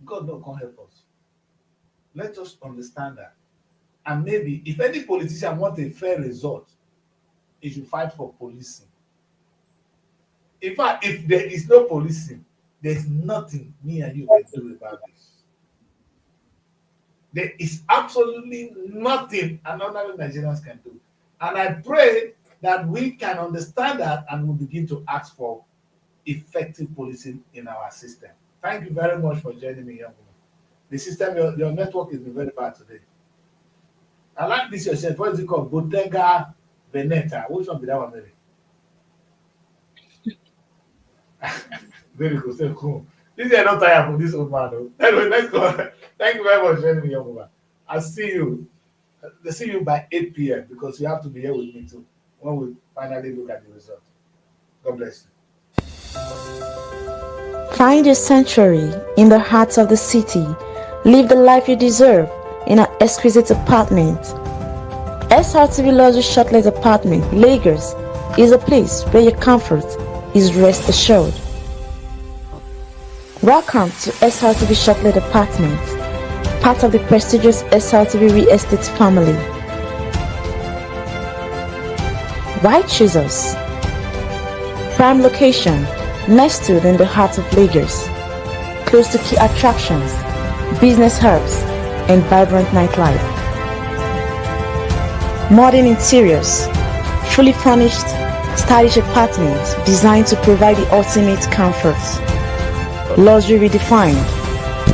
God no can't help us. Let us understand that. And maybe if any politician wants a fair result, he should fight for policing. In fact, if there is no policing, there's nothing me and you can do about this. There is absolutely nothing another Nigerians can do. And I pray that we can understand that and we'll begin to ask for effective policing in our system. Thank you very much for joining me, young woman. The system, your network has been very bad today. I like this yourself. What is it called? Bottega Veneta. Which one be that one, Mary? Very good. So cool. This is not tired for this old man, though. Anyway, let's go. Thank you very much for joining me, young woman. I'll see you. I'll see you by 8 p.m. because you have to be here with me too when we finally look at the result. God bless you. Find your sanctuary in the heart of the city. Live the life you deserve in an exquisite apartment. Srtv Luxury Shortlet Apartment, Lagos, is a place where your comfort is rest assured. Welcome to Srtv Shortlet Apartment, part of the prestigious Srtv Real Estate family. Why choose us? Prime location, nestled in the heart of Lagos, close to key attractions, business hubs, and vibrant nightlife. Modern interiors, fully furnished, stylish apartments designed to provide the ultimate comfort. Luxury redefined,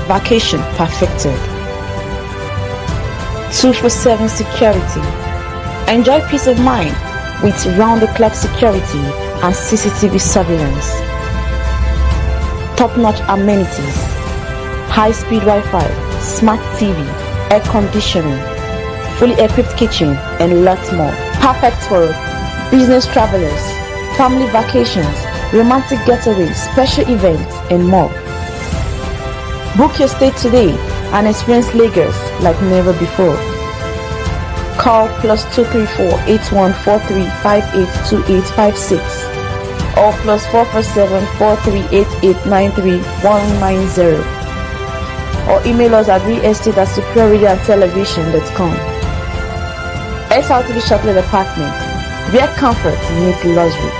vacation perfected. 24/7 security. Enjoy peace of mind with round-the-clock security and CCTV surveillance. Top-notch amenities, high-speed Wi-Fi, smart TV, air conditioning, fully equipped kitchen, and lots more. Perfect for business travelers, family vacations, romantic getaways, special events, and more. Book your stay today and experience Lagos like never before. Call +234 8143 582856 or +447 4388 93190 or email us at realestate@superiorradioandtelevision.com. Srtv Shortlet Apartment, where comfort meets luxury.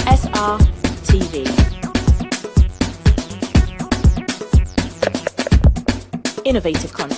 Srtv. Innovative content.